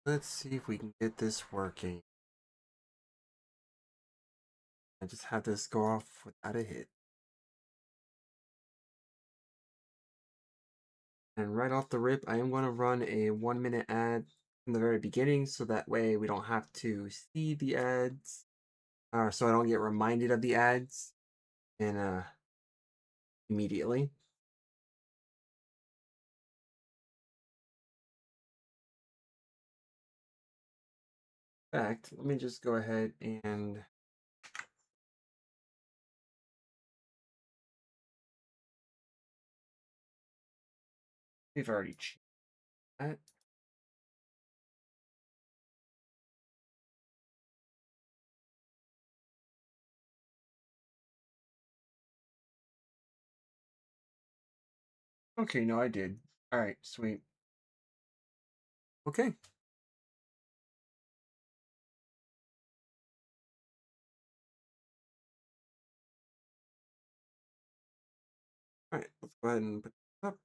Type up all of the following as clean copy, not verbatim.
Let's see if we can get this working. I just had this go off without a hit. And right off the rip, I am going to run a 1-minute ad from the very beginning so that way we don't have to see the ads, so I don't get reminded of the ads and immediately. In fact, let me just go ahead and we've already checked that. Okay, no, I did. All right, sweet. Okay. All right, let's go ahead and put this up.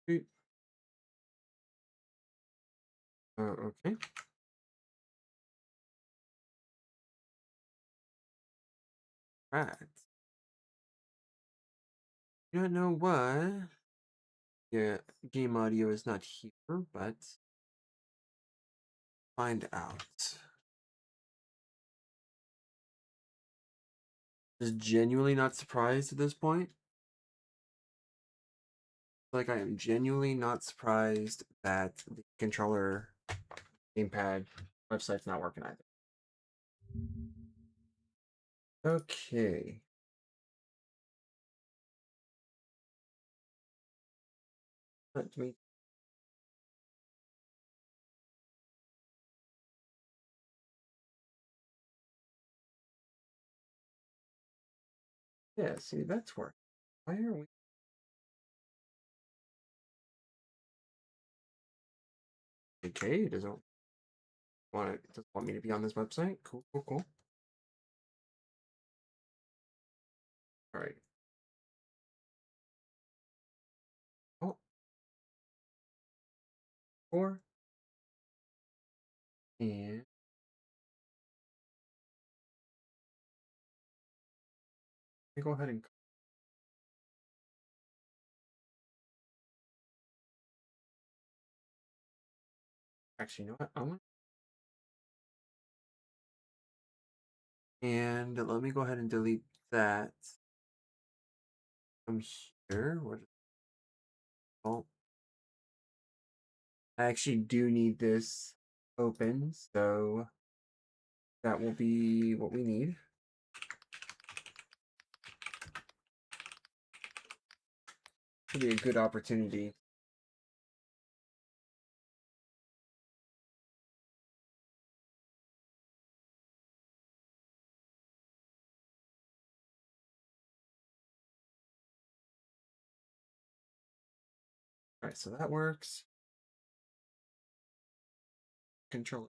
Sweet. Okay. Right. You don't know what? Yeah, game audio is not here, but find out. Just genuinely not surprised at this point. Like I am genuinely not surprised that the controller gamepad website's not working either. Okay. Let me. Yeah, see, that's working. Why are we? Okay, it doesn't want it. Doesn't want me to be on this website. Cool, cool, cool. All right. Oh, 4 and let me go ahead and actually, you know what? And let me go ahead and delete that from here. What? Oh, I actually do need this open, so that will be what we need. Should be a good opportunity. All right, so that works. Control.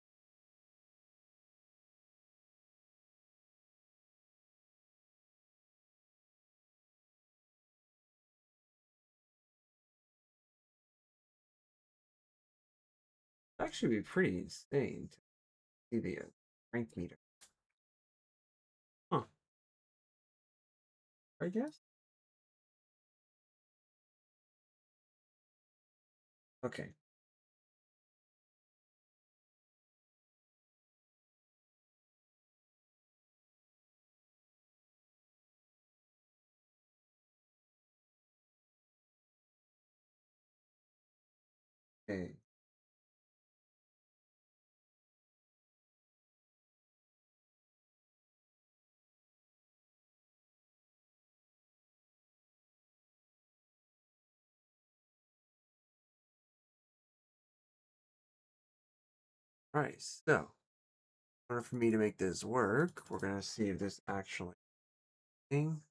Actually, be pretty insane to see the strength meter. Huh? I guess. Okay. Okay. All right. So, in order for me to make this work, we're gonna see if this actually thing.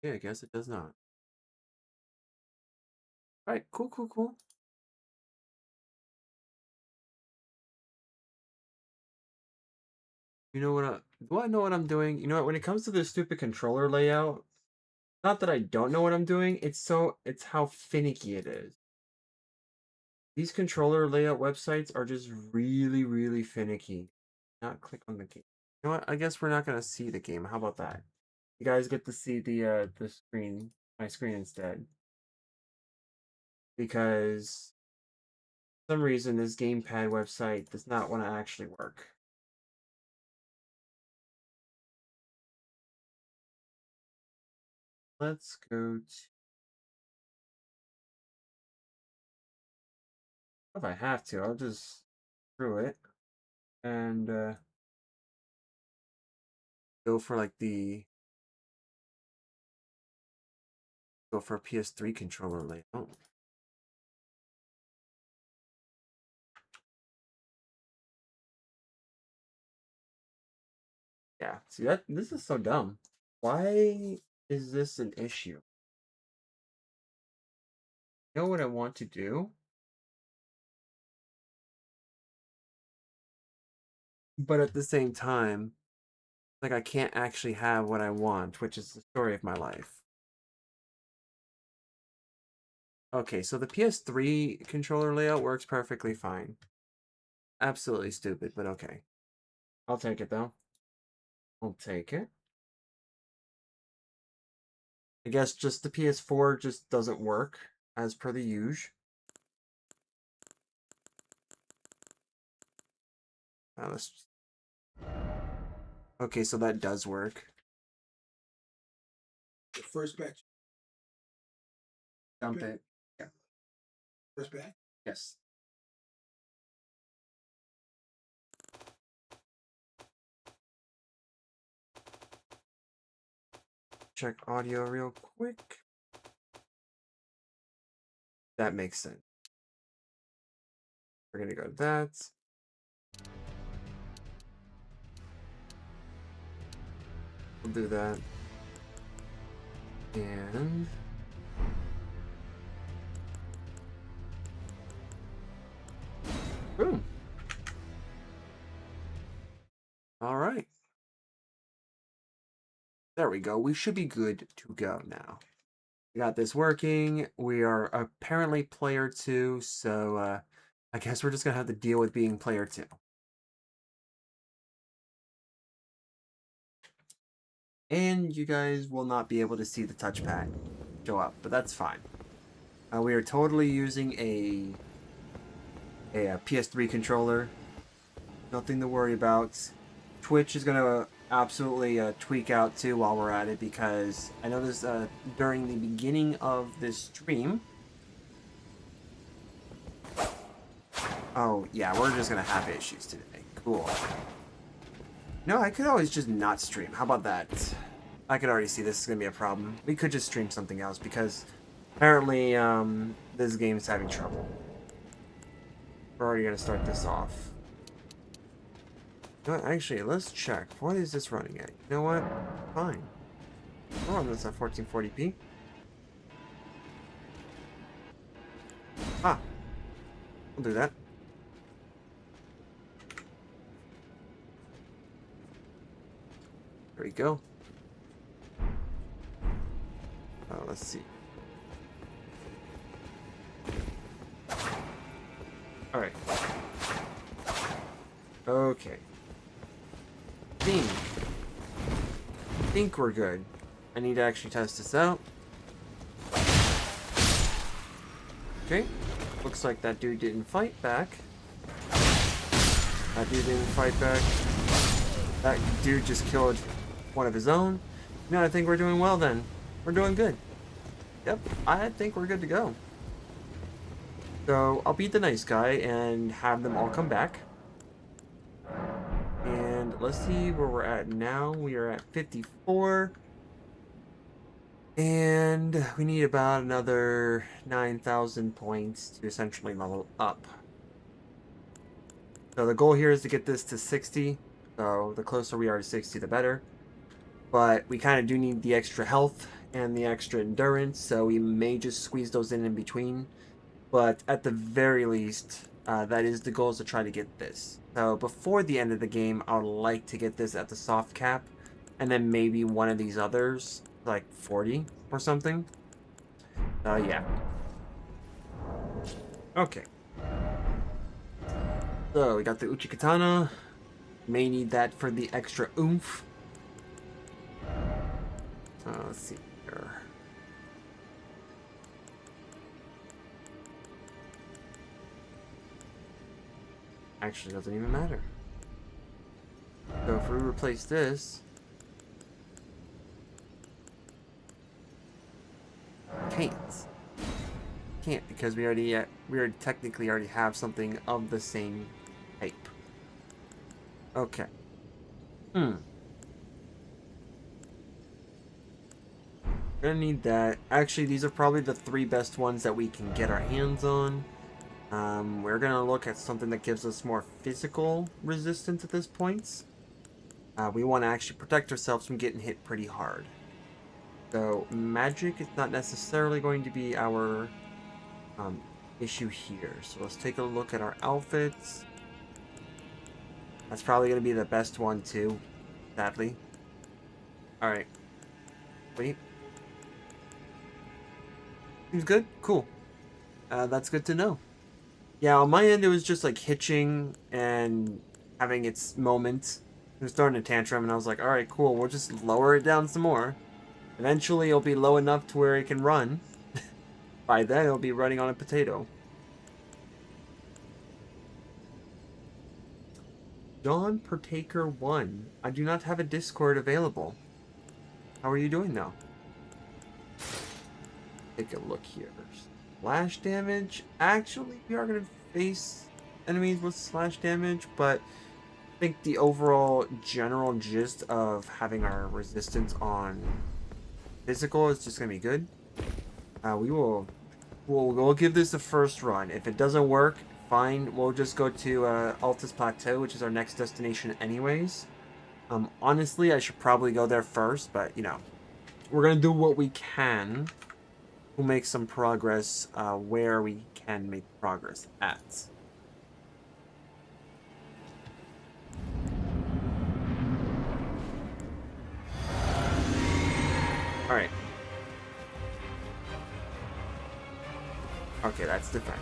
Yeah, I guess it does not. All right, cool, cool, cool. You know what? Do I know what I'm doing? You know what? When it comes to this stupid controller layout, not that I don't know what I'm doing. It's how finicky it is. These controller layout websites are just really, really finicky. Not click on the game. You know what? I guess we're not gonna see the game. How about that? You guys get to see the screen, my screen instead, because for some reason this gamepad website does not want to actually work. Let's go to. If I have to, I'll just screw it and go for like the go for a PS3 controller layout. Yeah, see that this is so dumb. Why is this an issue? You know what I want to do? But at the same time, like I can't actually have what I want, which is the story of my life. Okay, so the PS3 controller layout works perfectly fine. Absolutely stupid, but okay. I'll take it though. I'll take it. I guess just the PS4 just doesn't work as per the usual. Let's Okay, so that does work. The first batch. Dump it. Yeah. First batch. Yes. Check audio real quick. That makes sense. We're gonna go to that. We'll do that. And boom. All right. There we go. We should be good to go now. We got this working. We are apparently player 2, so I guess we're just gonna have to deal with being player 2. And you guys will not be able to see the touchpad show up, but that's fine. We are totally using a PS3 controller. Nothing to worry about. Twitch is gonna absolutely tweak out too while we're at it, because I noticed during the beginning of this stream. Oh yeah, we're just gonna have issues today. Cool. No, I could always just not stream. How about that? I could already see this is gonna be a problem. We could just stream something else because apparently this game's having trouble. We're already gonna start this off. No, actually, let's check. What is this running at? You know what? Fine. We'll run this at 1440p. Ah. We'll do that. There we go. Let's see. Alright. Okay. Think we're good. I need to actually test this out. Okay. Looks like that dude didn't fight back. That dude didn't fight back. That dude just killed one of his own. No, I think we're doing well then. We're doing good. Yep, I think we're good to go. So I'll beat the nice guy and have them all come back. And let's see where we're at now. We are at 54. And we need about another 9,000 points to essentially level up. So the goal here is to get this to 60. So the closer we are to 60, the better. But we kind of do need the extra health and the extra endurance, so we may just squeeze those in between. But at the very least, that is the goal, is to try to get this. So before the end of the game, I would like to get this at the soft cap, and then maybe one of these others, like 40 or something. Yeah. Okay. So we got the Uchikatana. May need that for the extra oomph. Let's see here. Actually, doesn't even matter. So if we replace this, can't because we already technically already have something of the same type. Okay. Gonna need that. Actually, these are probably the 3 best ones that we can get our hands on. We're gonna look at something that gives us more physical resistance at this point. We want to actually protect ourselves from getting hit pretty hard. So magic is not necessarily going to be our issue here. So let's take a look at our outfits. That's probably going to be the best one too, sadly. Alright. Wait. Seems good? Cool. That's good to know. Yeah, on my end it was just like hitching and having its moment. It was throwing a tantrum and I was like, alright, cool, we'll just lower it down some more. Eventually it'll be low enough to where it can run. By then it'll be running on a potato. Dawn Partaker 1. I do not have a Discord available. How are you doing though? Take a look here. Slash damage. Actually, we are going to face enemies with slash damage, but I think the overall general gist of having our resistance on physical is just going to be good. We'll give this a first run. If it doesn't work, fine. We'll just go to Altus Plateau, which is our next destination anyways. Honestly, I should probably go there first, but, you know, we're going to do what we can. We'll make some progress where we can make progress at. Alright. Okay, that's defend.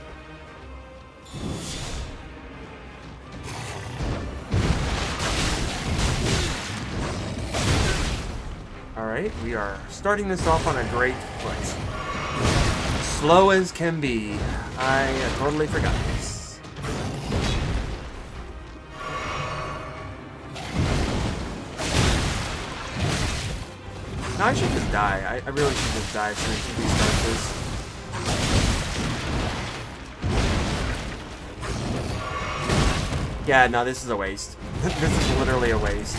Alright, we are starting this off on a great foot. Slow as can be. I totally forgot this. No, I should just die. I really should just die so we can restart this. Yeah, no, this is a waste. This is literally a waste.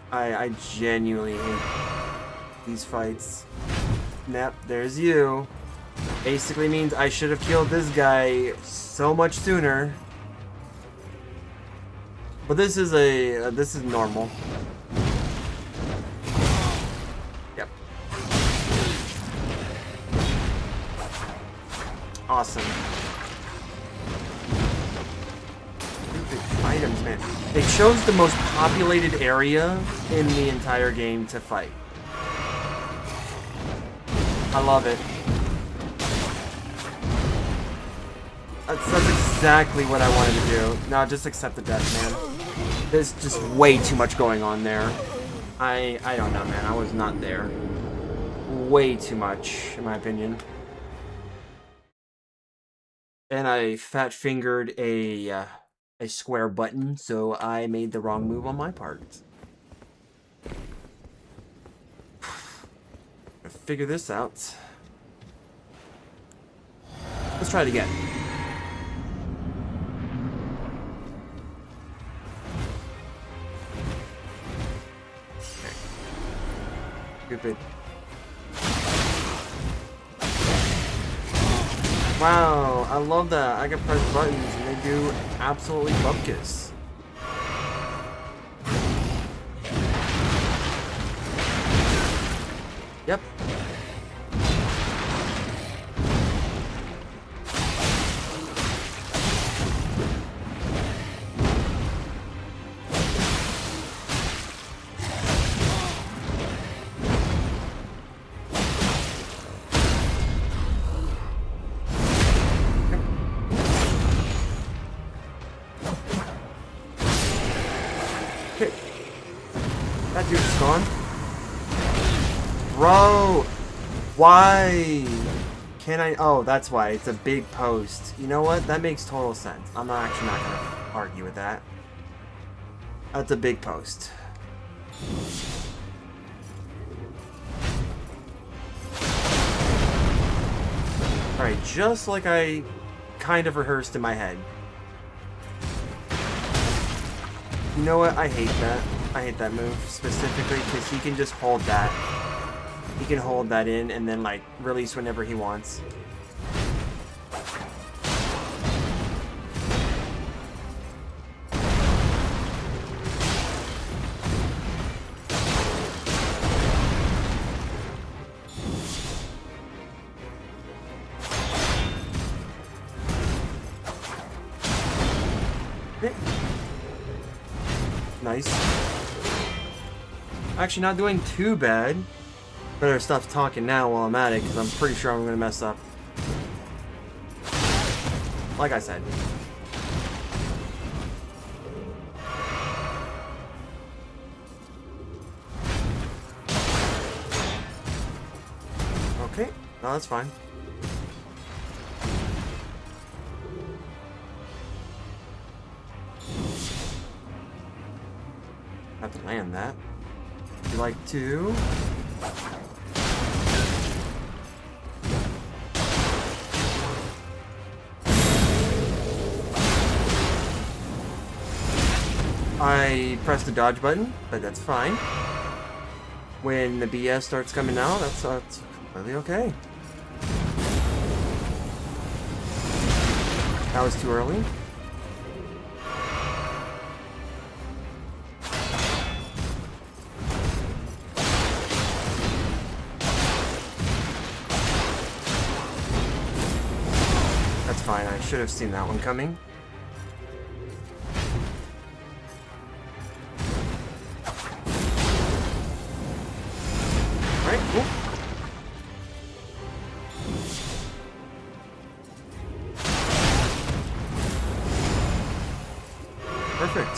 I genuinely hate these fights. Yep, there's you. Basically means I should have killed this guy so much sooner. But this is this is normal. Yep. Awesome. Items, man. They chose the most populated area in the entire game to fight. I love it. That's exactly what I wanted to do. No, just accept the death, man. There's just way too much going on there. I don't know, man. I was not there. Way too much, in my opinion. And I fat-fingered a square button, so I made the wrong move on my part. Figure this out. Let's try it again. Okay. Stupid. Wow, I love that. I can press buttons and they do absolutely bupkis. Yep. Okay. That dude's gone. Bro! Why? Can I? Oh, that's why. It's a big post. You know what? That makes total sense. I'm not actually not gonna argue with that. That's a big post. Alright, just like I kind of rehearsed in my head. You know what? I hate that. I hate that move specifically because he can just hold that. He can hold that in and then like release whenever he wants. Okay. Nice. Actually not doing too bad. Better stop talking now while I'm at it, because I'm pretty sure I'm going to mess up. Like I said. Okay, no, that's fine. Have to land that. Would you like to? I pressed the dodge button, but that's fine. When the BS starts coming out, that's completely okay. That was too early. That's fine, I should have seen that one coming. Alright, cool. Perfect.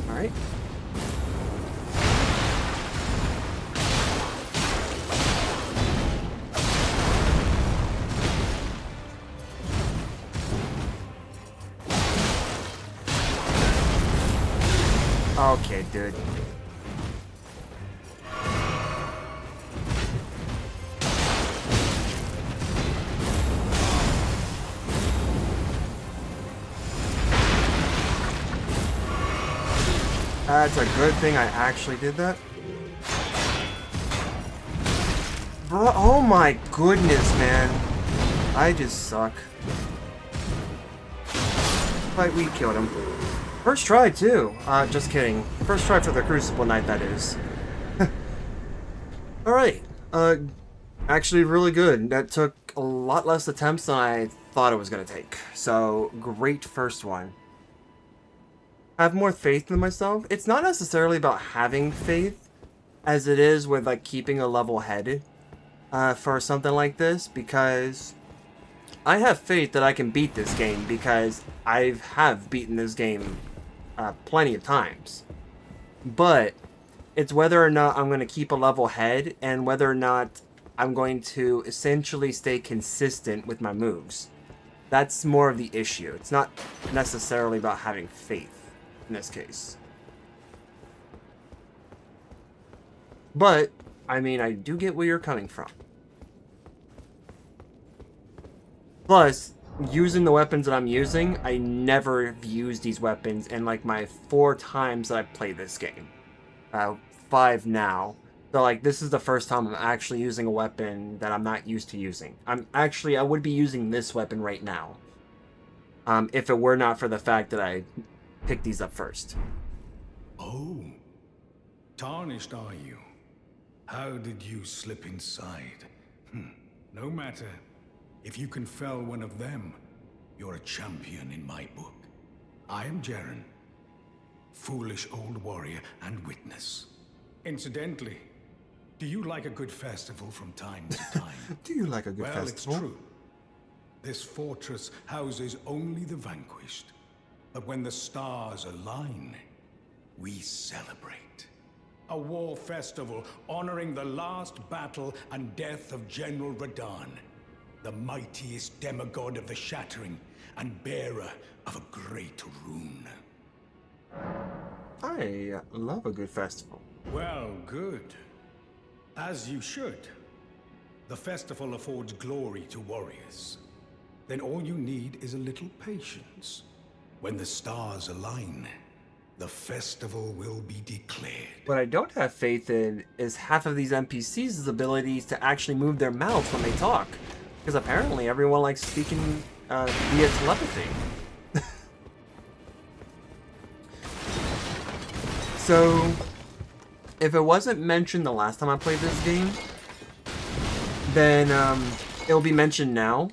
Alright. Okay, dude. That's a good thing I actually did that. Bro, oh my goodness, man. I just suck. But we killed him. First try, too. Just kidding. First try for the Crucible Knight, that is. Alright. Actually really good. That took a lot less attempts than I thought it was going to take. So, great first one. I have more faith in myself. It's not necessarily about having faith, as it is with, like, keeping a level head for something like this, because I have faith that I can beat this game, because I have beaten this game plenty of times. But it's whether or not I'm going to keep a level head and whether or not I'm going to essentially stay consistent with my moves. That's more of the issue. It's not necessarily about having faith in this case. But, I mean, I do get where you're coming from. Plus, using the weapons that I'm using, I never have used these weapons in like my 4 times that I've played this game. 5 now. So like this is the first time I'm actually using a weapon that I'm not used to using. I would be using this weapon right now. If it were not for the fact that I picked these up first. Oh, tarnished are you? How did you slip inside? No matter. If you can fell one of them, you're a champion in my book. I am Jaren, foolish old warrior and witness. Incidentally, do you like a good festival from time to time? Do you like a good Well, festival? it's true. This fortress houses only the vanquished. But when the stars align, we celebrate. A war festival honoring the last battle and death of General Radahn, the mightiest demigod of the Shattering and bearer of a great rune. I love a good festival. Well, good. As you should. The festival affords glory to warriors. Then all you need is a little patience. When the stars align, the festival will be declared. What I don't have faith in is half of these NPCs' abilities to actually move their mouths when they talk. Because apparently everyone likes speaking via telepathy. So, if it wasn't mentioned the last time I played this game, then it'll be mentioned now.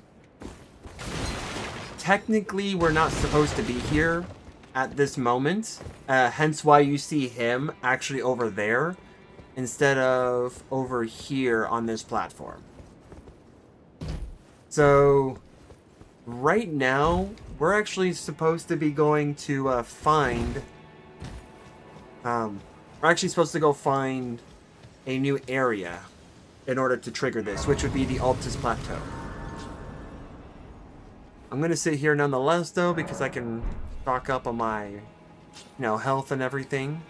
Technically, we're not supposed to be here at this moment, hence why you see him actually over there instead of over here on this platform. So, right now, we're actually supposed to be going to we're actually supposed to go find a new area in order to trigger this, which would be the Altus Plateau. I'm going to sit here nonetheless, though, because I can stock up on my, health and everything.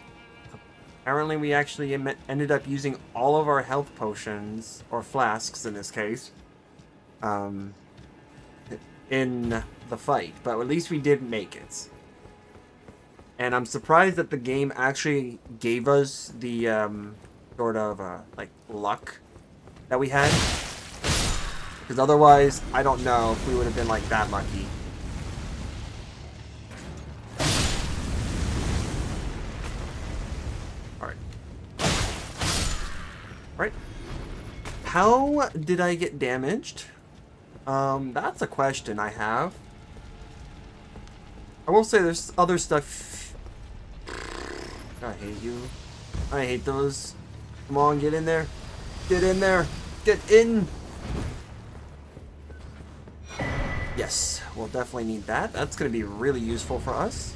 Apparently, we actually ended up using all of our health potions, or flasks in this case, in the fight. But at least we did make it. And I'm surprised that the game actually gave us the sort of luck that we had. Because otherwise, I don't know if we would have been like that lucky. Alright. Alright. How did I get damaged? That's a question I have. I will say there's other stuff. I hate you. I hate those. Come on, get in there. Get in there. Get in. Yes, we'll definitely need that. That's going to be really useful for us.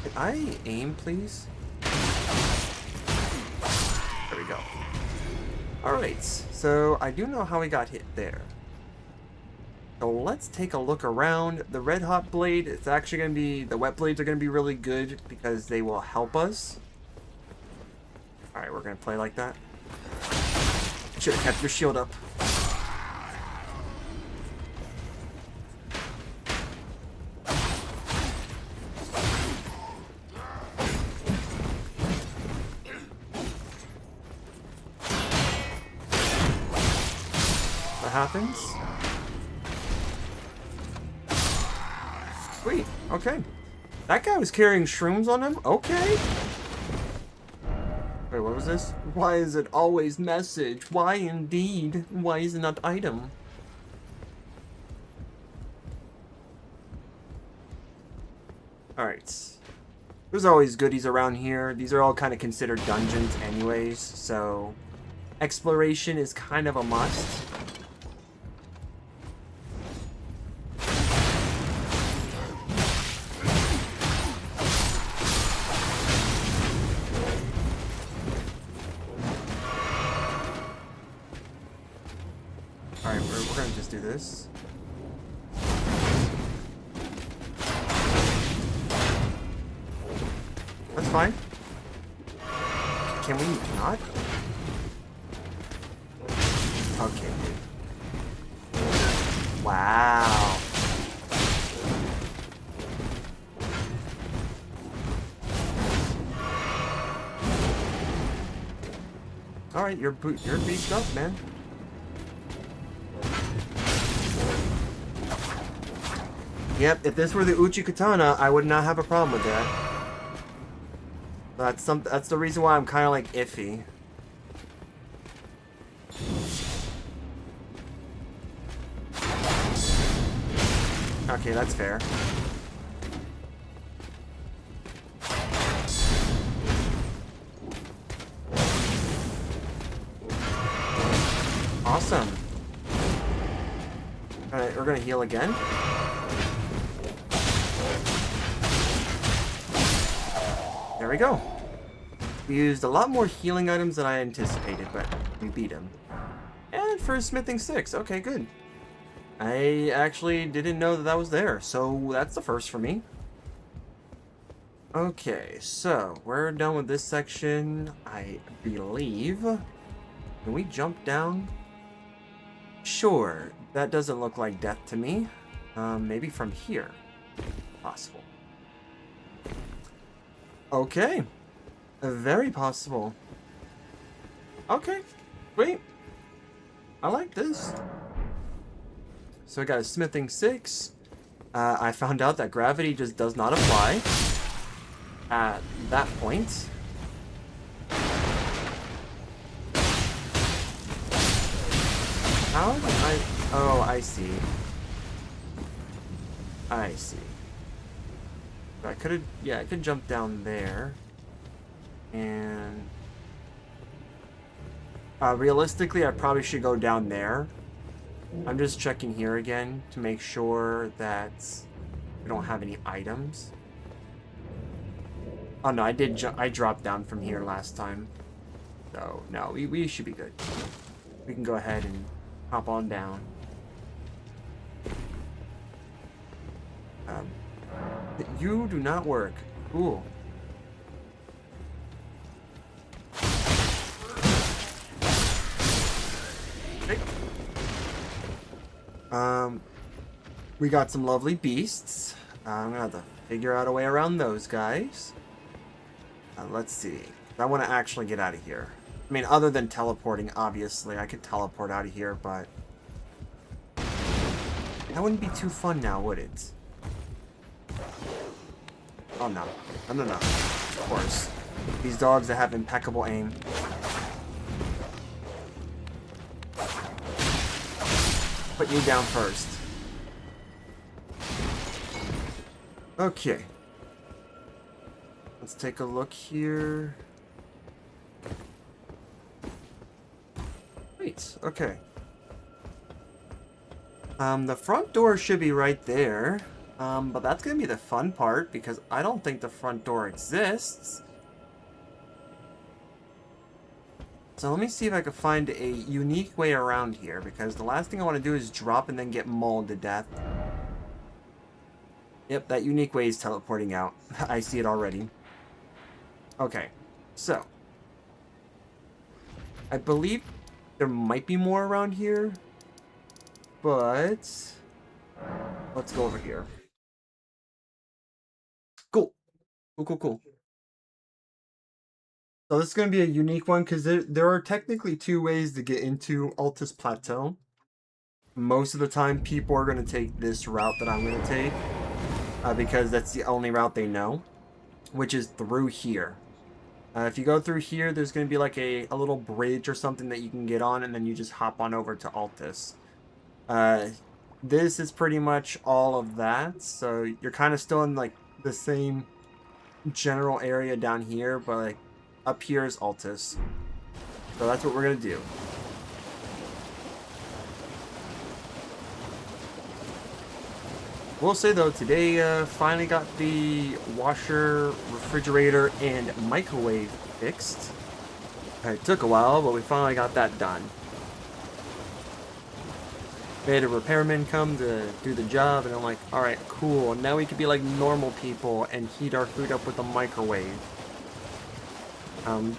Can I aim, please? There we go. Alright, so I do know how we got hit there. So let's take a look around. The red hot blade, it's actually going to be, the wet blades are going to be really good because they will help us. Alright, we're going to play like that. Should have kept your shield up. What happens? Sweet, okay. That guy was carrying shrooms on him? Okay. Wait, what was this? Why is it always message? Why indeed? Why is it not item? Alright. There's always goodies around here. These are all kind of considered dungeons anyways, so exploration is kind of a must. Alright, we're gonna just do this. That's fine. Can we not? Okay, dude. Wow. Alright, you're beefed up, man. Yep, if this were the Uchi Katana, I would not have a problem with that. That's the reason why I'm kind of like iffy. Okay, that's fair. Awesome. Alright, we're gonna heal again. There we go. We used a lot more healing items than I anticipated, but we beat him. And for smithing 6, okay, good. I actually didn't know that that was there, so that's the first for me. Okay, so we're done with this section, I believe. Can we jump down? Sure, that doesn't look like death to me. Maybe from here. Possible. Okay. Very possible. Okay, wait. I like this. So I got a smithing 6. I found out that gravity just does not apply at that point. How did I... Oh, I see. I see. I could have... Yeah, I could jump down there. And... realistically, I probably should go down there. I'm just checking here again to make sure that we don't have any items. Oh no, I dropped down from here last time. So, no, we should be good. We can go ahead and hop on down. You do not work. Cool. Okay. We got some lovely beasts. I'm gonna have to figure out a way around those guys. Let's see. I want to actually get out of here. I mean, other than teleporting, obviously. I could teleport out of here, but... that wouldn't be too fun now, would it? Oh, no. No, no, no. Of course. These dogs that have impeccable aim. Put you down first. Okay. Let's take a look here. Wait, okay. The front door should be right there. But that's gonna be the fun part because I don't think the front door exists. So let me see if I can find a unique way around here because the last thing I want to do is drop and then get mauled to death. Yep, that unique way is teleporting out. I see it already. Okay, so I believe there might be more around here, but let's go over here. Cool. Cool, cool, cool. So this is going to be a unique one because there are technically 2 ways to get into Altus Plateau. Most of the time, people are going to take this route that I'm going to take because that's the only route they know, which is through here. If you go through here, there's going to be like a little bridge or something that you can get on, and then you just hop on over to Altus. This is pretty much all of that, so you're kind of still in like the same general area down here, but like up here is Altus. So that's what we're going to do. We'll say though, today finally got the washer, refrigerator, and microwave fixed. It took a while, but we finally got that done. We had a repairman come to do the job, and I'm like, alright, cool. Now we can be like normal people and heat our food up with a microwave. I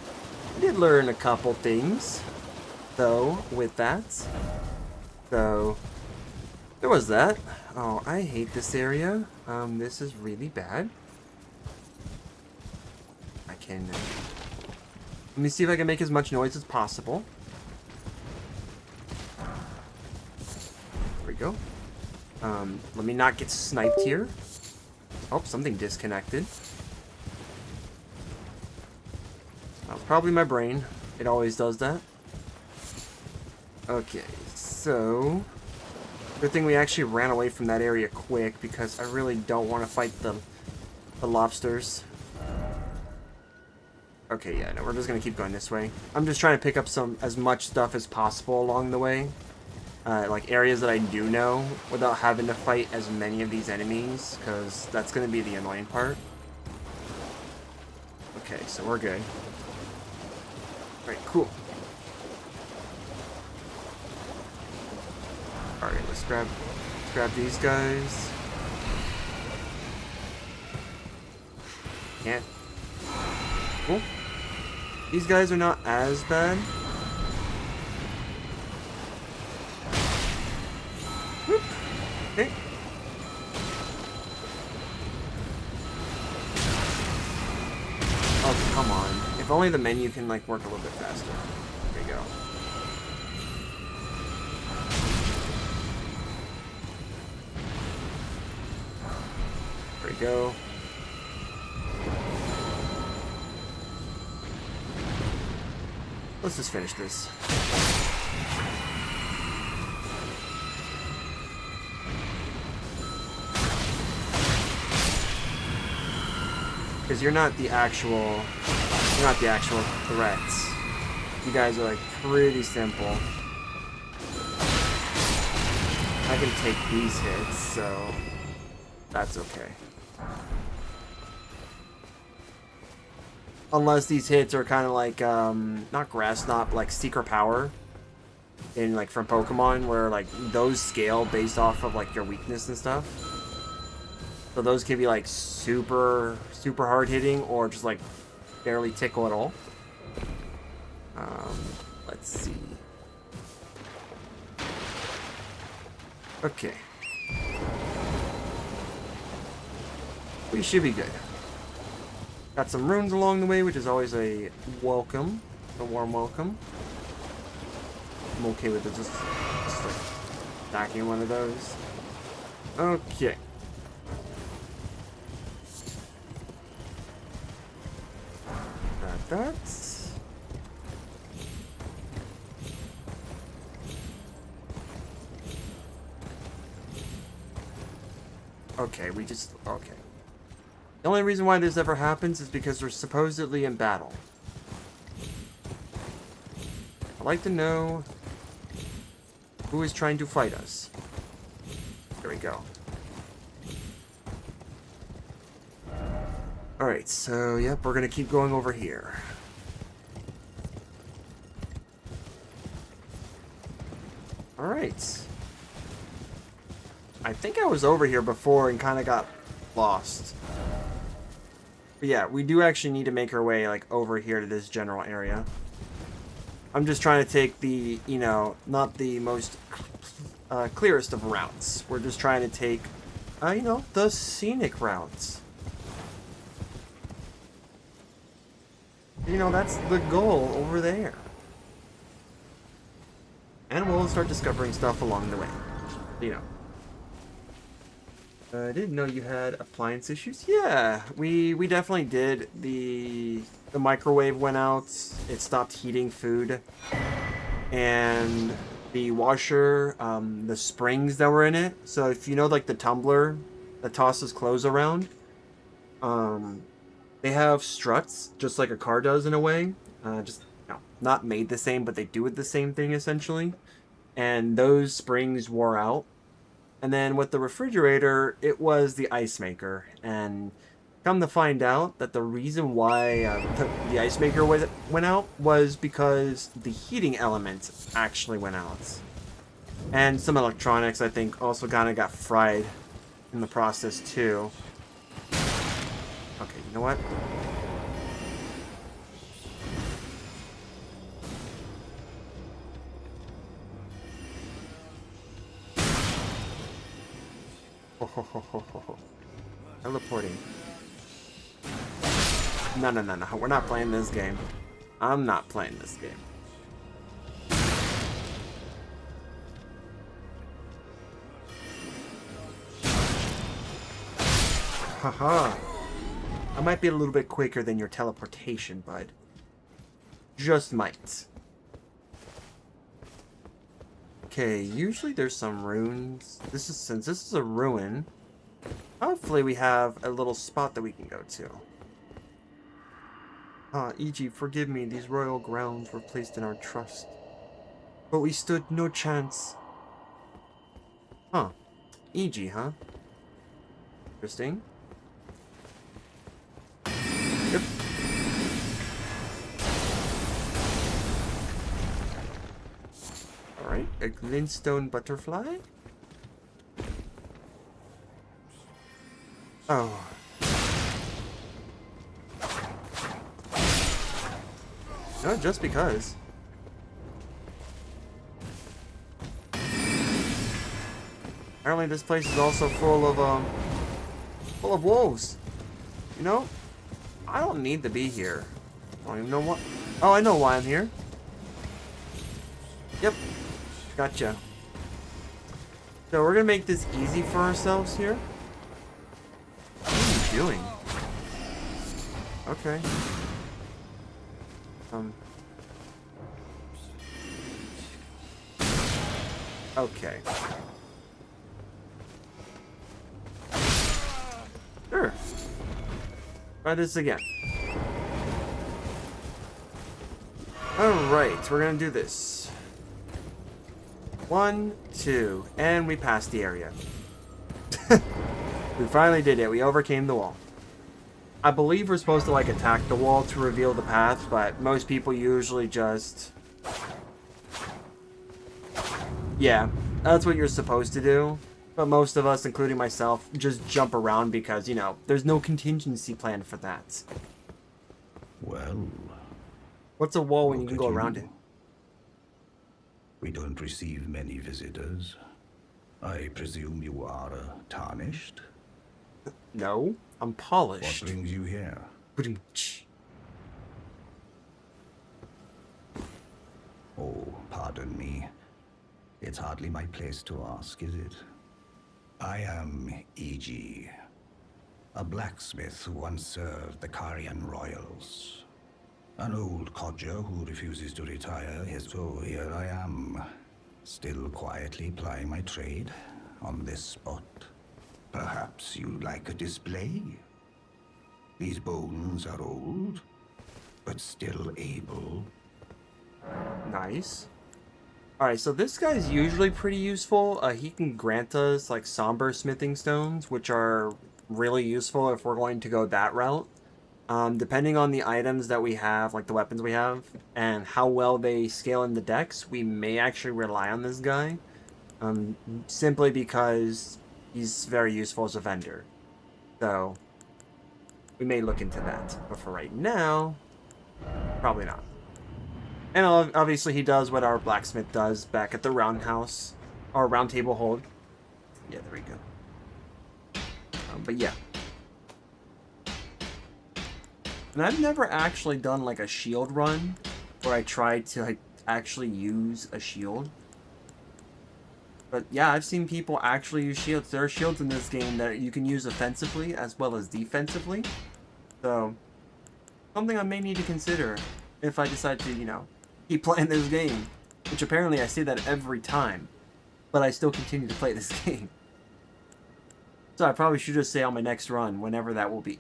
did learn a couple things, though, with that. So, there was that. Oh, I hate this area. This is really bad. I can... let me see if I can make as much noise as possible. There we go. Let me not get sniped here. Oh, something disconnected. probably my brain. It always does that. Okay, so... Good thing we actually ran away from that area quick, because I really don't want to fight the lobsters. Okay, yeah, no, we're just gonna keep going this way. I'm just trying to pick up as much stuff as possible along the way. Like areas that I do know, without having to fight as many of these enemies, because that's gonna be the annoying part. Okay, so we're good. Alright, cool. Alright, let's grab these guys. Can't. Cool. These guys are not as bad. Whoop. Okay. Oh, come on. If only the menu can, like, work a little bit faster. There you go. There we go. Let's just finish this. Because you're not the actual threats. You guys are like pretty simple. I can take these hits, so that's okay. Unless these hits are kind of like, not grass knot, but like Secret Power. In, like, from Pokemon, where, like, those scale based off of, like, your weakness and stuff. So those can be, like, super hard hitting, or just, like, barely tickle at all. Let's see. Okay. We should be good. Got some runes along the way, which is always a welcome. A warm welcome. I'm okay with it, just like attacking one of those. Okay. That's... Okay, okay. The only reason why this ever happens is because we're supposedly in battle. I'd like to know who is trying to fight us. There we go. Alright, so, yep, we're gonna keep going over here. Alright. I think I was over here before and kind of got lost. But yeah, we do actually need to make our way, like, over here to this general area. I'm just trying to take the, you know, not the most clearest of routes. We're just trying to take, you know, the scenic routes. You know, that's the goal over there. And we'll start discovering stuff along the way. You know. I didn't know you had appliance issues. Yeah, we definitely did. The microwave went out. It stopped heating food. And the washer, the springs that were in it. So if you know, like, the tumbler that tosses clothes around, they have struts, just like a car does in a way. Just, you know, not made the same, but they do it the same thing, essentially. And those springs wore out. And then with the refrigerator, it was the ice maker. And come to find out that the reason why the ice maker went out was because the heating element actually went out. And some electronics, I think, also kind of got fried in the process, too. Okay, you know what? Teleporting. No. We're not playing this game. I'm not playing this game. Haha. I might be a little bit quicker than your teleportation, bud. Just might. Okay, usually there's some runes. Since this is a ruin, hopefully we have a little spot that we can go to. E.g., forgive me, these royal grounds were placed in our trust. But we stood no chance. Huh. E.g., huh? Interesting. Yep. Alright, a glintstone butterfly? Oh. No, just because. Apparently this place is also full of wolves. You know? I don't need to be here. I don't even know what. Oh, I know why I'm here. Yep. Gotcha. So we're gonna make this easy for ourselves here. What are you doing? Okay. Okay. Sure. Try this again. Alright, we're gonna do this. 1, 2, and we passed the area. We finally did it. We overcame the wall. I believe we're supposed to, like, attack the wall to reveal the path, but most people usually just... Yeah, that's what you're supposed to do. But most of us, including myself, just jump around because, you know, there's no contingency plan for that. Well... What's a wall when you can go around it? We don't receive many visitors. I presume you are tarnished? No, I'm What polished. brings you here? Oh, pardon me. It's hardly my place to ask, is it? I am E.G., a blacksmith who once served the Karian royals. An old codger who refuses to retire, so here I am, still quietly plying my trade on this spot. Perhaps you'd like a display? These bones are old, but still able. Nice. Alright, so this guy's usually pretty useful. He can grant us, like, somber smithing stones, which are really useful if we're going to go that route. Depending on the items that we have, like the weapons we have, and how well they scale in the decks, we may actually rely on this guy. Simply because he's very useful as a vendor. So, we may look into that. But for right now, probably not. And obviously he does what our blacksmith does back at the roundhouse, or round table hold. Yeah, there we go. But yeah. And I've never actually done like a shield run where I tried to like actually use a shield. But yeah, I've seen people actually use shields. There are shields in this game that you can use offensively as well as defensively. So, something I may need to consider if I decide to, you know, keep playing this game. Which apparently I say that every time. But I still continue to play this game. So I probably should just say on my next run, whenever that will be.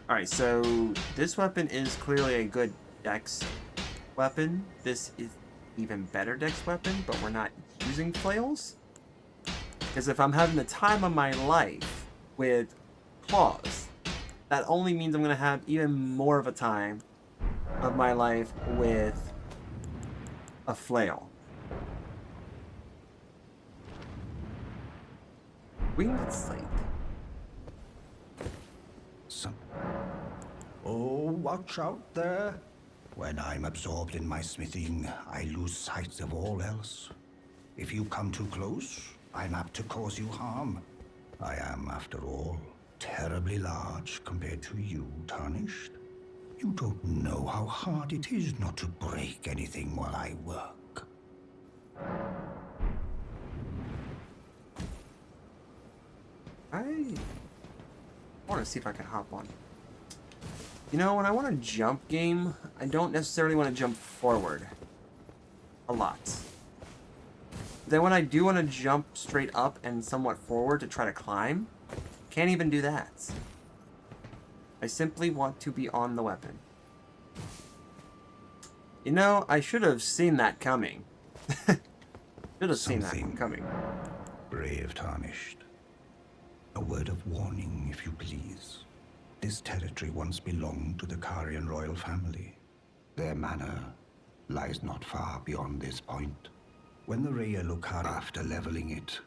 Alright, so this weapon is clearly a good dex weapon. This is even better dex weapon, but we're not using flails. Because if I'm having the time of my life with claws, that only means I'm going to have even more of a time of my life with a flail. Winged Slate. Oh, watch out there. When I'm absorbed in my smithing, I lose sight of all else. If you come too close, I'm apt to cause you harm. I am, after all, terribly large compared to you, Tarnished. You don't know how hard it is not to break anything while I work. I want to see if I can hop on. You know, when I want to jump game, I don't necessarily want to jump forward. A lot. Then when I do want to jump straight up and somewhat forward to try to climb, can't even do that. I simply want to be on the weapon. You know, I should have seen that coming. Should have seen that one coming. Brave Tarnished. A word of warning, if you please. This territory once belonged to the Karian royal family. Their manor lies not far beyond this point. When the Raya Lucaria, after leveling it,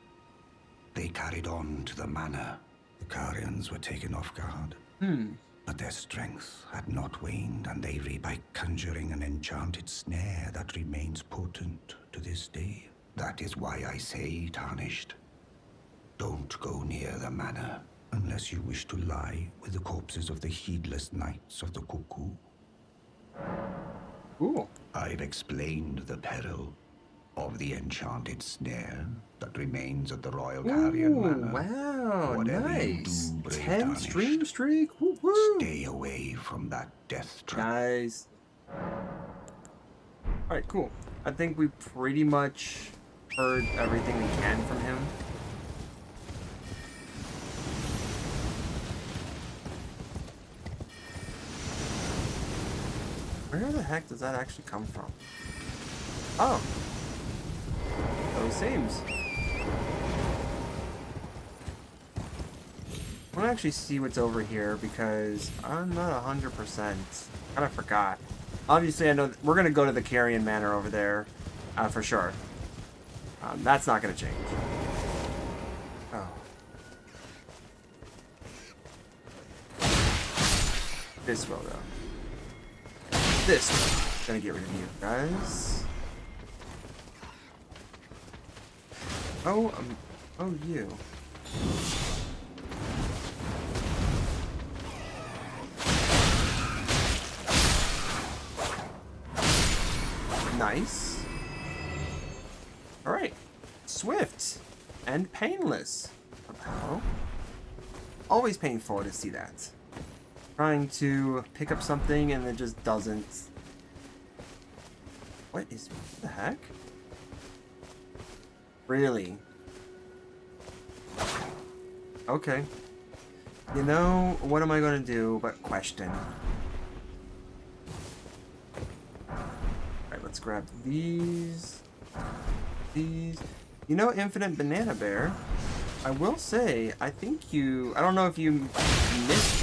they carried on to the manor. The Karians were taken off guard. But their strength had not waned, and they by conjuring an enchanted snare that remains potent to this day. That is why I say, Tarnished, don't go near the manor unless you wish to lie with the corpses of the heedless knights of the Cuckoo. Cool. I've explained the peril of the enchanted snare that remains at the Royal Karian Manor. Wow, Whatever you nice. do, brave 10 Tarnished, stream streak. Woo-hoo. stay away from that death trap. Guys. Alright, cool. I think we pretty much heard everything we can from him. Where the heck does that actually come from? Oh. Those seams. I want to actually see what's over here because I'm not 100%. Kind of forgot. Obviously, I know we're going to go to the Carrion Manor over there for sure. That's not going to change. Oh. This will, though. This is gonna get rid of you guys. Oh, you. Nice. All right, swift and painless. Oh, always painful to see that. Trying to pick up something and it just doesn't. What the heck? Really? Okay. You know, what am I gonna do but question? Alright, let's grab these. These. You know, Infinite Banana Bear, I will say, I don't know if you missed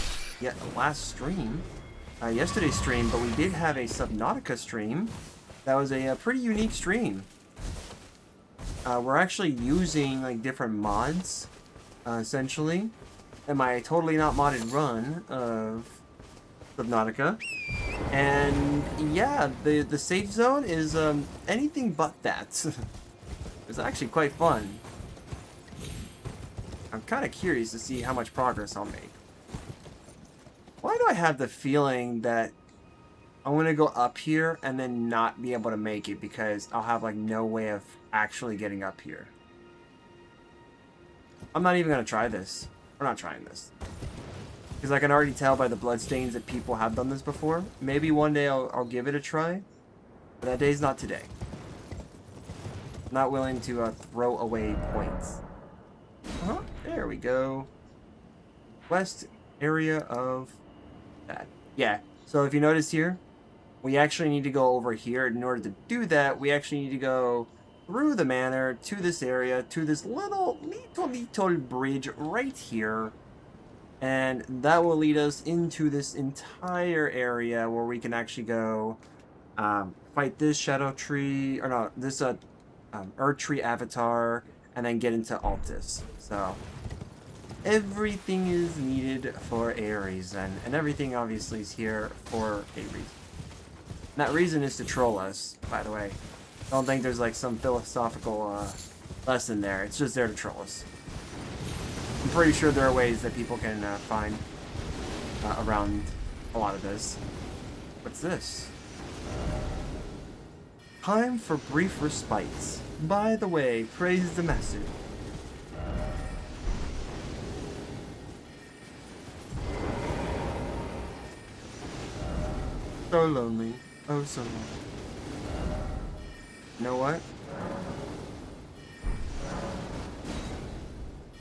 last stream, yesterday's stream, but we did have a Subnautica stream. That was a pretty unique stream. We're actually using like different mods, essentially, in my totally not modded run of Subnautica. And yeah, the safe zone is anything but that. It's actually quite fun. I'm kind of curious to see how much progress I'll make. Why do I have the feeling that I'm going to go up here and then not be able to make it because I'll have like no way of actually getting up here? I'm not even going to try this. We're not trying this. Because I can already tell by the bloodstains that people have done this before. Maybe one day I'll give it a try. But that day's not today. I'm not willing to throw away points. There we go. West area of that. Yeah, so if you notice here, we actually need to go over here. In order to do that, we actually need to go through the manor to this area, to this little bridge right here. And that will lead us into this entire area where we can actually go fight this shadow tree, or no, this Earth Tree avatar, and then get into Altus. So everything is needed for a reason, and everything obviously is here for a reason. And that reason is to troll us, by the way. I don't think there's like some philosophical lesson there. It's just there to troll us. I'm pretty sure there are ways that people can find around a lot of this. What's this? Time for brief respites. By the way, praise the master. So lonely. Oh, so lonely. You know what?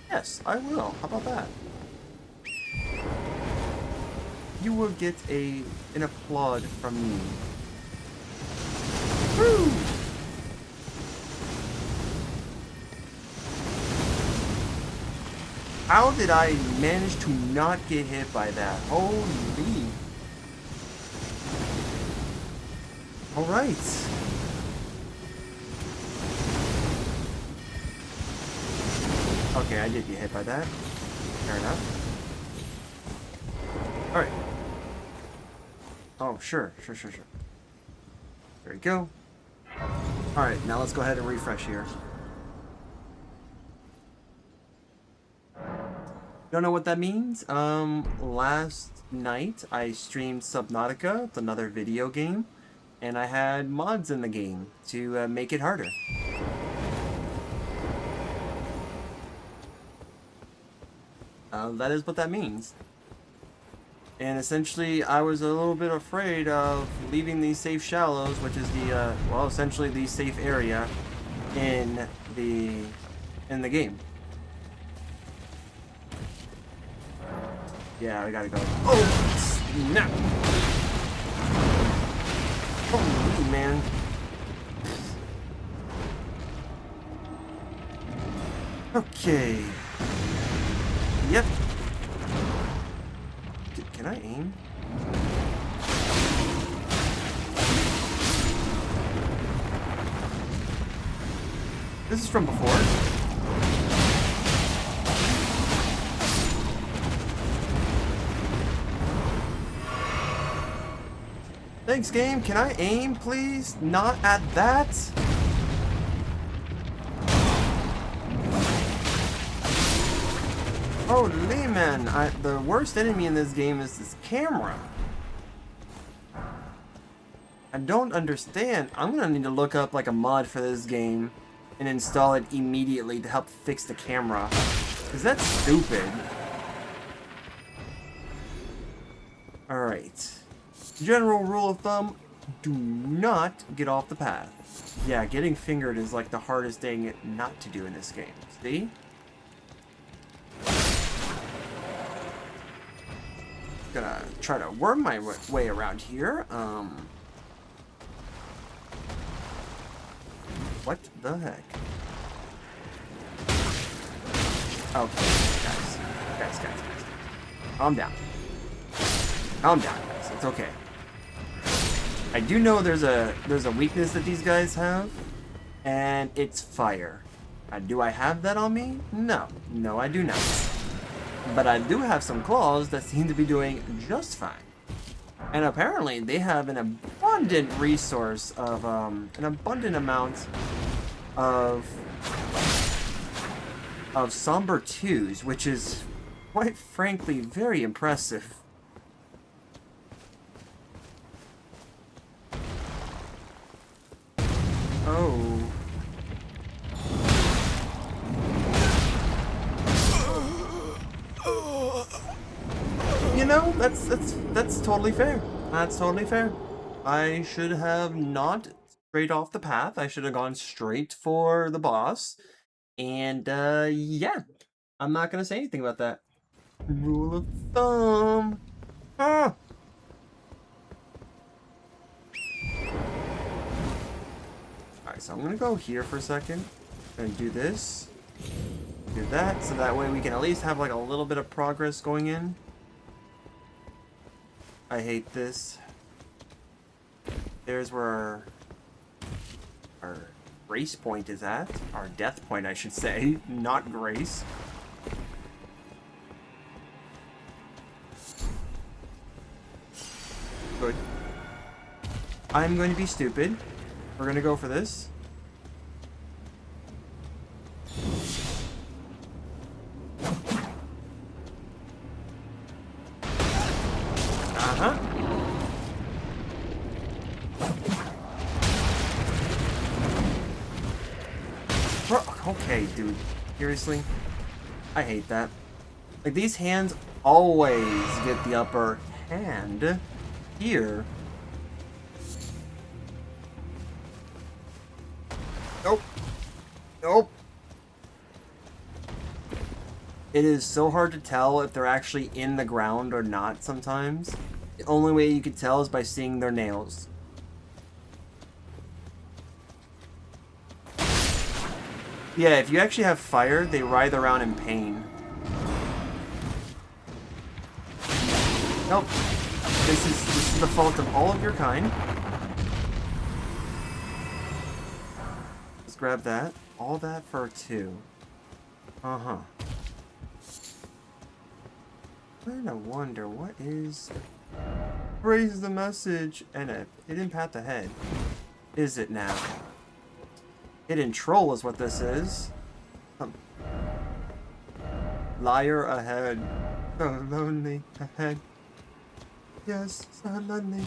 Yes, I will. How about that? You will get an applaud from me. Woo! How did I manage to not get hit by that? Holy. Alright. Okay, I did get hit by that. Fair enough. Alright. Oh, sure. There we go. Alright, now let's go ahead and refresh here. Don't know what that means? Last night I streamed Subnautica, it's another video game, and I had mods in the game to make it harder. That is what that means. And essentially, I was a little bit afraid of leaving these safe shallows, which is the, well, essentially the safe area in the game. Yeah, I gotta go. Oh, snap! Holy man. Okay. Yep. Can I aim? This is from before. Thanks, game. Can I aim, please? Not at that? Holy man, the worst enemy in this game is this camera. I don't understand. I'm gonna need to look up like a mod for this game and install it immediately to help fix the camera. Because that's stupid. Alright. General rule of thumb, do not get off the path. Yeah, getting fingered is like the hardest thing not to do in this game. See? Gonna try to worm my way around here. What the heck? Okay, guys. Calm down. Calm down, guys. It's okay. I do know there's a weakness that these guys have, and it's fire. Do I have that on me? No, I do not. But I do have some claws that seem to be doing just fine. And apparently they have an abundant resource of, an abundant amount of Somber 2s, which is, quite frankly, very impressive. Oh. You know, that's totally fair. That's totally fair. I should have not strayed off the path. I should have gone straight for the boss. And, yeah. I'm not gonna say anything about that. Rule of thumb. Ah! Alright, so I'm gonna go here for a second. I'm gonna do this. Do that, so that way we can at least have like a little bit of progress going in. I hate this. There's where our grace point is at. Our death point, I should say. Not grace. Good. I'm going to be stupid. We're going to go for this. Okay, dude. Seriously? I hate that. Like, these hands always get the upper hand here. Nope. Nope. It is so hard to tell if they're actually in the ground or not sometimes. The only way you can tell is by seeing their nails. Yeah, if you actually have fire, they writhe around in pain. Nope. This is the fault of all of your kind. Let's grab that. All that for 2. Uh-huh. I wonder what is... Raise the message and a hidden path ahead. Is it now? Hidden troll is what this is. Liar ahead. So lonely ahead. Yes, so lonely.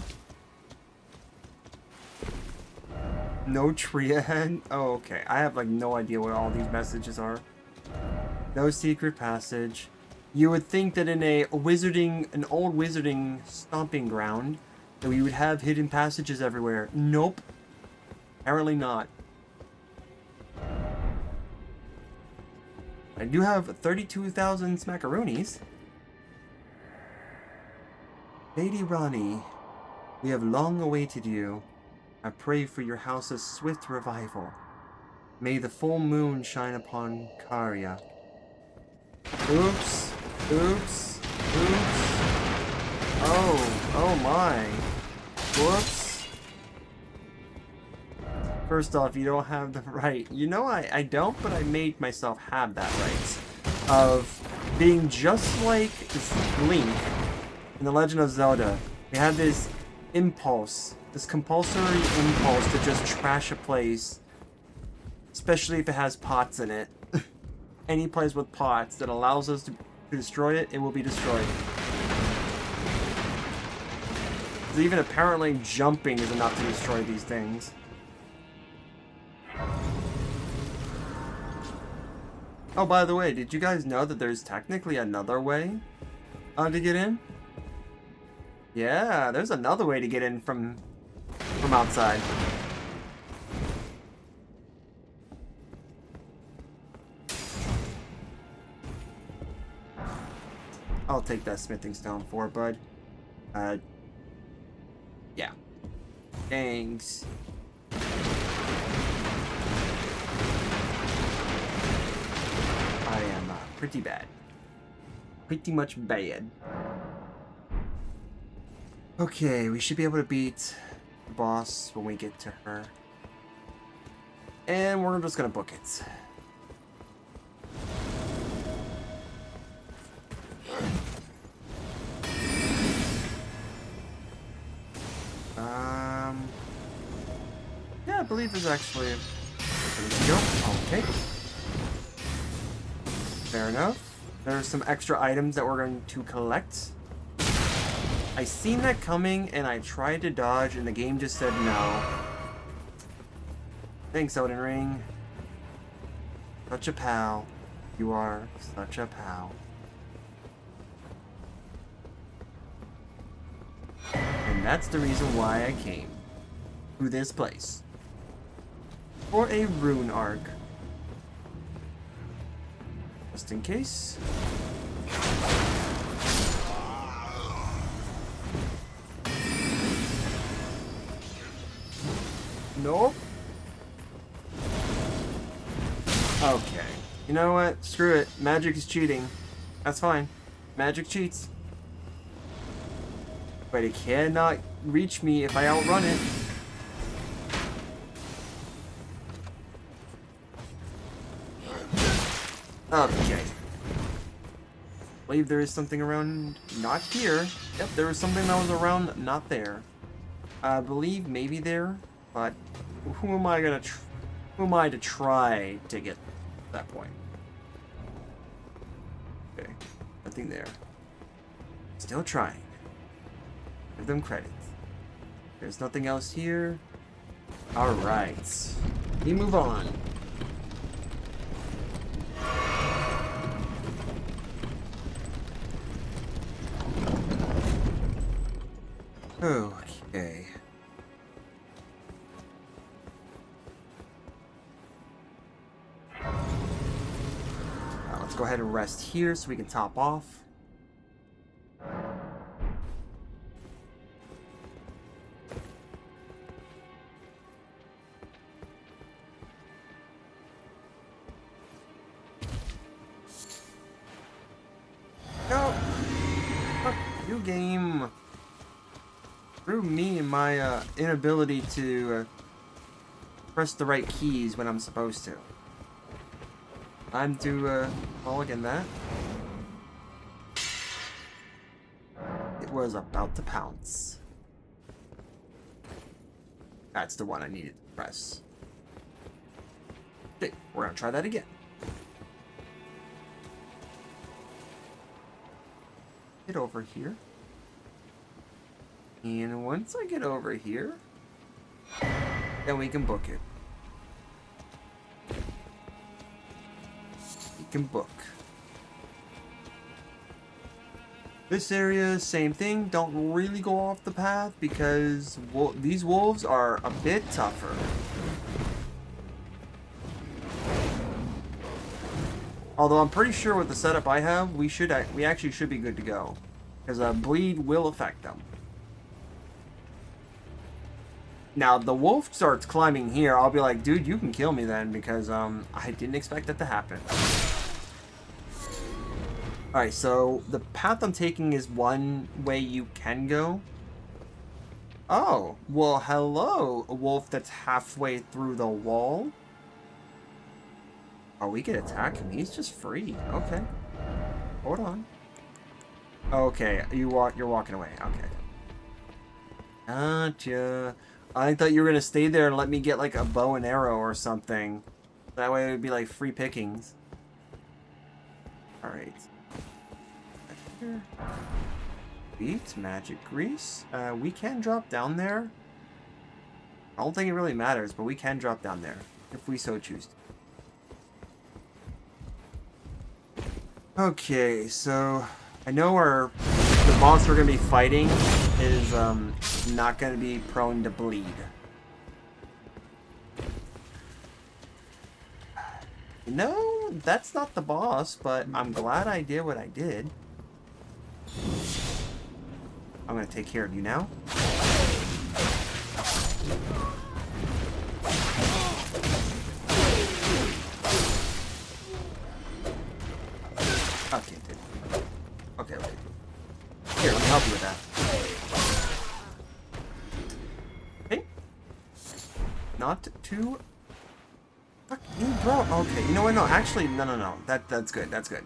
No tree ahead? Oh, okay. I have like no idea what all these messages are. No secret passage. You would think that in an old wizarding stomping ground, that we would have hidden passages everywhere. Nope. Apparently not. I do have 32,000 smackaroonies. Lady Ronnie, we have long awaited you. I pray for your house's swift revival. May the full moon shine upon Karya. Oops. Oops. Oops. Oh my. Whoops. First off, you don't have the right. You know I don't, but I made myself have that right. Of being just like Link in The Legend of Zelda. We have this impulse. This compulsory impulse to just trash a place. Especially if it has pots in it. Any place with pots that allows us to destroy it, it will be destroyed. Even apparently jumping is enough to destroy these things. Oh, by the way, did you guys know that there's technically another way to get in? Yeah, there's another way to get in from outside. I'll take that smithing stone for, bud. Yeah. Thanks. I am pretty bad. Pretty much bad. Okay, we should be able to beat the boss when we get to her. And we're just gonna book it. Yeah, I believe there's actually... There we go. Okay. Fair enough. There's some extra items that we're going to collect. I seen that coming, and I tried to dodge, and the game just said no. Thanks, Elden Ring. Such a pal. You are such a pal. And that's the reason why I came to this place. For a rune arc. Just in case. Nope. Okay. You know what? Screw it. Magic is cheating. That's fine. Magic cheats. But it cannot reach me if I outrun it. Okay. I believe there is something around, not here. Yep, there was something that was around, not there. I believe maybe there, but who am I to try to get to that point? Okay, nothing there. Still trying. Give them credit. There's nothing else here. Alright. We move on. Okay. go ahead and rest here so we can top off. No! Fuck you, game! Through me and my inability to press the right keys when I'm supposed to. Time to mulligan that. It was about to pounce. That's the one I needed to press. Okay, we're gonna try that again. Get over here. And once I get over here, then we can book it. We can book. This area, same thing. Don't really go off the path because these wolves are a bit tougher. Although I'm pretty sure with the setup I have, we actually should be good to go, because bleed will affect them. Now the wolf starts climbing here. I'll be like, dude, you can kill me then, because I didn't expect that to happen. Alright, so the path I'm taking is one way you can go. Oh, well, hello, a wolf that's halfway through the wall. Oh, we can attack him. He's just free. Okay. Hold on. Okay, you're walking away. Okay. Gotcha. I thought you were gonna stay there and let me get like a bow and arrow or something. That way it would be like free pickings. Alright. Beat, magic grease. We can drop down there. I don't think it really matters, but we can drop down there if we so choose to. Okay, so I know the boss we're gonna be fighting is not gonna be prone to bleed. No, that's not the boss, but I'm glad I did what I did. I'm gonna take care of you now. Okay, dude. Okay. Here, let me help you with that. Okay. Not too... Fuck you, bro. Okay, you know what? No, actually, no. That's good. That's good.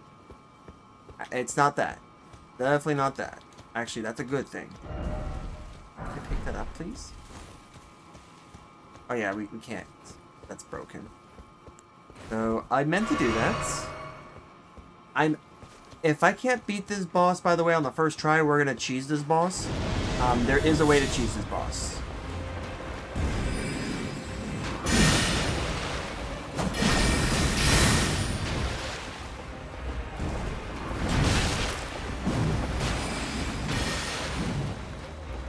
It's not that. Definitely not that. Actually, that's a good thing. Can I pick that up, please? Oh, yeah, we can't. That's broken. So, I meant to do that. If I can't beat this boss, by the way, on the first try, we're going to cheese this boss. There is a way to cheese this boss.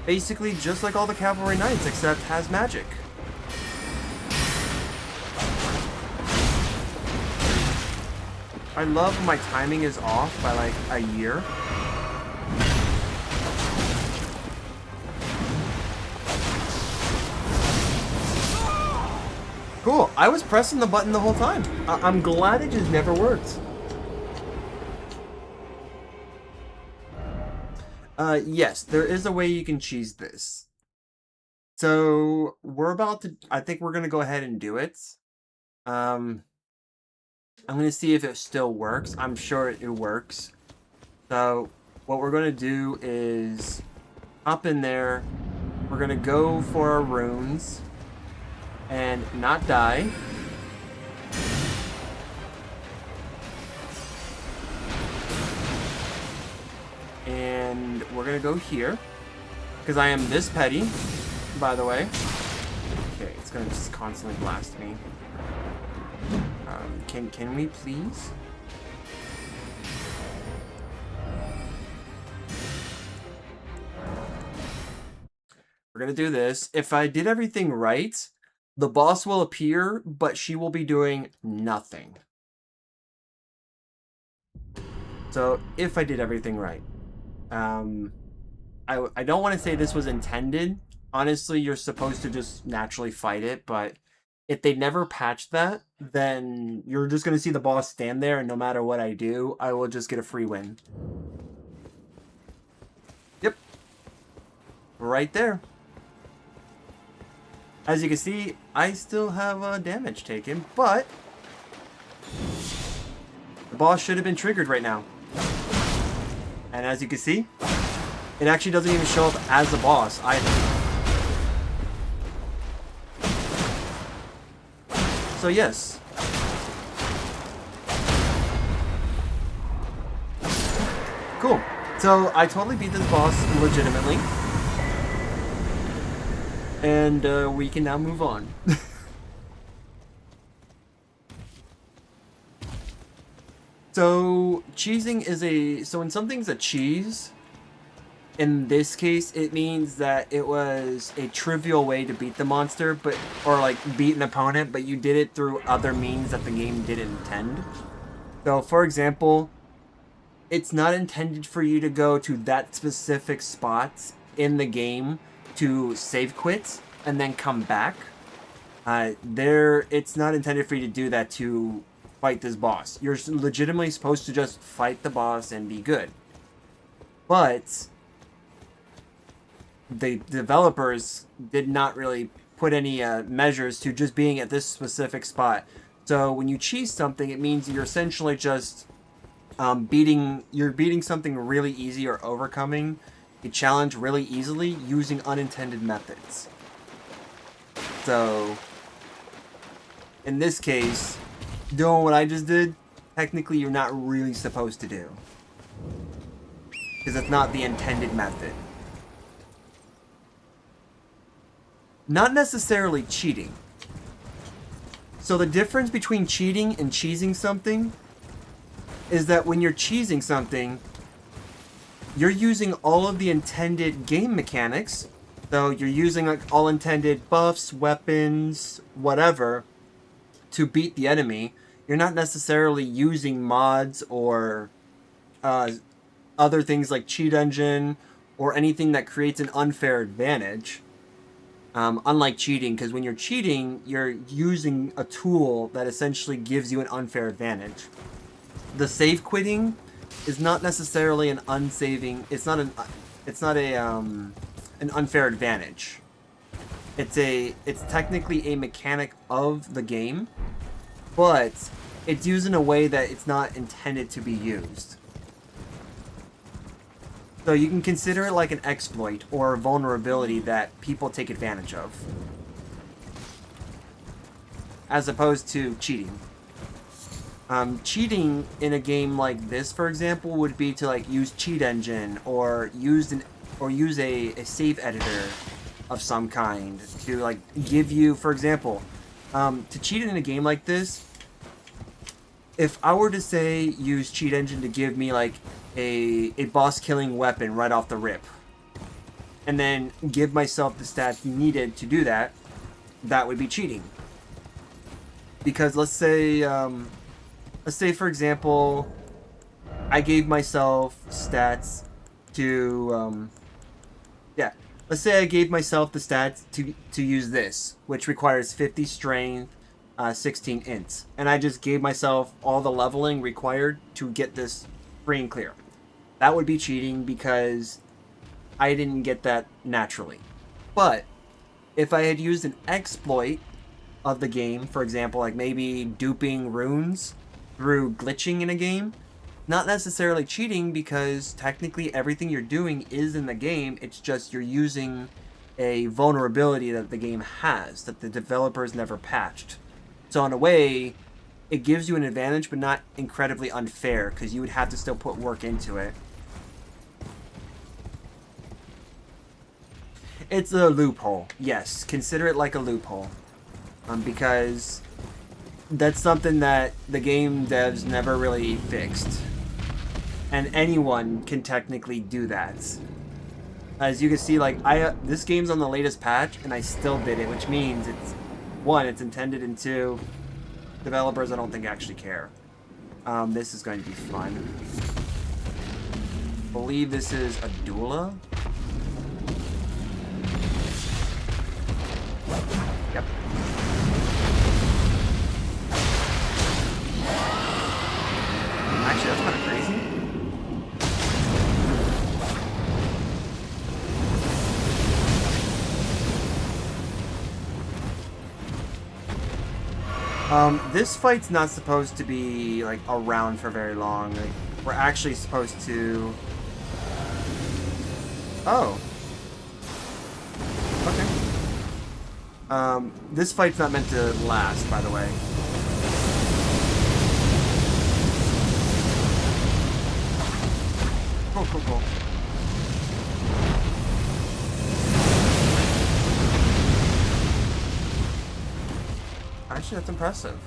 Basically, just like all the Cavalry Knights, except has magic. I love when my timing is off by like a year. Cool. I was pressing the button the whole time. I'm glad it just never worked. Yes, there is a way you can cheese this. So we're about to, I think we're going to go ahead and do it. I'm going to see if it still works. I'm sure it works. So what we're going to do is hop in there. We're going to go for our runes and not die. And we're going to go here because I am this petty, by the way. Okay, it's going to just constantly blast me. Can we please? We're gonna do this. If I did everything right, the boss will appear, but she will be doing nothing. So if I did everything right, I don't want to say this was intended. Honestly, you're supposed to just naturally fight it, but if they never patch that, then you're just gonna see the boss stand there, and no matter what I do, I will just get a free win. Yep. Right there. As you can see, I still have damage taken, but the boss should have been triggered right now. And as you can see, it actually doesn't even show up as a boss either. So yes. Cool. So I totally beat this boss legitimately. And we can now move on. So cheesing is so when something's a cheese, in this case, it means that it was a trivial way to beat the monster, or like beat an opponent, but you did it through other means that the game didn't intend. So, for example, it's not intended for you to go to that specific spot in the game to save quit and then come back. It's not intended for you to do that to fight this boss. You're legitimately supposed to just fight the boss and be good. But the developers did not really put any measures to just being at this specific spot. So when you cheese something, it means you're essentially just beating something really easy or overcoming a challenge really easily using unintended methods. So in this case, doing what I just did, technically you're not really supposed to do, because it's not the intended method. Not necessarily cheating. So the difference between cheating and cheesing something is that when you're cheesing something, you're using all of the intended game mechanics. So you're using like all intended buffs, weapons, whatever, to beat the enemy. You're not necessarily using mods or other things like cheat engine or anything that creates an unfair advantage. Unlike cheating, because when you're cheating, you're using a tool that essentially gives you an unfair advantage. The save quitting is not necessarily an unsaving. It's not an unfair advantage. It's technically a mechanic of the game, but it's used in a way that it's not intended to be used. So you can consider it like an exploit or a vulnerability that people take advantage of, as opposed to cheating. Cheating in a game like this, for example, would be to like use cheat engine or use a save editor of some kind to like give you, for example, to cheat in a game like this. If I were to say use cheat engine to give me like a boss killing weapon right off the rip, and then give myself the stats needed to do that, that would be cheating. Because let's say for example, I gave myself stats to let's say I gave myself the stats to use this, which requires 50 strength, 16 int, and I just gave myself all the leveling required to get this free and clear. That would be cheating because I didn't get that naturally. But if I had used an exploit of the game, for example, like maybe duping runes through glitching in a game, not necessarily cheating, because technically everything you're doing is in the game. It's just you're using a vulnerability that the game has that the developers never patched. So in a way, it gives you an advantage, but not incredibly unfair, because you would have to still put work into it. It's a loophole. Yes, consider it like a loophole. Because that's something that the game devs never really fixed. And anyone can technically do that. As you can see, like this game's on the latest patch, and I still did it, which means it's intended, and two, developers I don't think actually care. This is going to be fun. believe this is a doula. Yep. Actually, that's kind of crazy. This fight's not supposed to be, like, around for very long. Like, we're actually supposed to... Oh. Okay. This fight's not meant to last, by the way. Cool. Actually, that's impressive.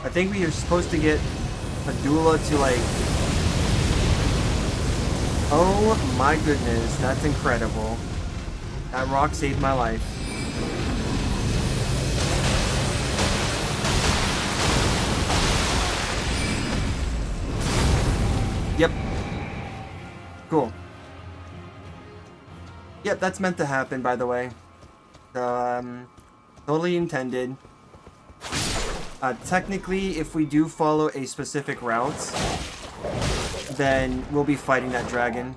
I think we are supposed to get a doula to, like... Oh my goodness, that's incredible. That rock saved my life. Yep. Cool. Yep, that's meant to happen, by the way. Totally intended. Technically, if we do follow a specific route, then we'll be fighting that dragon.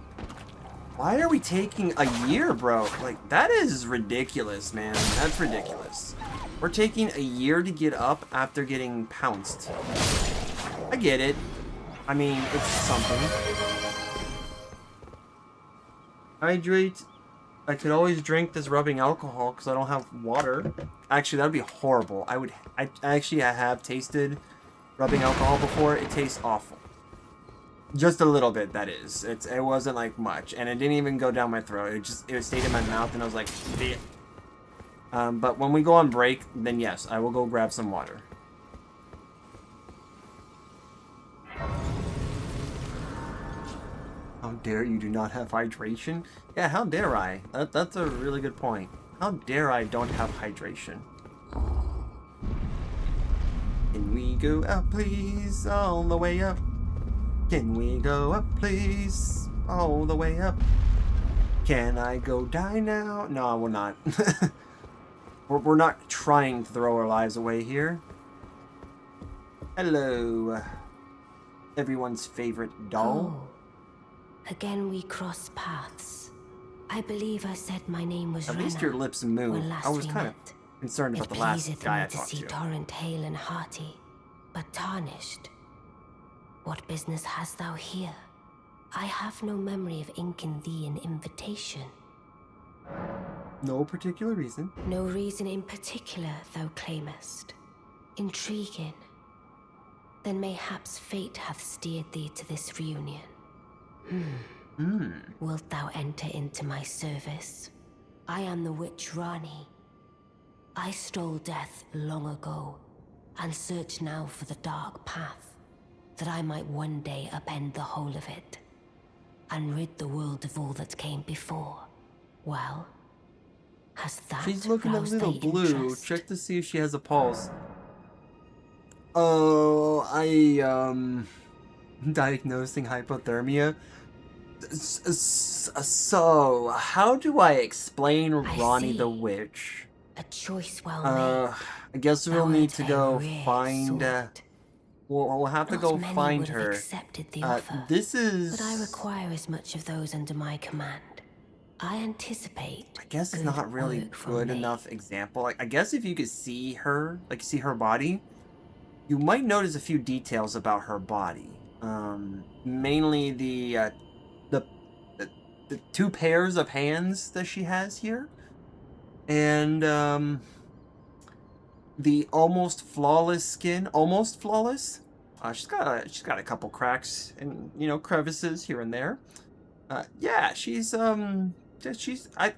Why are we taking a year, bro? Like, that is ridiculous, man. That's ridiculous. We're taking a year to get up after getting pounced. I get it. I mean, it's something. Hydrate. I could always drink this rubbing alcohol because I don't have water. Actually, that would be horrible. I actually have tasted rubbing alcohol before. It tastes awful. Just a little bit, that is. It wasn't like much, and it didn't even go down my throat. It stayed in my mouth, and I was like, bleh. But when we go on break, then yes, I will go grab some water. How dare you do not have hydration? Yeah, how dare I? That's a really good point. How dare I don't have hydration? Can we go up, please? All the way up. Can we go up, please? All the way up. Can I go die now? No, I will not. We're not trying to throw our lives away here. Hello. Everyone's favorite doll. Oh. Again we cross paths. I believe I said my name was At Renna least your lips move. when last I was we kind of met. concerned about It the last pleaseth guy I me to talked see to. Torrent hale and hearty, but tarnished. What business hast thou here? I have no memory of inking thee an invitation. No particular reason. No reason in particular thou claimest. Intriguing. Then mayhaps fate hath steered thee to this reunion. Wilt thou enter into my service? I am the witch Rani. I stole death long ago, and search now for the dark path, that I might one day upend the whole of it, and rid the world of all that came before. Well, has that She's looking a roused little thy blue. interest? Check to see if she has a pulse. Oh, diagnosing hypothermia. So, how do I explain Ronnie see. the Witch? A choice well made. I guess we'll Thou need art to a go rare find, sort. we'll have to Not go many find would have her. accepted the offer, This is... but I require as much of those under my command. I anticipate. I guess it's good not really work from good me. enough example. Like, I guess if you could see her, like see her body, you might notice a few details about her body. Mainly the two pairs of hands that she has here, and the almost flawless skin. Almost flawless. She's got a couple cracks and crevices here and there. Yeah, I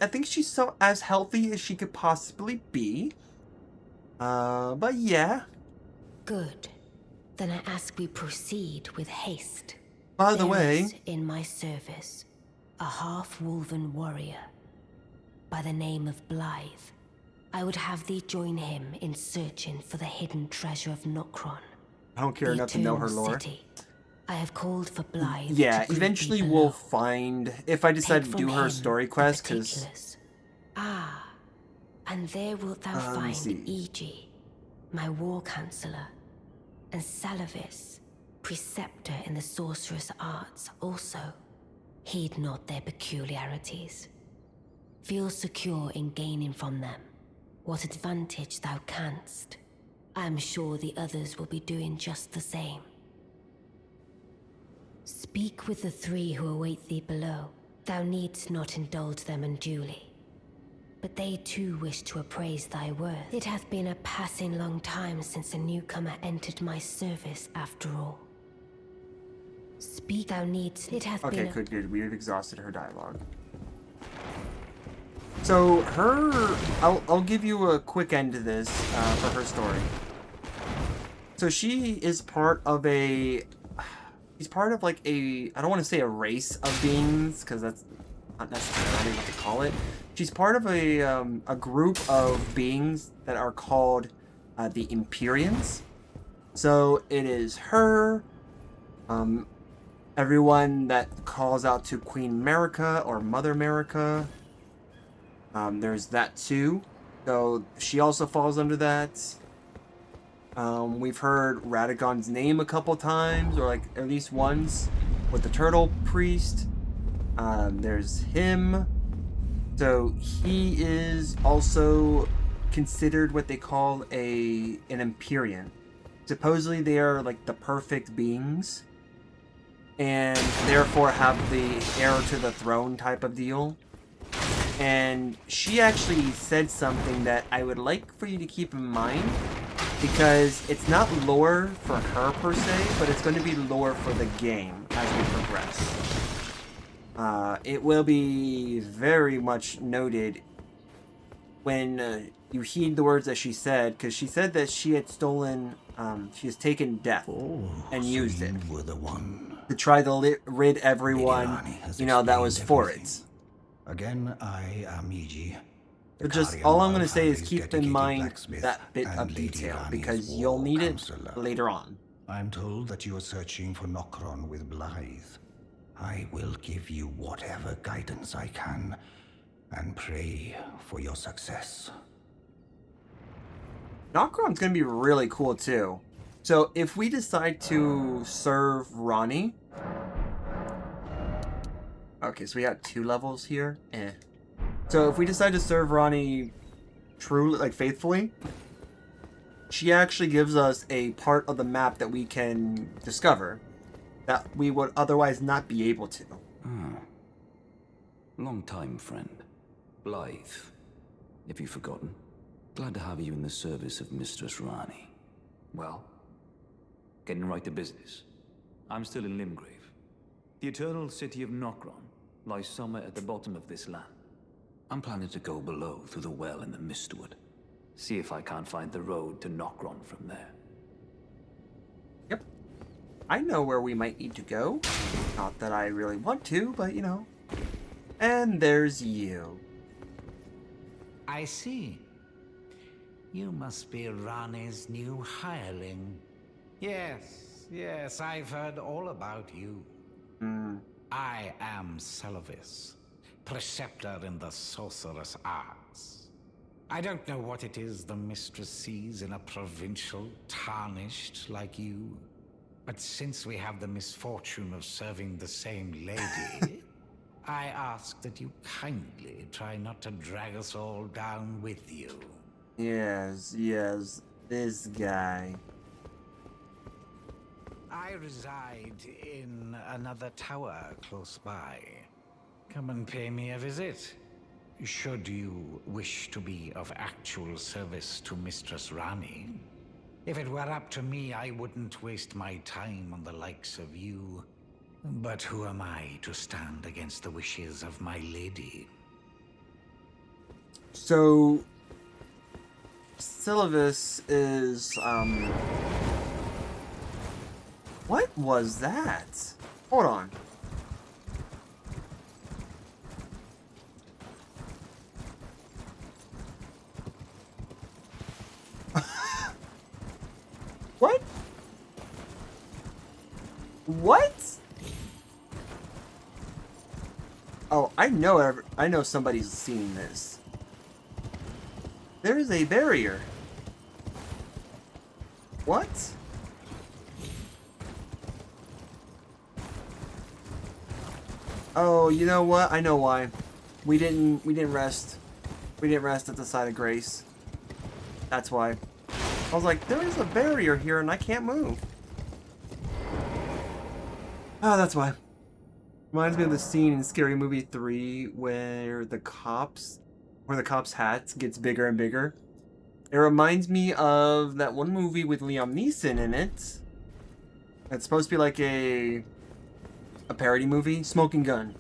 think she's so as healthy as she could possibly be. But yeah. Good. Then I ask we proceed with haste. By the There way, is in my service a half-wolven warrior by the name of Blythe. I would have thee join him in searching for the hidden treasure of Nokron, I don't care the enough to know her Eternal lore. City. I have called for Blythe Yeah, to greet eventually thee we'll below. find, if I decide Take to do from her him story the quest, because particulars. Ah, and there wilt thou let me find see. Iji, my war counselor, and Salavis, preceptor in the sorcerous arts also. Heed not their peculiarities. Feel secure in gaining from them what advantage thou canst. I am sure the others will be doing just the same. Speak with the three who await thee below. Thou needst not indulge them unduly. But they too wish to appraise thy worth. It hath been a passing long time since a newcomer entered my service, after all. Speak, thou needst. It hath Okay, been. good. We've exhausted her dialogue. So I'll give you a quick end to this for her story. So she is part of she's part of like I don't want to say a race of beings, because that's not necessarily what to call it. She's part of a group of beings that are called the Empyreans. So it is her, everyone that calls out to Queen America or Mother America. There's that too. So she also falls under that. We've heard Radagon's name a couple times, or like at least once, with the Turtle Priest. There's him. So he is also considered what they call an Empyrean. Supposedly they are like the perfect beings, and therefore have the heir to the throne type of deal. And she actually said something that I would like for you to keep in mind, because it's not lore for her per se, but it's going to be lore for the game as we progress. It will be very much noted when you heed the words that she said, because she said that she had stolen, she has taken death and used it You were the one. to try to rid everyone, Rani has that was explained for everything. it. Again, I am Iji. So just all I'm going to say is keep in mind that bit of detail, because you'll need it later on. I'm told that you are searching for Nokron with Blythe. I will give you whatever guidance I can, and pray for your success. Nokron's going to be really cool too. So if we decide to serve Ronnie... Okay, so we got 2 levels here. So if we decide to serve Ronnie truly, like faithfully, she actually gives us a part of the map that we can discover that we would otherwise not be able to. Long time, friend. Blythe. Have you forgotten? Glad to have you in the service of Mistress Rani. Well, getting right to business. I'm still in Limgrave. The eternal city of Nokron lies somewhere at the bottom of this land. I'm planning to go below through the well in the Mistwood. See if I can't find the road to Nokron from there. Yep. I know where we might need to go. Not that I really want to, but And there's you. I see. You must be Rani's new hireling. Yes, I've heard all about you. I am Salavis, preceptor in the sorcerous arts. I don't know what it is the mistress sees in a provincial tarnished like you, but since we have the misfortune of serving the same lady, I ask that you kindly try not to drag us all down with you. Yes, this guy. I reside in another tower close by. Come and pay me a visit. Should you wish to be of actual service to Mistress Rani. If it were up to me, I wouldn't waste my time on the likes of you. But who am I to stand against the wishes of my lady? So Sylvis is what was that? Hold on. What? What? Oh, I know somebody's seen this. There is a barrier. What? Oh, you know what? I know why. We didn't rest. We didn't rest at the side of Grace. That's why. I was like, there is a barrier here and I can't move. Oh, that's why. Reminds me of the scene in Scary Movie 3 where the cops hat gets bigger and bigger. It reminds me of that one movie with Liam Neeson in it. It's supposed to be like a parody movie, Smoking Gun,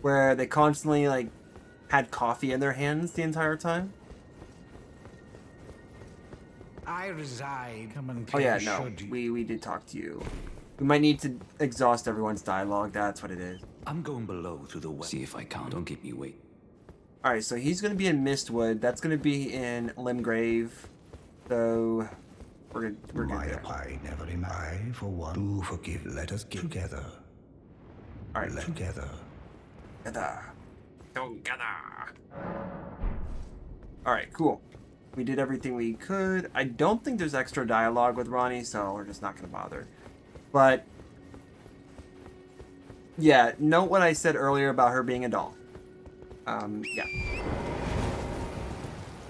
where they constantly like had coffee in their hands the entire time. I reside. Come and Oh yeah, pay no, should you. we did talk to you. We might need to exhaust everyone's dialogue. That's what it is. I'm going below through the west. See if I can't. Don't keep me waiting. All right, so he's gonna be in Mistwood. That's gonna be in Limgrave. So we're good My there. I never am I for one. Do forgive. Let us get together. All right, Together. together. All right, cool. We did everything we could. I don't think there's extra dialogue with Ronnie, so we're just not gonna bother. But yeah, note what I said earlier about her being a doll. Yeah.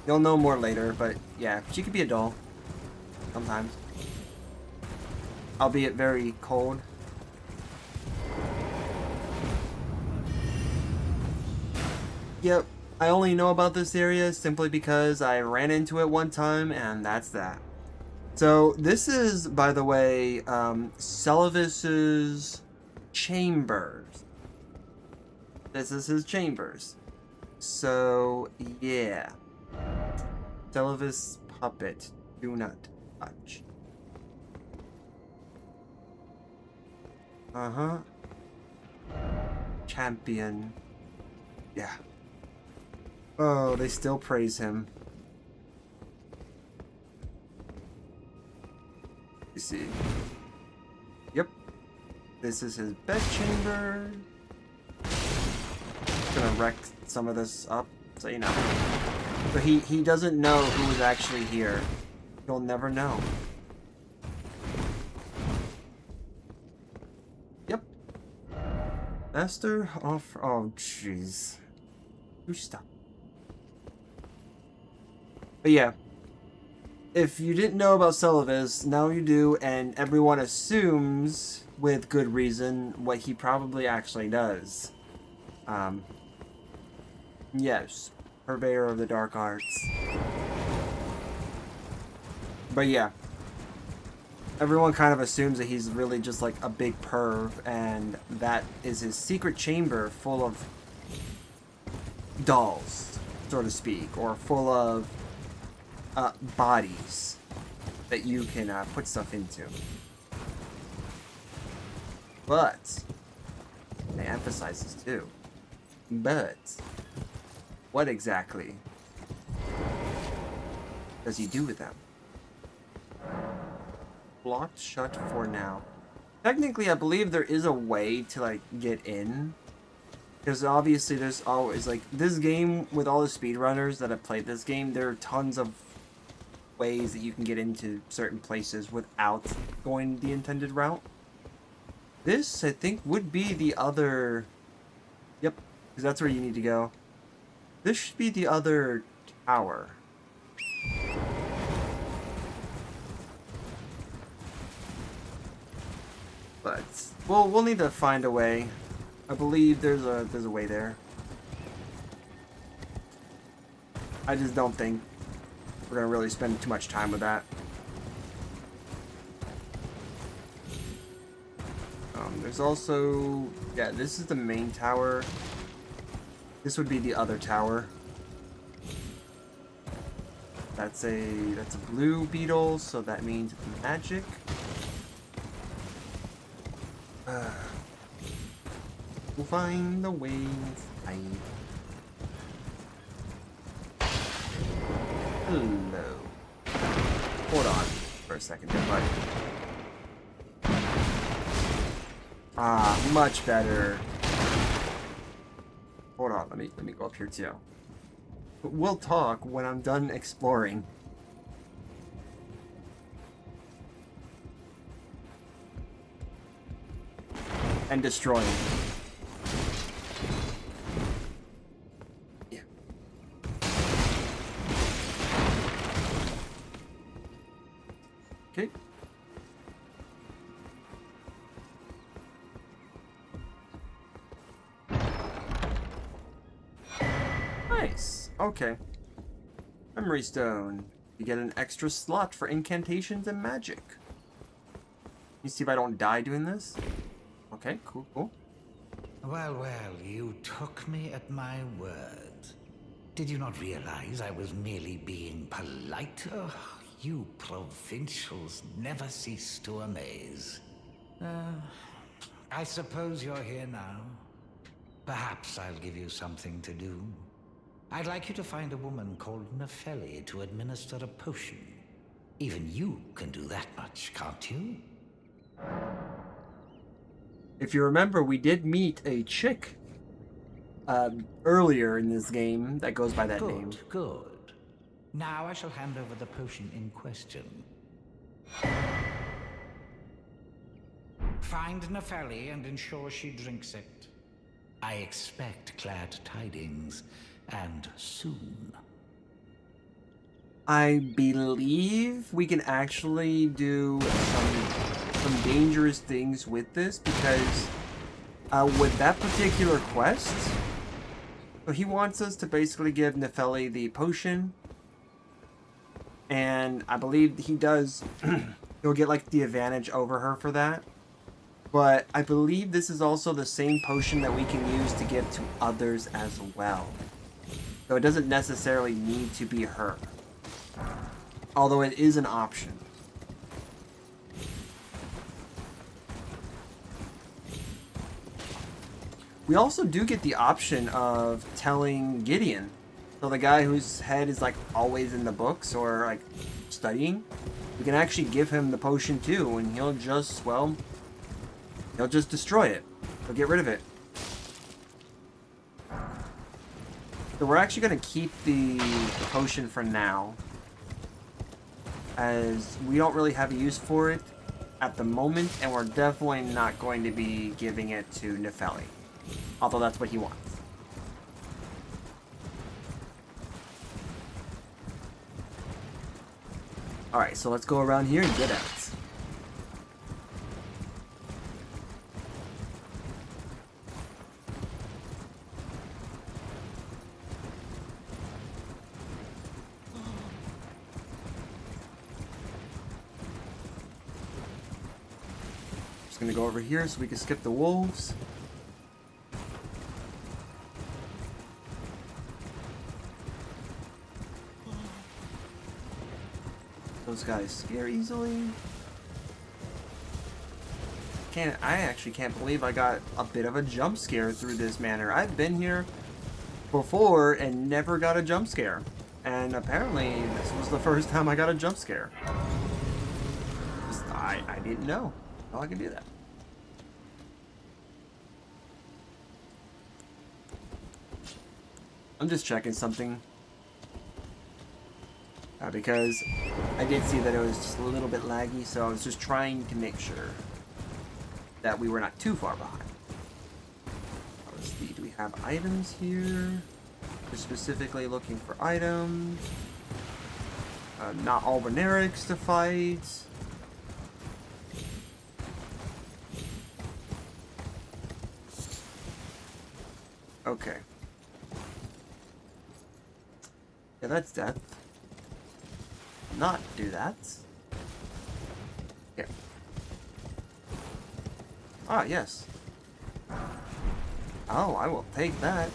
You'll know more later, but yeah, she could be a doll. Sometimes. Albeit very cold. Yep, I only know about this area simply because I ran into it one time, and that's that. So, this is, by the way, Celavis's chambers. This is his chambers. So, yeah. Celavis puppet. Do not touch. Uh-huh. Champion. Yeah. Oh, they still praise him. You see. Yep. This is his bedchamber. Gonna wreck some of this up, so you know. But he doesn't know who is actually here. You'll never know. Yep. Master of... Oh, jeez. You stop. But yeah. If you didn't know about Celavis, now you do, and everyone assumes, with good reason, what he probably actually does. Yes. Purveyor of the dark arts. But yeah. Everyone kind of assumes that he's really just like a big perv, and that is his secret chamber full of dolls, so to speak, or full of bodies that you can put stuff into. But, they emphasize this too. But, what exactly does he do with them? Blocked shut for now. Technically, I believe there is a way to like get in. Because obviously there's always like this game with all the speedrunners that have played this game, there are tons of ways that you can get into certain places without going the intended route. This, I think, would be the other... Yep, because that's where you need to go. This should be the other tower. But we'll need to find a way. I believe there's a way there. I just don't think we're gonna really spend too much time with that. There's also, yeah, this is the main tower. This would be the other tower. That's a blue beetle, so that means it's magic. We'll find the way to fight. Hello. Hold on for a second there, buddy. Ah, much better. Hold on, let me go up here too. But we'll talk when I'm done exploring. And destroying. Yeah. Okay. Nice. Okay. Memory stone. You get an extra slot for incantations and magic. You see if I don't die doing this? Okay, cool, cool. Well, you took me at my word. Did you not realize I was merely being polite? Oh, you provincials never cease to amaze. I suppose you're here now. Perhaps I'll give you something to do. I'd like you to find a woman called Nefeli to administer a potion. Even you can do that much, can't you? If you remember, we did meet a chick earlier in this game that goes by that name. Good. Now I shall hand over the potion in question. Find Nefeli and ensure she drinks it. I expect glad tidings, and soon. I believe we can actually do some dangerous things with this, because with that particular quest, so he wants us to basically give Nefeli the potion, and I believe he does. He'll get like the advantage over her for that. But I believe this is also the same potion that we can use to give to others as well. So it doesn't necessarily need to be her. Although it is an option. We also do get the option of telling Gideon. So the guy whose head is like always in the books or like studying. We can actually give him the potion too, and he'll just, well, he'll just destroy it. He'll get rid of it. So we're actually going to keep the potion for now, as we don't really have a use for it at the moment, and we're definitely not going to be giving it to Nefeli. Although that's what he wants. Alright, so let's go around here and get at it. Just gonna go over here so we can skip the wolves. Those guys scare easily. I actually can't believe I got a bit of a jump scare through this manor. I've been here before and never got a jump scare. And apparently this was the first time I got a jump scare. I didn't know how I could do that. I'm just checking something. Because I did see that it was just a little bit laggy, so I was just trying to make sure that we were not too far behind. Let's see, do we have items here? We're specifically looking for items. Not all Benerics to fight. Okay. Yeah, that's death. Not do that. Here. Ah, yes. Oh, I will take that.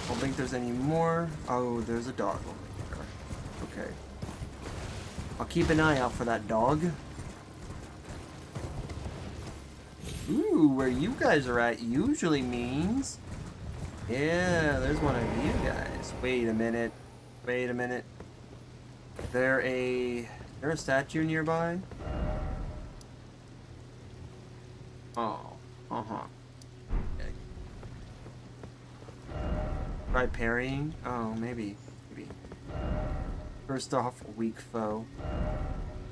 Don't think there's any more. Oh, there's a dog over there. Okay. I'll keep an eye out for that dog. Ooh, where you guys are at usually means... Yeah, there's one of you guys. Wait a minute. Wait a minute. Is there a statue nearby? Oh, uh-huh. Okay. Try parrying? Oh, maybe. Maybe. First off, weak foe.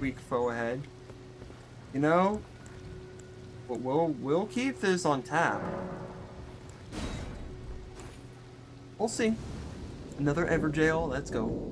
Weak foe ahead. You know, we'll keep this on tap. We'll see. Another Everjail. Let's go.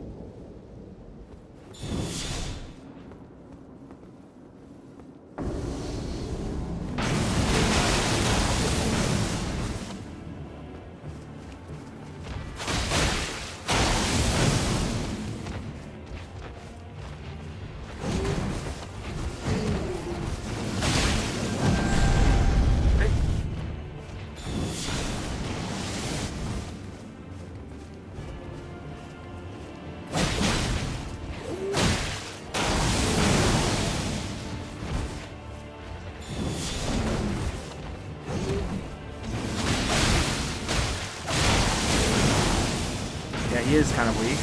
Yeah, he is kind of weak.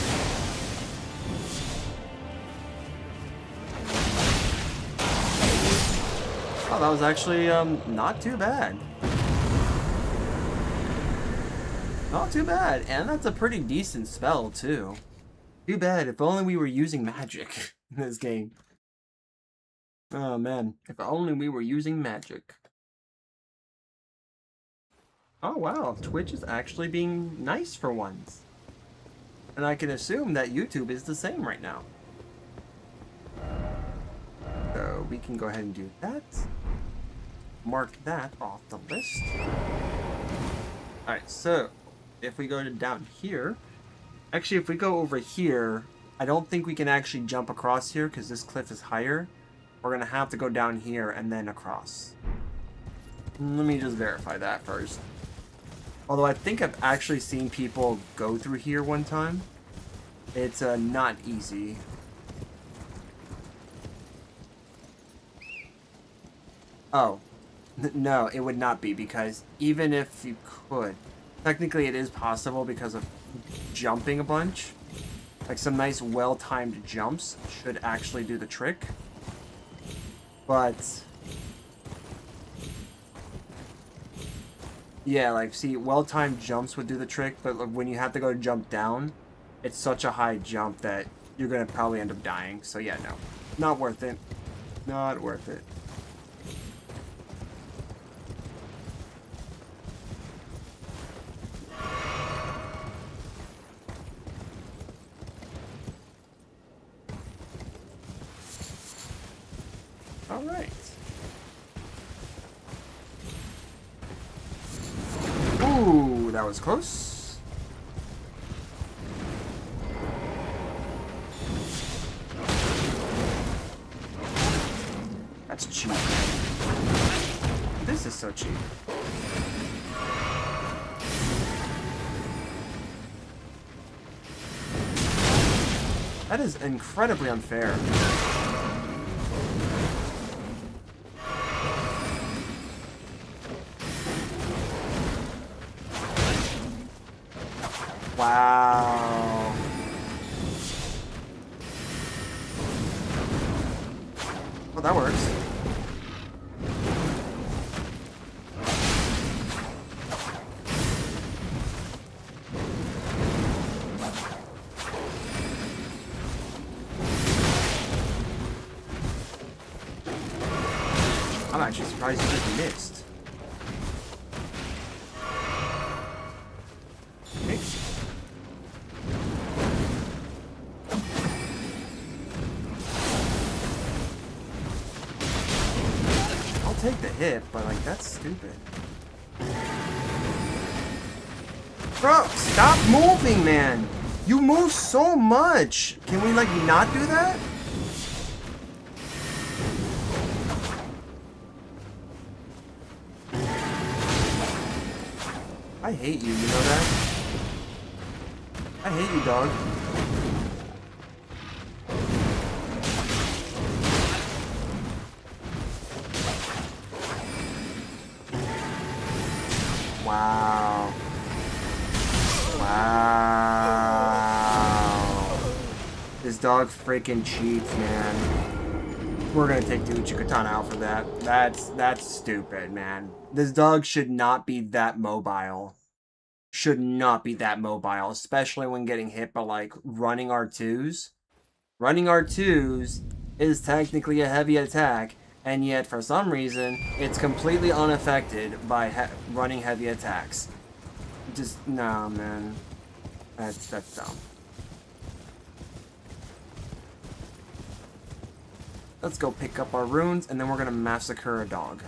Oh, that was actually not too bad. Not too bad, and that's a pretty decent spell too. Too bad, if only we were using magic in this game. Oh man, if only we were using magic. Oh wow, Twitch is actually being nice for once. And I can assume that YouTube is the same right now. So we can go ahead and do that. Mark that off the list. Alright, so if we go to down here, actually if we go over here, I don't think we can actually jump across here because this cliff is higher. We're gonna have to go down here and then across. Let me just verify that first. Although I think I've actually seen people go through here one time. It's not easy. Oh. No, it would not be, because even if you could, technically it is possible because of jumping a bunch. Like some nice well-timed jumps should actually do the trick. But... yeah, like, see, well-timed jumps would do the trick, but like, when you have to go jump down, it's such a high jump that you're gonna probably end up dying. So yeah, no. Not worth it. Not worth it. Alright. Ooh, that was close. That's cheap. This is so cheap. That is incredibly unfair. Wow. Well, that works. I'm actually surprised you just missed. Okay. I'll take the hit, but like that's stupid. Bro, stop moving, man. You move so much. Can we like not do that? I hate you, you know that? I hate you, dog. Wow. Wow. This dog freaking cheats, man. We're gonna take the Uchigatana out for that. That's stupid, man. This dog should not be that mobile. Should not be that mobile, especially when getting hit by, like, running R2s. Running R2s is technically a heavy attack, and yet for some reason, it's completely unaffected by running heavy attacks. Just, nah, man. That's dumb. Let's go pick up our runes, and then we're gonna massacre a dog.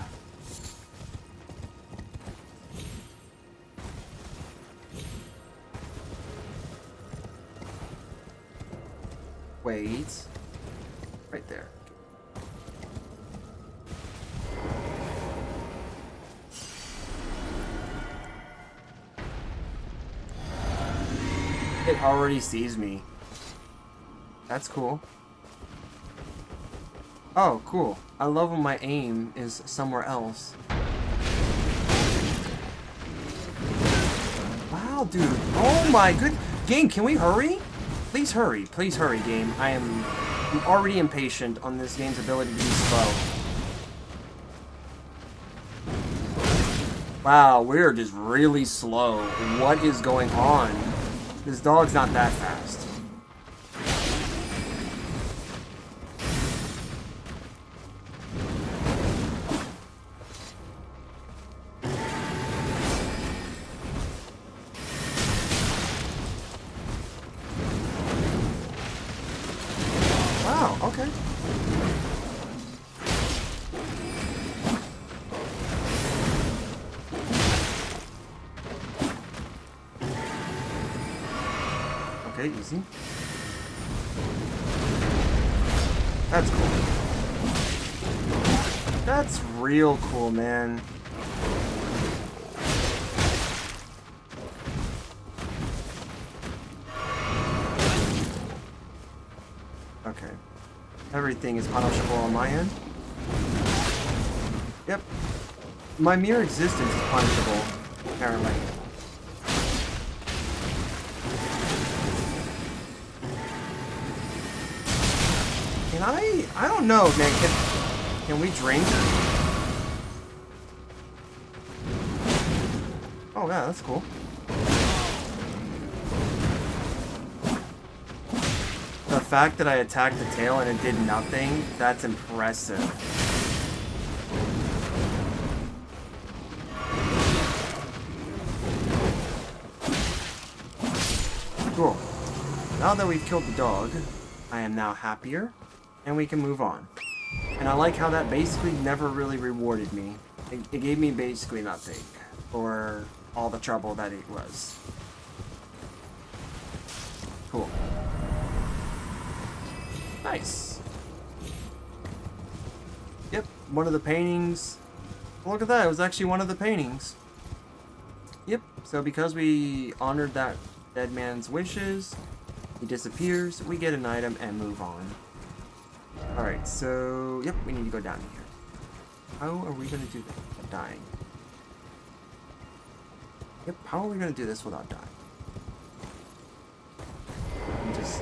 Wait. Right there. It already sees me. That's cool. Oh, cool. I love when my aim is somewhere else. Wow, dude. Oh my good game, can we hurry? Please hurry, game. I'm already impatient on this game's ability to be slow. Wow, we're just really slow. What is going on? This dog's not that fast. Wow, okay. Okay, easy. That's cool. That's real cool, man. Okay. Everything is punishable on my end. Yep. My mere existence is punishable, apparently. Can I don't know, man. Can we drink? Oh, yeah, that's cool. The fact that I attacked the tail and it did nothing, that's impressive. Cool. Now that we've killed the dog, I am now happier, and we can move on. And I like how that basically never really rewarded me. It gave me basically nothing for all the trouble that it was. Cool. Nice. Yep, one of the paintings. Look at that, it was actually one of the paintings. Yep, so because we honored that dead man's wishes, he disappears, we get an item and move on. Alright, so, yep, we need to go down here. How are we going to do this without dying? Yep, how are we going to do this without dying? Just...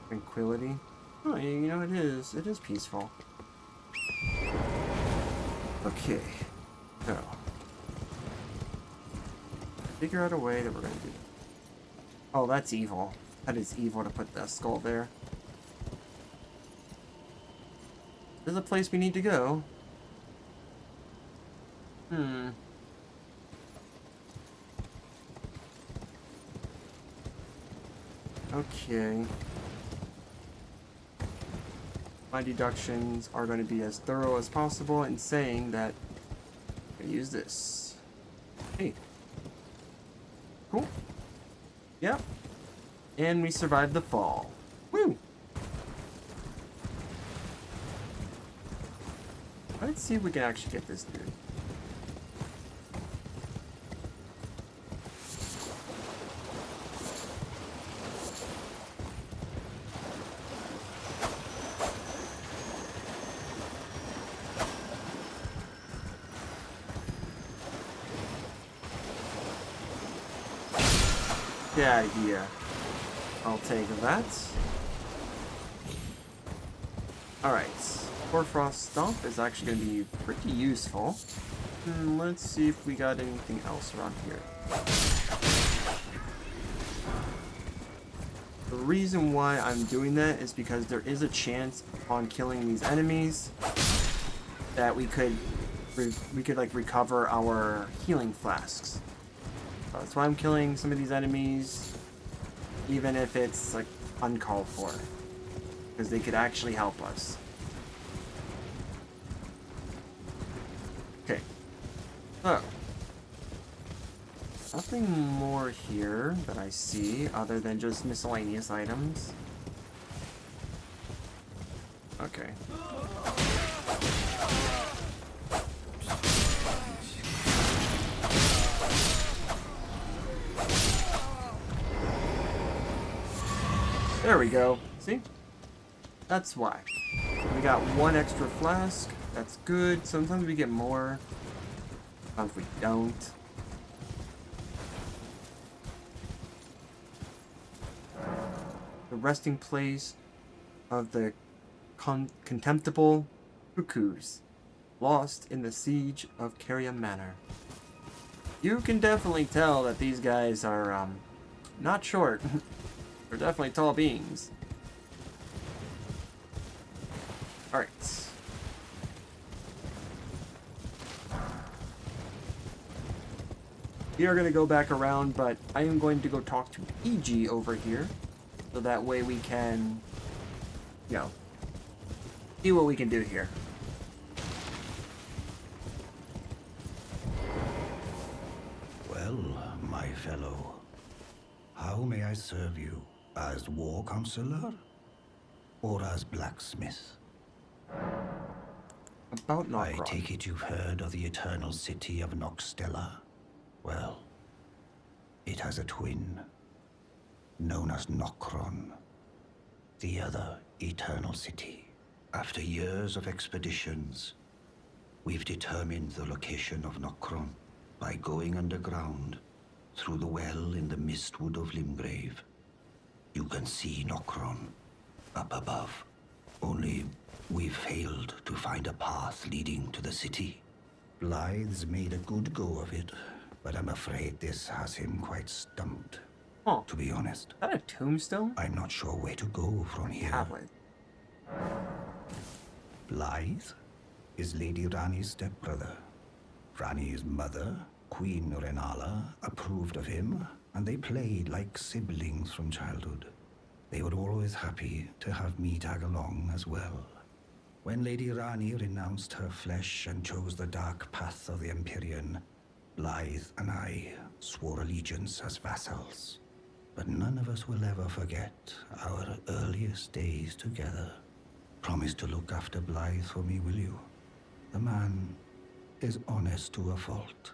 Tranquility. Oh, you know, it is peaceful. Okay, so... Figure out a way that we're going to do that. Oh, that's evil. That is evil to put that skull there. There's a place we need to go. Okay. My deductions are going to be as thorough as possible in saying that I use this. Hey. Cool. Yep. And we survived the fall. Woo! Let's see if we can actually get this dude. get out of here. I'll take that. Alright. Hoarfrost Stomp is actually going to be pretty useful. Let's see if we got anything else around here. The reason why I'm doing that is because there is a chance upon killing these enemies that we could like recover our healing flasks. So that's why I'm killing some of these enemies, even if it's like uncalled for, because they could actually help us. Okay. So nothing more here that I see other than just miscellaneous items. Okay. There we go. See? That's why. We got one extra flask. That's good. Sometimes we get more. Sometimes we don't. The resting place of the contemptible cuckoos, lost in the siege of Caria Manor. You can definitely tell that these guys are not short. They're definitely tall beings. Alright. We are going to go back around, but I am going to go talk to EG over here. So that way we can, you know, see what we can do here. Well, my fellow, how may I serve you? As war counselor? Or as blacksmith? About I Nocron. take it you've heard of the eternal city of Noxtella? Well, it has a twin, known as Nocron, the other eternal city. After years of expeditions, we've determined the location of Nocron by going underground through the well in the Mistwood of Limgrave. You can see Nocron up above. Only we've failed to find a path leading to the city. Blythe's made a good go of it, but I'm afraid this has him quite stumped. Huh. To be honest, Is that a tombstone? I'm not sure where to go from here. Tablet. Blythe is Lady Rani's stepbrother. Rani's mother, Queen Renala, approved of him, and they played like siblings from childhood. They were always happy to have me tag along as well. When Lady Rani renounced her flesh and chose the dark path of the Empyrean, Blythe and I swore allegiance as vassals. But none of us will ever forget our earliest days together. Promise to look after Blythe for me, will you? The man is honest to a fault.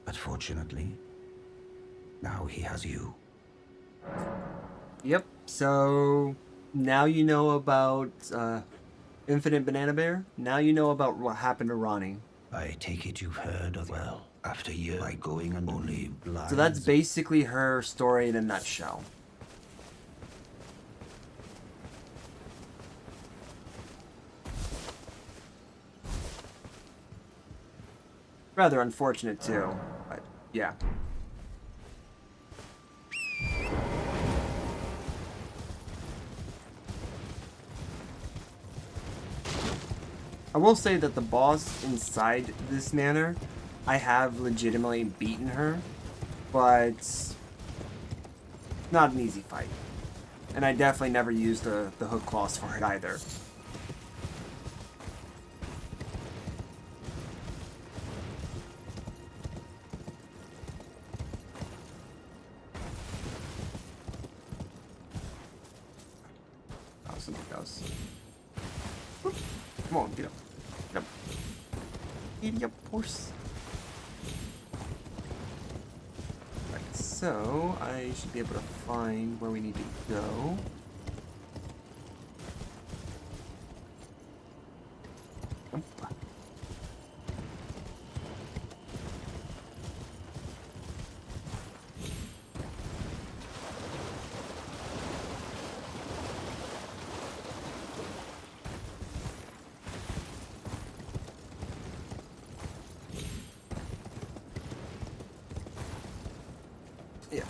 But fortunately, now he has you. Yep, so now you know about Infinite Banana Bear. Now you know about what happened to Ronnie. I take it you've heard of, well, after years by going and only Blythe. So that's basically her story in a nutshell. Rather unfortunate too, but yeah. I will say that the boss inside this manor, I have legitimately beaten her, but not an easy fight. And I definitely never used the hook claws for it either. Oh, something else. Come on, get up. Get up. Giddy up, horse. Right, so I should be able to find where we need to go. Jump.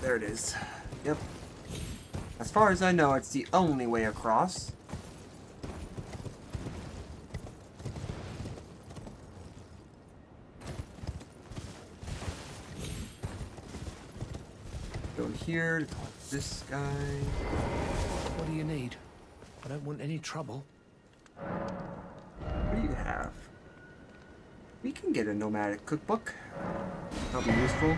There it is. Yep. As far as I know, it's the only way across. Go here to talk to this guy. What do you need? I don't want any trouble. What do you have? We can get a nomadic cookbook. That'll be useful.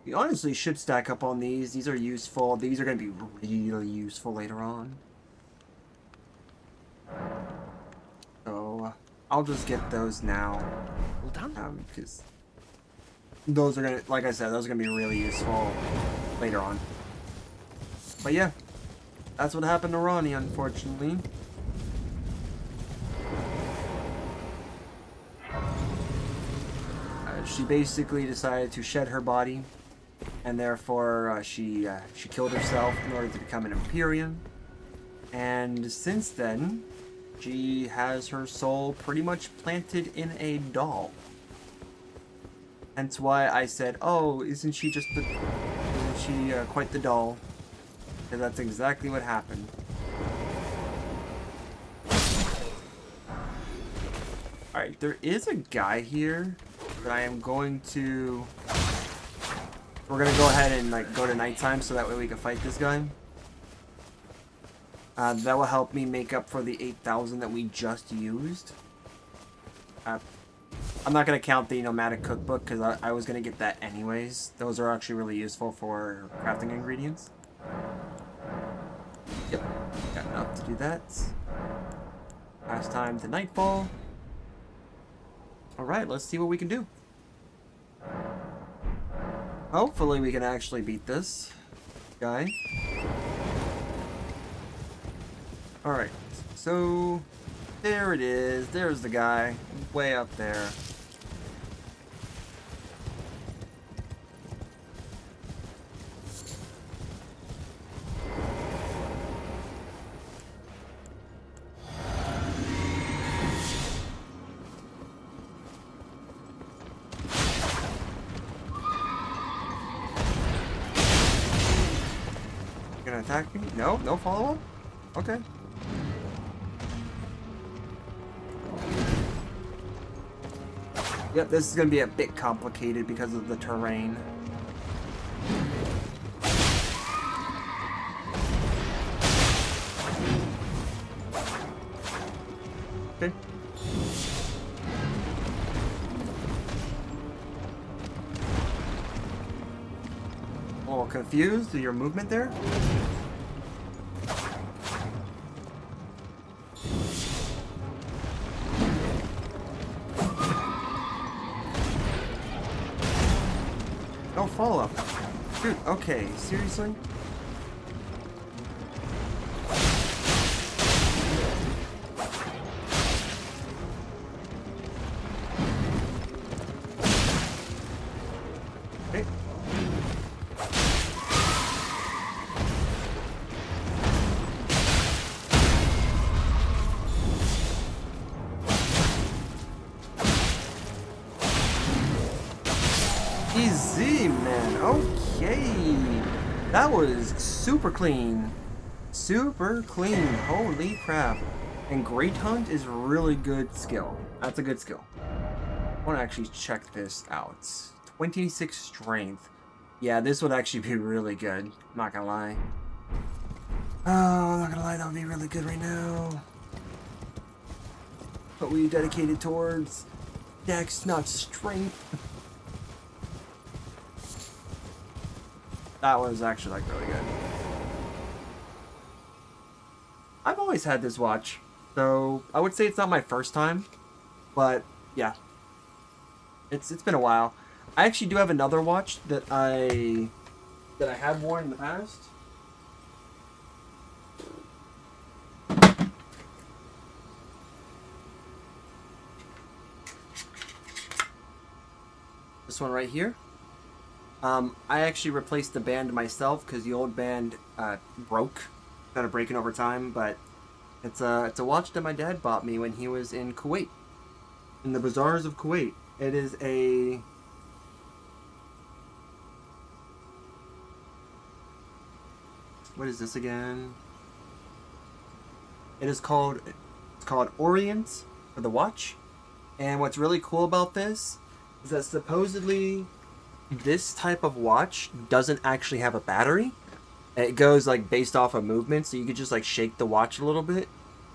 We honestly should stack up on these. These are useful. These are going to be really useful later on. So, I'll just get those now. All done? Because those are going to, like I said, those are going to be really useful later on. But yeah, that's what happened to Ronnie, unfortunately. She basically decided to shed her body, and therefore she killed herself in order to become an Empyrean. And since then, she has her soul pretty much planted in a doll. Hence why I said, "Oh, isn't she quite the doll?" And that's exactly what happened. Alright, there is a guy here that I am going to... We're going to go ahead and go to nighttime so that way we can fight this guy. That will help me make up for the 8,000 that we just used. I'm not going to count the nomadic cookbook because I was going to get that anyways. Those are actually really useful for crafting ingredients. Yep, got enough to do that. Last time to nightfall. Alright, let's see what we can do. Hopefully we can actually beat this guy. Alright, so there it is. There's the guy way up there. Gonna attack me? No? No follow-up? Okay. Yep, this is gonna be a bit complicated because of the terrain. Okay. A little confused with your movement there. No follow-up. Dude, okay, seriously? Okay. Easy, man. Okay. That was super clean. Super clean. Holy crap. And Great Hunt is really good skill. That's a good skill. I want to actually check this out. 26 strength. Yeah, this would actually be really good. I'm not gonna lie. Oh, I'm not gonna lie, that would be really good right now. But we dedicated towards dex, not strength. That was actually like really good. I've always had this watch, so I would say it's not my first time, but yeah, it's been a while. I actually do have another watch that I have worn in the past. This one right here. I actually replaced the band myself because the old band broke, kind of breaking over time. But it's a watch that my dad bought me when he was in Kuwait, in the bazaars of Kuwait. It is a what is this again? It's called Orient for the watch. And what's really cool about this is that supposedly this type of watch doesn't actually have a battery. It goes like based off of movement, so you could just like shake the watch a little bit,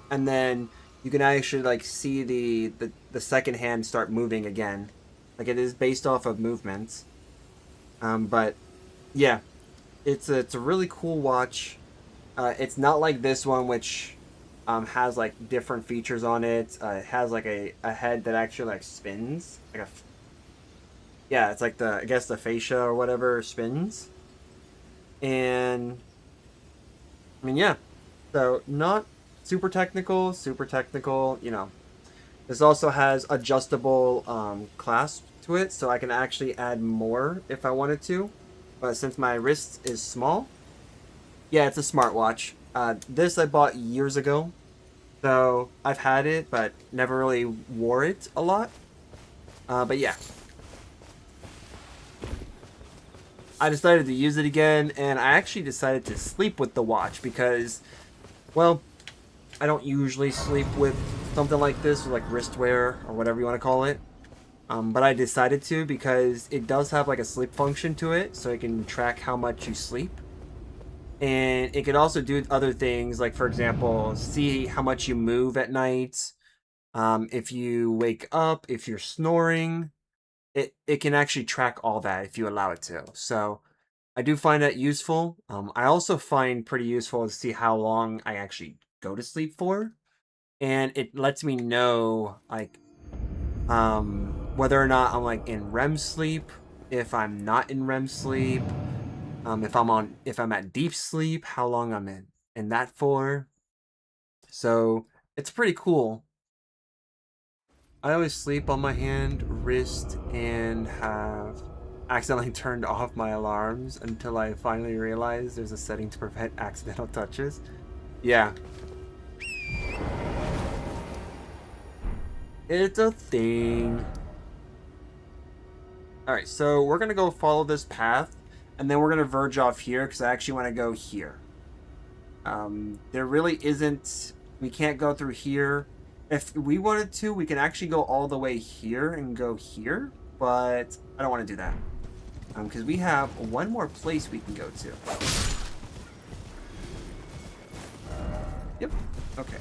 and then you can actually like see the second hand start moving again. Like it is based off of movements. But yeah, it's a really cool watch. It's not like this one, which has like different features on it. It has like a head that actually like spins, like yeah, it's like I guess the fascia or whatever spins. And I mean, yeah, so not super technical, you know. This also has adjustable clasp to it, so I can actually add more if I wanted to. But since my wrist is small, yeah, it's a smartwatch. This I bought years ago, so I've had it, but never really wore it a lot. But yeah, I decided to use it again, and I actually decided to sleep with the watch because, well, I don't usually sleep with something like this, or like wristwear, or whatever you want to call it. But I decided to because it does have like a sleep function to it, so it can track how much you sleep. And it can also do other things, like for example, see how much you move at night. If you wake up, if you're snoring, it can actually track all that if you allow it to. So I do find that useful. I also find pretty useful to see how long I actually go to sleep for. And it lets me know like whether or not I'm like in REM sleep, if I'm not in REM sleep, if I'm at deep sleep, how long I'm in that for. So it's pretty cool. I always sleep on my hand, wrist, and have accidentally turned off my alarms until I finally realize there's a setting to prevent accidental touches. Yeah. It's a thing. Alright, so we're going to go follow this path, and then we're going to verge off here, because I actually want to go here. There really isn't... We can't go through here. If we wanted to, we can actually go all the way here and go here, but I don't want to do that. Because we have one more place we can go to. Yep, okay.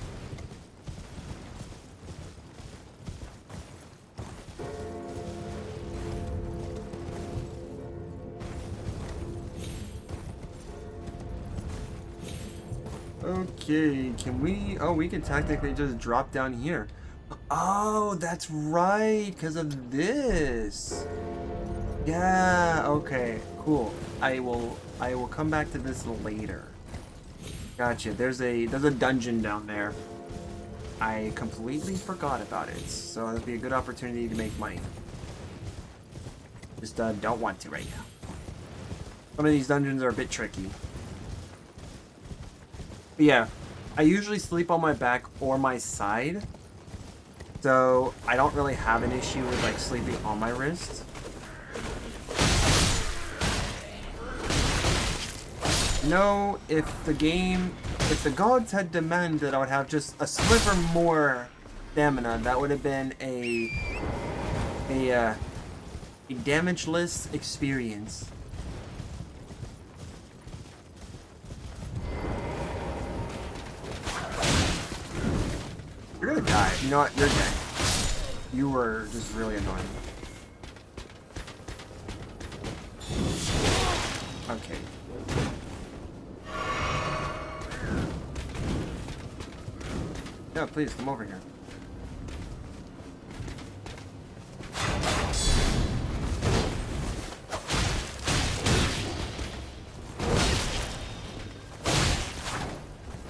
Okay, can we... Oh, we can technically just drop down here. Oh, that's right, because of this. Yeah, okay, cool. I will come back to this later. Gotcha. There's a dungeon down there. I completely forgot about it, so that'd be a good opportunity to make money. Just don't want to right now. Some of these dungeons are a bit tricky. But yeah, I usually sleep on my back or my side, so I don't really have an issue with like sleeping on my wrist. No, if the gods had demanded that I would have just a sliver more stamina, that would have been a damageless experience. You're gonna die. You know what? You're dead. You were just really annoying. Okay. Yeah, please, come over here.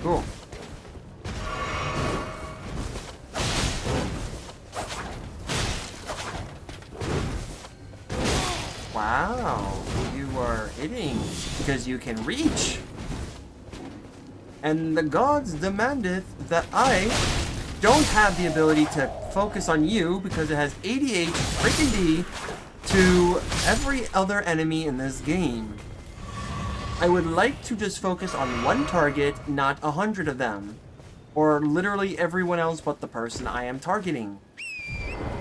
Cool. Wow, you are hitting because you can reach. And the gods demandeth that I don't have the ability to focus on you because it has 88 freaking D to every other enemy in this game. I would like to just focus on one target, not 100 of them. Or literally everyone else but the person I am targeting.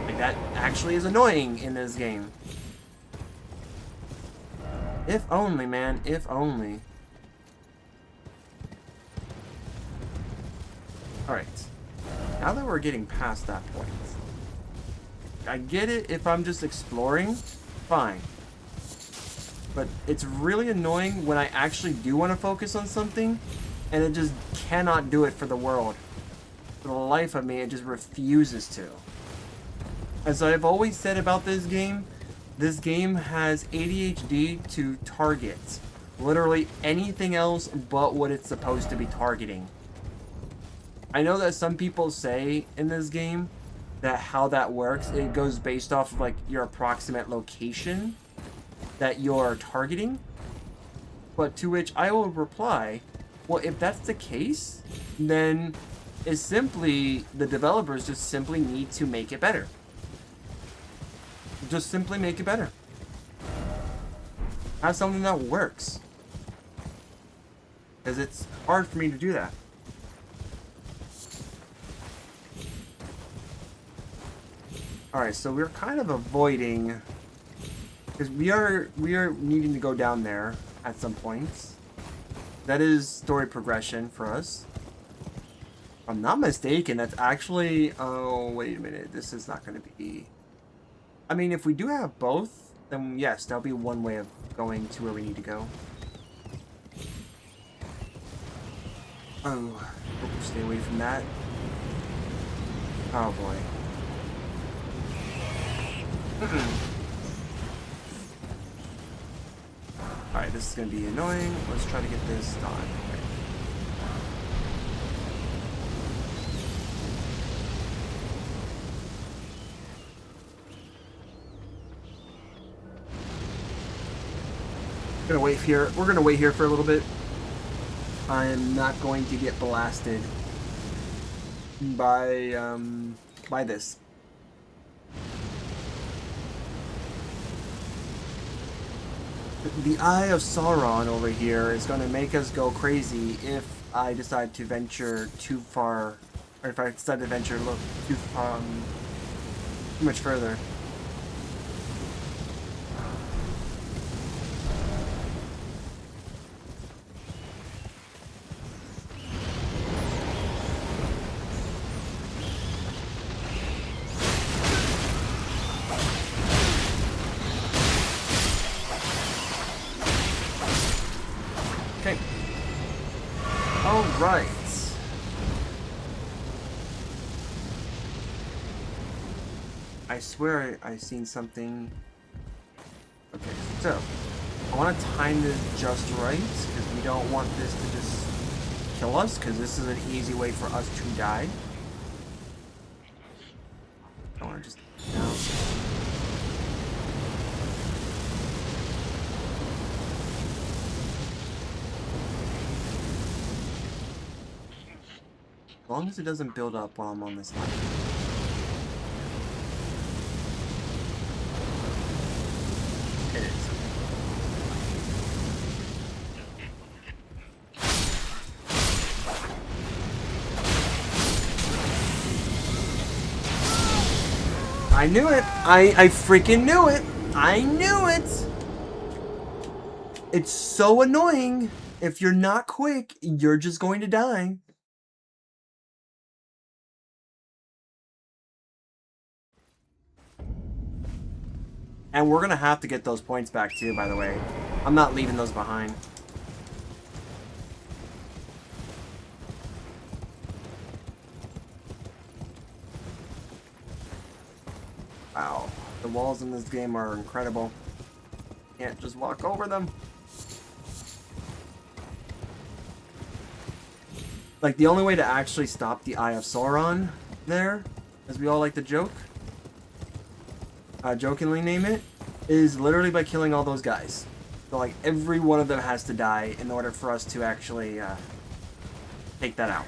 Like, that actually is annoying in this game. If only, man. If only. Alright. Now that we're getting past that point. I get it if I'm just exploring. Fine. But it's really annoying when I actually do want to focus on something, and it just cannot do it for the world. For the life of me, it just refuses to. As I've always said about this game has ADHD to target literally anything else but what it's supposed to be targeting. I know that some people say in this game that how that works, it goes based off of like your approximate location that you're targeting. But to which I will reply, well, if that's the case, then it's simply the developers just simply need to make it better. Just simply make it better. Have something that works. Because it's hard for me to do that. Alright, so we're kind of avoiding, because we are needing to go down there at some points. That is story progression for us. If I'm not mistaken, that's actually, oh, wait a minute, this is not going to be, I mean, if we do have both, then yes, that'll be one way of going to where we need to go. Oh, hope we stay away from that. Oh boy. Alright, this is going to be annoying. Let's try to get this done. Okay. Gonna wait here. We're gonna wait here for a little bit. I am not going to get blasted by this. The Eye of Sauron over here is going to make us go crazy if I decide to venture too far, or if I decide to venture too much further. Okay. All right. I swear I seen something. Okay, so I want to time this just right because we don't want this to just kill us, because this is an easy way for us to die. I want to just as long as it doesn't build up while I'm on this line. It is. I knew it! I freaking knew it! I knew it! It's so annoying. If you're not quick, you're just going to die. And we're gonna have to get those points back too, by the way. I'm not leaving those behind. Wow. The walls in this game are incredible. Can't just walk over them. Like, the only way to actually stop the Eye of Sauron there, as we all like to joke, jokingly name it, is literally by killing all those guys. So, like, every one of them has to die in order for us to actually take that out.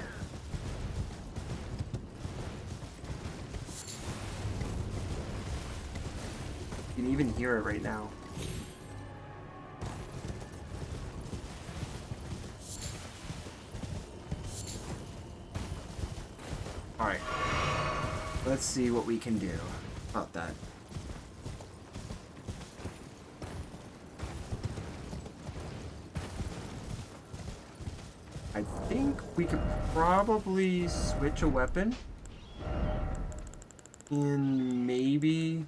You can even hear it right now. Alright. Let's see what we can do about that. I think we could probably switch a weapon. And maybe...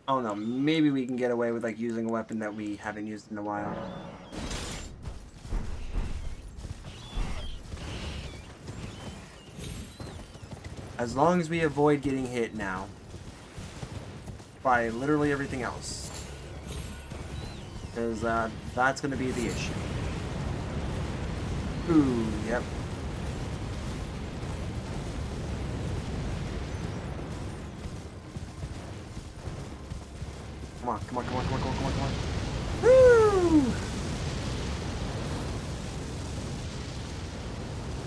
Oh no, maybe we can get away with like using a weapon that we haven't used in a while. As long as we avoid getting hit now. By literally everything else. Because that's going to be the issue. Ooh, yep. Come on, come on, come on, come on, come on, come on, come on. Woo!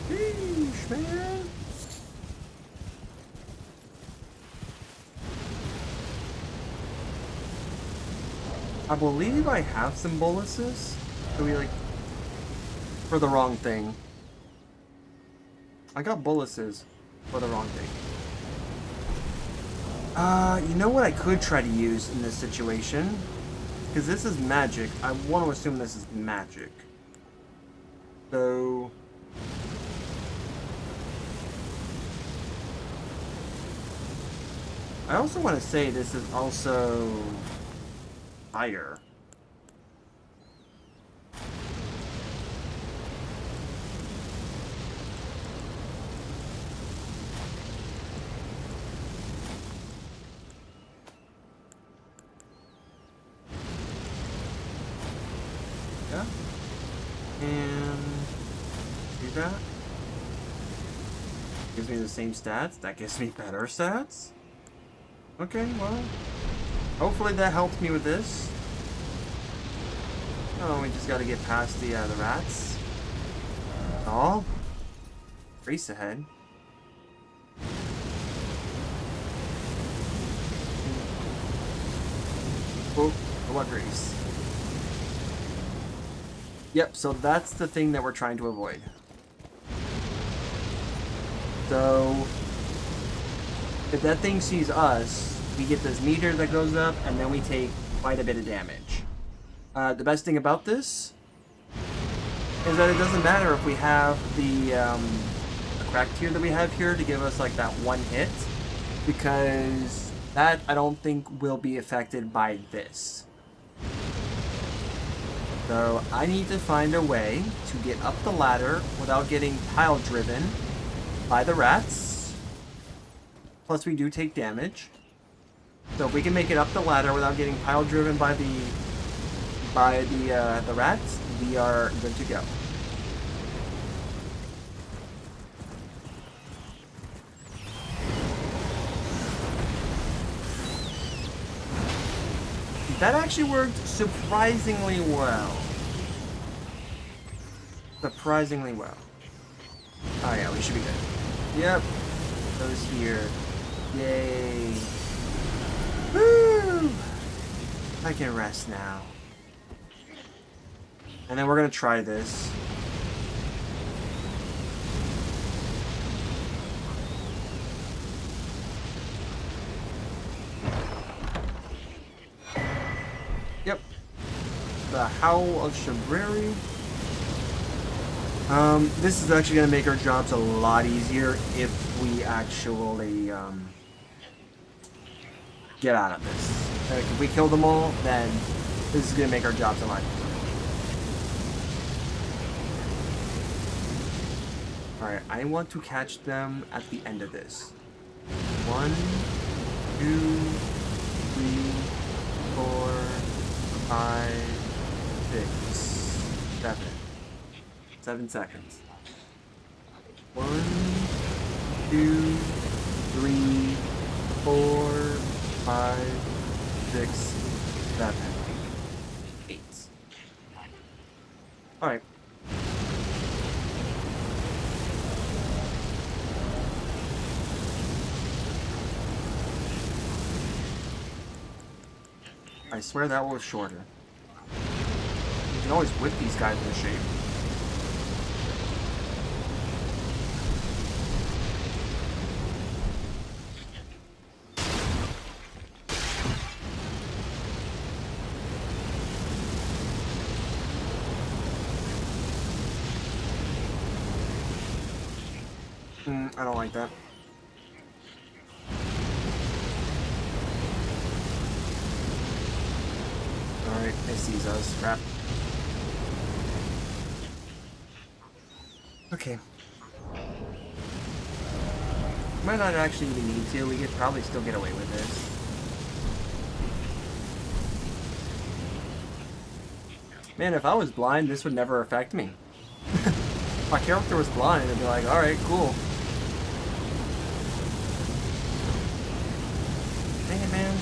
Sheesh, man. I believe I have some boluses. So we like for the wrong thing. I got boluses for the wrong thing. You know what I could try to use in this situation? Because this is magic. I want to assume this is magic. So... I also want to say this is also... fire. Yeah. And do that. Gives me the same stats. That gives me better stats. Okay, well. Hopefully that helps me with this. Oh, we just gotta get past the rats. That's all. Race ahead. Oh, what race? Yep, so that's the thing that we're trying to avoid. So, if that thing sees us, we get this meter that goes up, and then we take quite a bit of damage. The best thing about this is that it doesn't matter if we have the crack tier that we have here to give us like that one hit, because that I don't think will be affected by this. So I need to find a way to get up the ladder without getting pile driven by the rats. Plus we do take damage. So if we can make it up the ladder without getting pile driven by the rats, we are good to go. That actually worked surprisingly well. Surprisingly well. Oh yeah, we should be good. Yep. Those here. Yay. Woo! I can rest now. And then we're gonna try this. Yep. The Howl of Shabriri. This is actually gonna make our jobs a lot easier if we actually get out of this. Like, if we kill them all, then this is gonna make our jobs a lot easier. Alright, I want to catch them at the end of this. 1, 2, 3, 4, 5, 6, 7. 7 seconds. 1, 2, 3, 4, 5, 6, 7, 8. Alright. I swear that was shorter. You can always whip these guys into shape. I don't like that. Alright, it sees us. Crap. Okay. Might not actually even need to. We could probably still get away with this. Man, if I was blind, this would never affect me. If my character was blind, I'd be like, alright, cool. Dang it, man.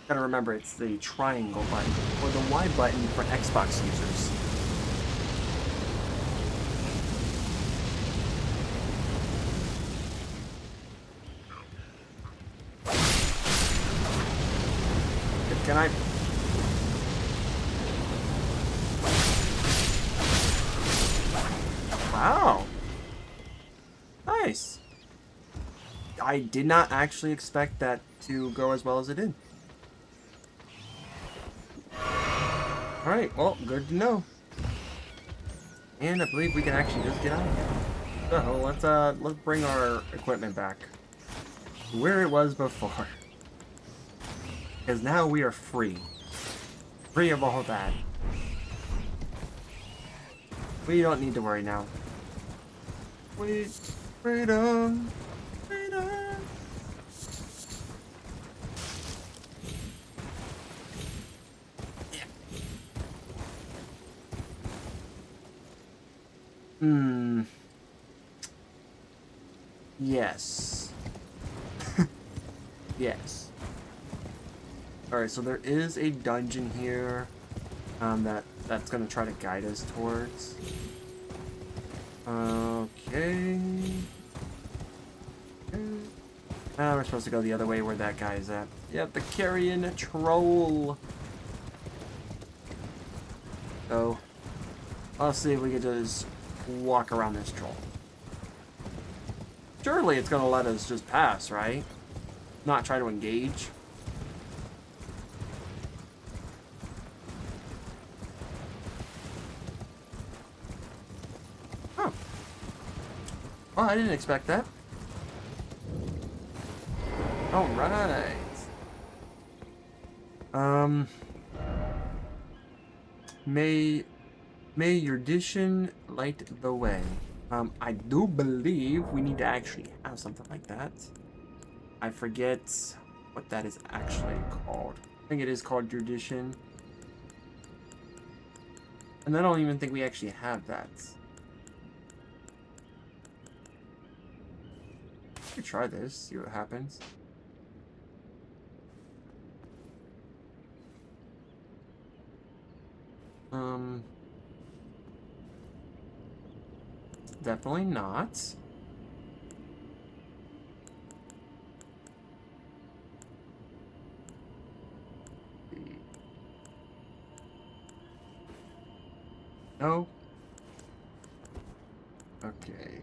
Gotta remember, it's the triangle button, or the Y button for Xbox users. Can I... Wow. Nice. I did not actually expect that to go as well as it did. Alright, well, good to know. And I believe we can actually just get out of here. So let's bring our equipment back to where it was before. Because now we are free. Free of all that. We don't need to worry now. Wait, freedom, freedom. Yes. Yes. Alright, so there is a dungeon here that's gonna try to guide us towards. Okay. We're supposed to go the other way where that guy's at. Yep, the carrion troll. So, I'll see if we can just walk around this troll. Surely it's gonna let us just pass, right? Not try to engage. Huh. Well, I didn't expect that. Alright. May your diction light the way. I do believe we need to actually have something like that. I forget what that is actually called. I think it is called Judition. And I don't even think we actually have that. We could try this, see what happens. Definitely not. No. Okay.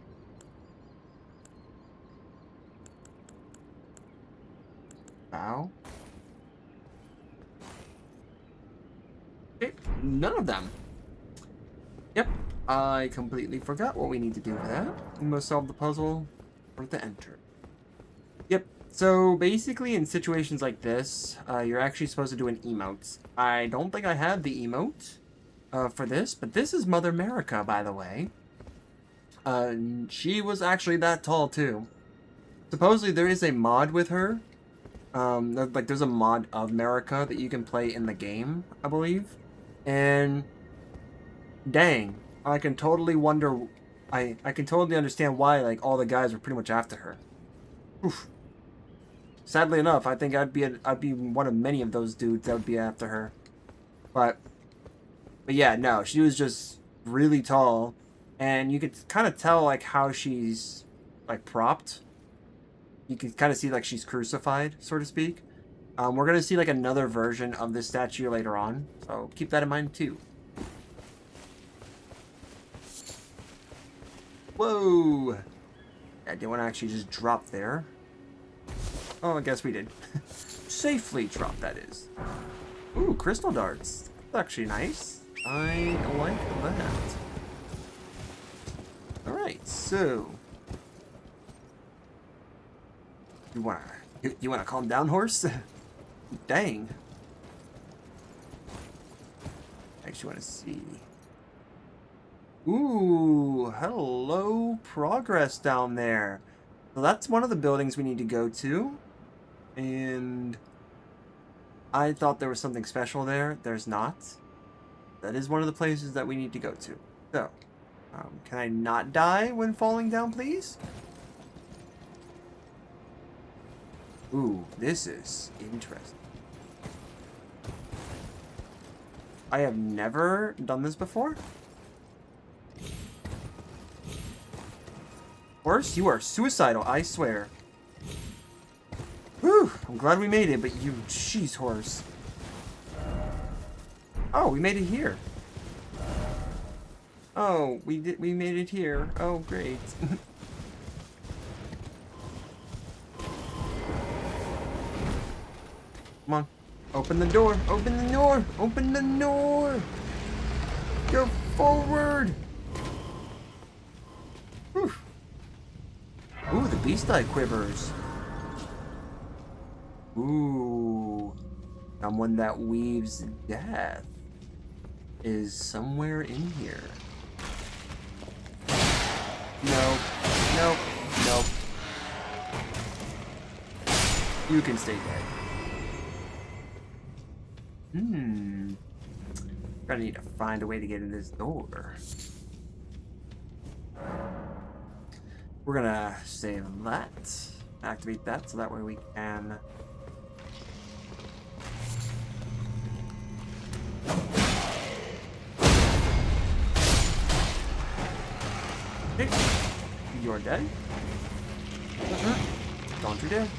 Bow. Okay, none of them. Yep, I completely forgot what we need to do for that. We must solve the puzzle or to enter. Yep, so basically in situations like this, you're actually supposed to do an emote. I don't think I have the emote for this, but this is Mother America, by the way. She was actually that tall too. Supposedly there is a mod with her. Like there's a mod of America that you can play in the game, I believe. And dang, I can totally wonder. I can totally understand why like all the guys were pretty much after her. Oof. Sadly enough, I think I'd be one of many of those dudes that would be after her. But yeah, no, she was just really tall, and you could kind of tell like how she's like propped. You can kind of see like she's crucified, so to speak. We're gonna see like another version of this statue later on, so keep that in mind too. Whoa! I didn't want to actually just drop there. Oh, I guess we did. Safely drop, that is. Ooh, crystal darts. That's actually nice. I like that. Alright. So, you wanna calm down, horse? Dang. I actually wanna see. Ooh, hello, progress down there. So that's one of the buildings we need to go to. And I thought there was something special there. There's not. That is one of the places that we need to go to. So, can I not die when falling down, please? Ooh, this is interesting. I have never done this before. Horse, you are suicidal, I swear. Whew, I'm glad we made it, but you, jeez, horse. Oh, we made it here. Oh, we made it here. Oh, great. Come on. Open the door. Open the door. Open the door. Go forward. Whew. Ooh, the beast eye quivers. Ooh. Someone that weaves death is somewhere in here. No. Nope. Nope. You can stay dead. Gonna need to find a way to get in this door. We're gonna save that. Activate that so that way we can... Okay. You're dead. Don't you dead.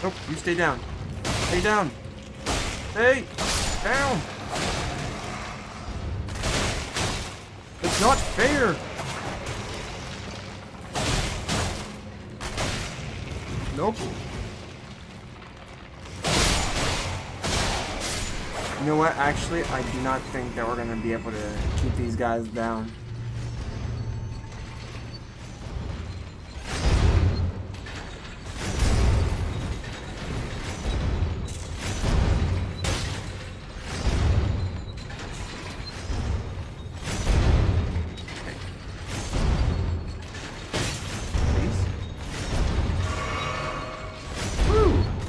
Nope, you stay down. Stay down. Stay down. It's not fair. Nope. You know what? Actually, I do not think that we're going to be able to keep these guys down.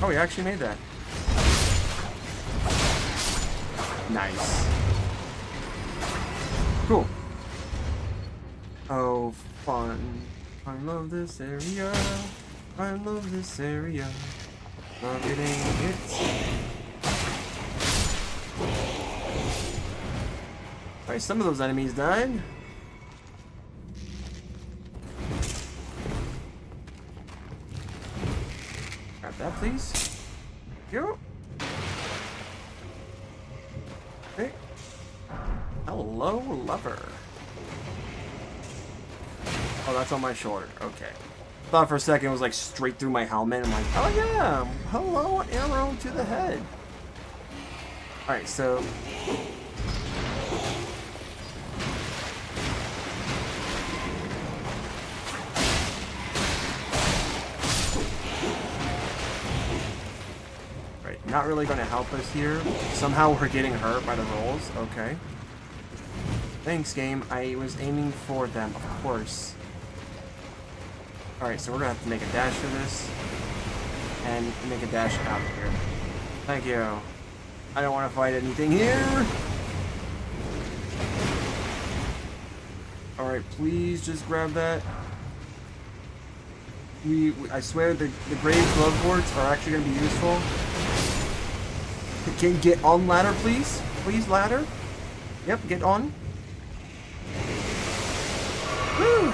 Oh, we actually made that. Nice. Cool. Oh, fun. I love this area. I love this area. Love getting hit. Alright, some of those enemies died. Grab that, please. Go. Okay. Hello, lover. Oh, that's on my shoulder. Okay. Thought for a second it was like straight through my helmet. I'm like, oh yeah, hello, arrow to the head. Alright, so... Not really going to help us here. Somehow we're getting hurt by the rolls. Okay. Thanks, game. I was aiming for them, of course. Alright, so we're going to have to make a dash for this. And make a dash out of here. Thank you. I don't want to fight anything here. Alright, please just grab that. I swear the grave gloveworts are actually going to be useful. Can get on ladder, please? Please, ladder. Yep, get on. Whew.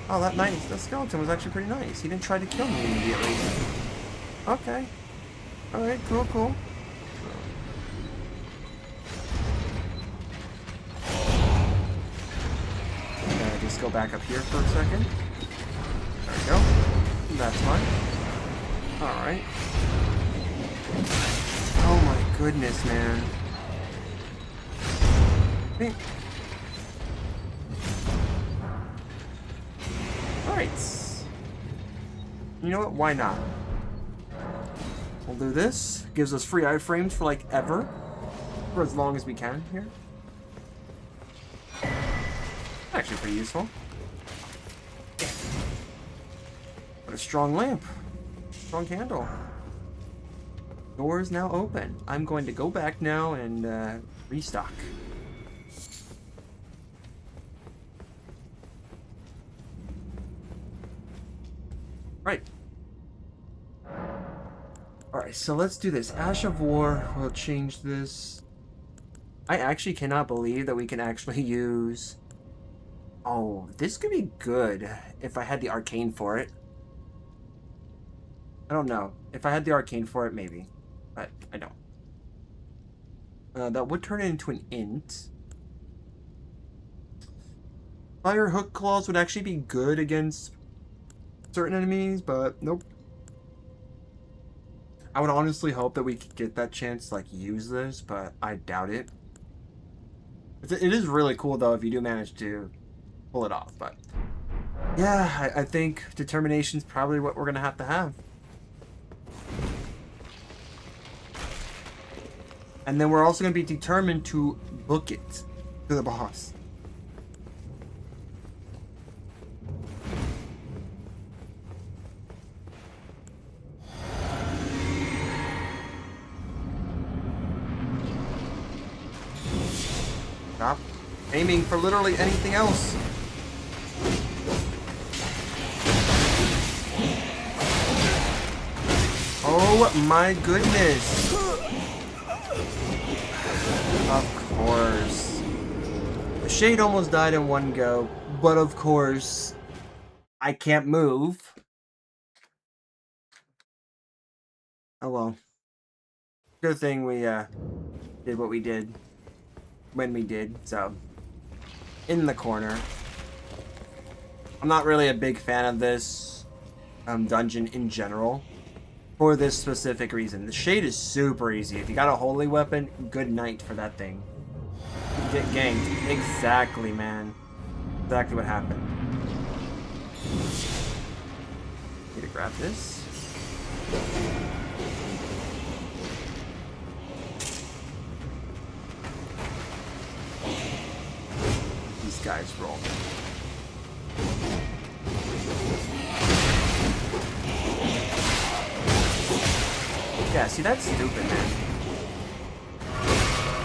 Oh, that skeleton was actually pretty nice. He didn't try to kill me immediately. Okay. Alright, cool, cool. Gotta just go back up here for a second. There we go. That's fine. Alright. Oh my goodness, man. Okay. Alright. You know what? Why not? We'll do this. Gives us free iframes for like ever. For as long as we can here. Actually pretty useful. What a strong lamp. Strong candle. Door is now open. I'm going to go back now and restock. Right. Alright, so let's do this. Ash of War. We'll change this. I actually cannot believe that we can actually use... Oh, this could be good if I had the arcane for it. I don't know. If I had the arcane for it, maybe. But I don't. That would turn it into an int. Fire hook claws would actually be good against certain enemies, but nope. I would honestly hope that we could get that chance to like use this, but I doubt it. It is really cool though if you do manage to pull it off, but yeah, I think determination's probably what we're gonna have to have. And then we're also gonna be determined to book it to the boss. Stop aiming for literally anything else. Oh my goodness. Of course. The shade almost died in one go, but of course, I can't move. Oh well. Good thing we did what we did when we did, so in the corner. I'm not really a big fan of this dungeon in general for this specific reason. The shade is super easy. If you got a holy weapon, good night for that thing. You get ganked. Exactly, man. Exactly what happened. Need to grab this. These guys roll. Yeah, see, that's stupid, man.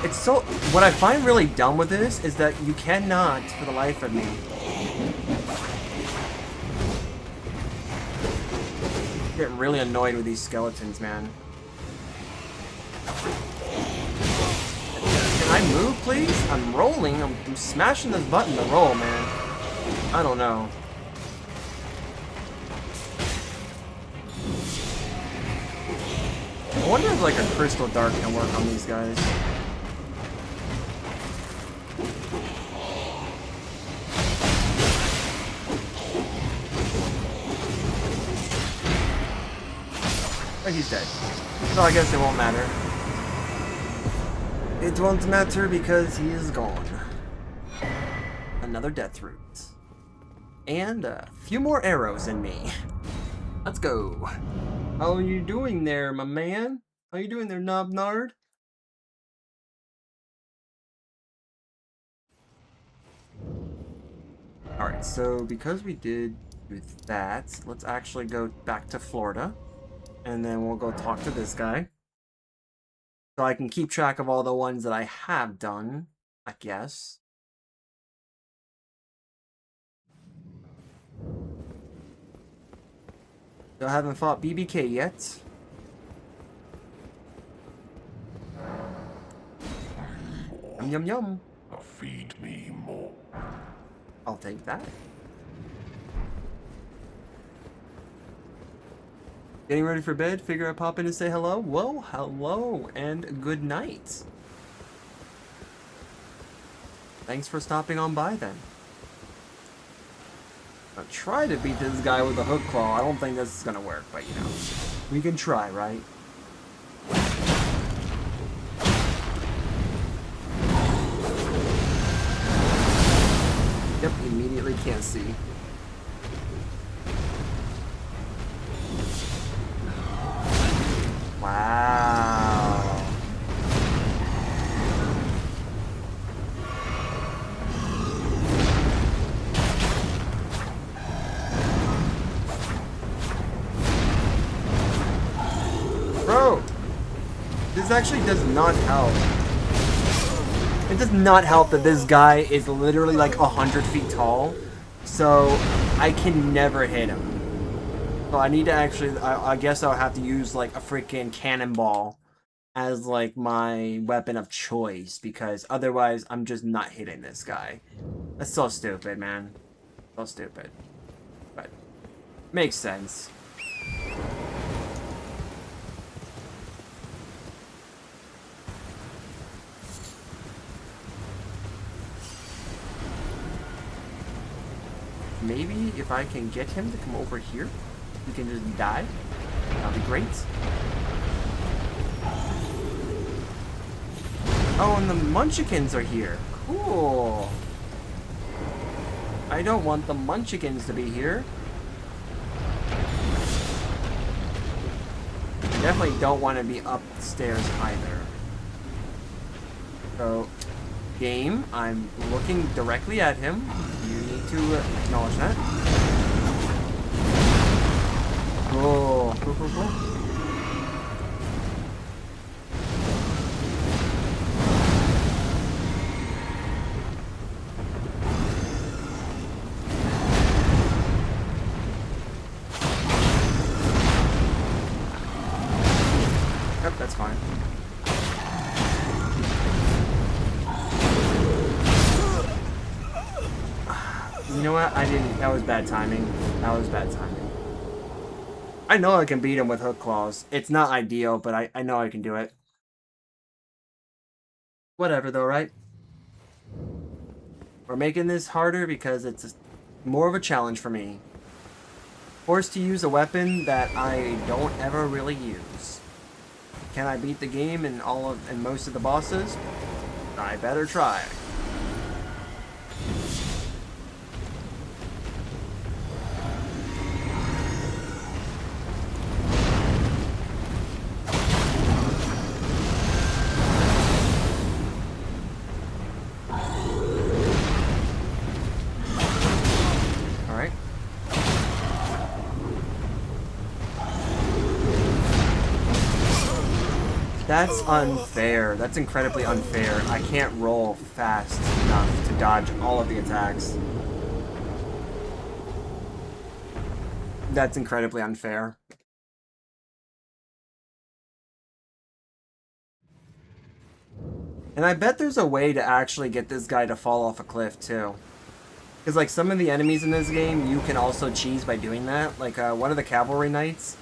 It's so... What I find really dumb with this is that you cannot, for the life of me... Get really annoyed with these skeletons, man. Can I move, please? I'm rolling. I'm smashing this button to roll, man. I don't know. I wonder if like a crystal dart can work on these guys. Oh, he's dead. So I guess it won't matter. It won't matter because he is gone. Another death root. And a few more arrows in me. Let's go. How are you doing there, my man? How you doing there, Knobnard? Alright, so because we did do that, let's actually go back to Florida. And then we'll go talk to this guy. So I can keep track of all the ones that I have done, I guess. Still haven't fought BBK yet. Yum yum yum. Feed me more. I'll take that. Getting ready for bed, figure I pop in and say hello? Well, hello and good night. Thanks for stopping on by then. I'll try to beat this guy with a hook claw. I don't think this is gonna work, but you know, we can try, right? to see. Wow. Bro, this actually does not help. It does not help that this guy is literally like 100 feet tall, so I can never hit him. So I need to actually, I guess I'll have to use like a freaking cannonball as like my weapon of choice, because otherwise I'm just not hitting this guy. That's so stupid, man. So stupid. But makes sense. Maybe if I can get him to come over here, he can just die. That'll be great. Oh, and the Munchkins are here. Cool. I don't want the Munchkins to be here. Definitely don't want to be upstairs either. So, game, I'm looking directly at him. You need to acknowledge that. Cool. Cool, cool, cool. Yep, that's fine. You know what? I didn't. That was bad timing. That was bad timing. I know I can beat him with hook claws. It's not ideal, but I know I can do it. Whatever though, right? We're making this harder because it's more of a challenge for me. Forced to use a weapon that I don't ever really use. Can I beat the game and most of the bosses? I better try. That's unfair. That's incredibly unfair. I can't roll fast enough to dodge all of the attacks. That's incredibly unfair. And I bet there's a way to actually get this guy to fall off a cliff too. Because like some of the enemies in this game, you can also cheese by doing that. Like one of the cavalry knights.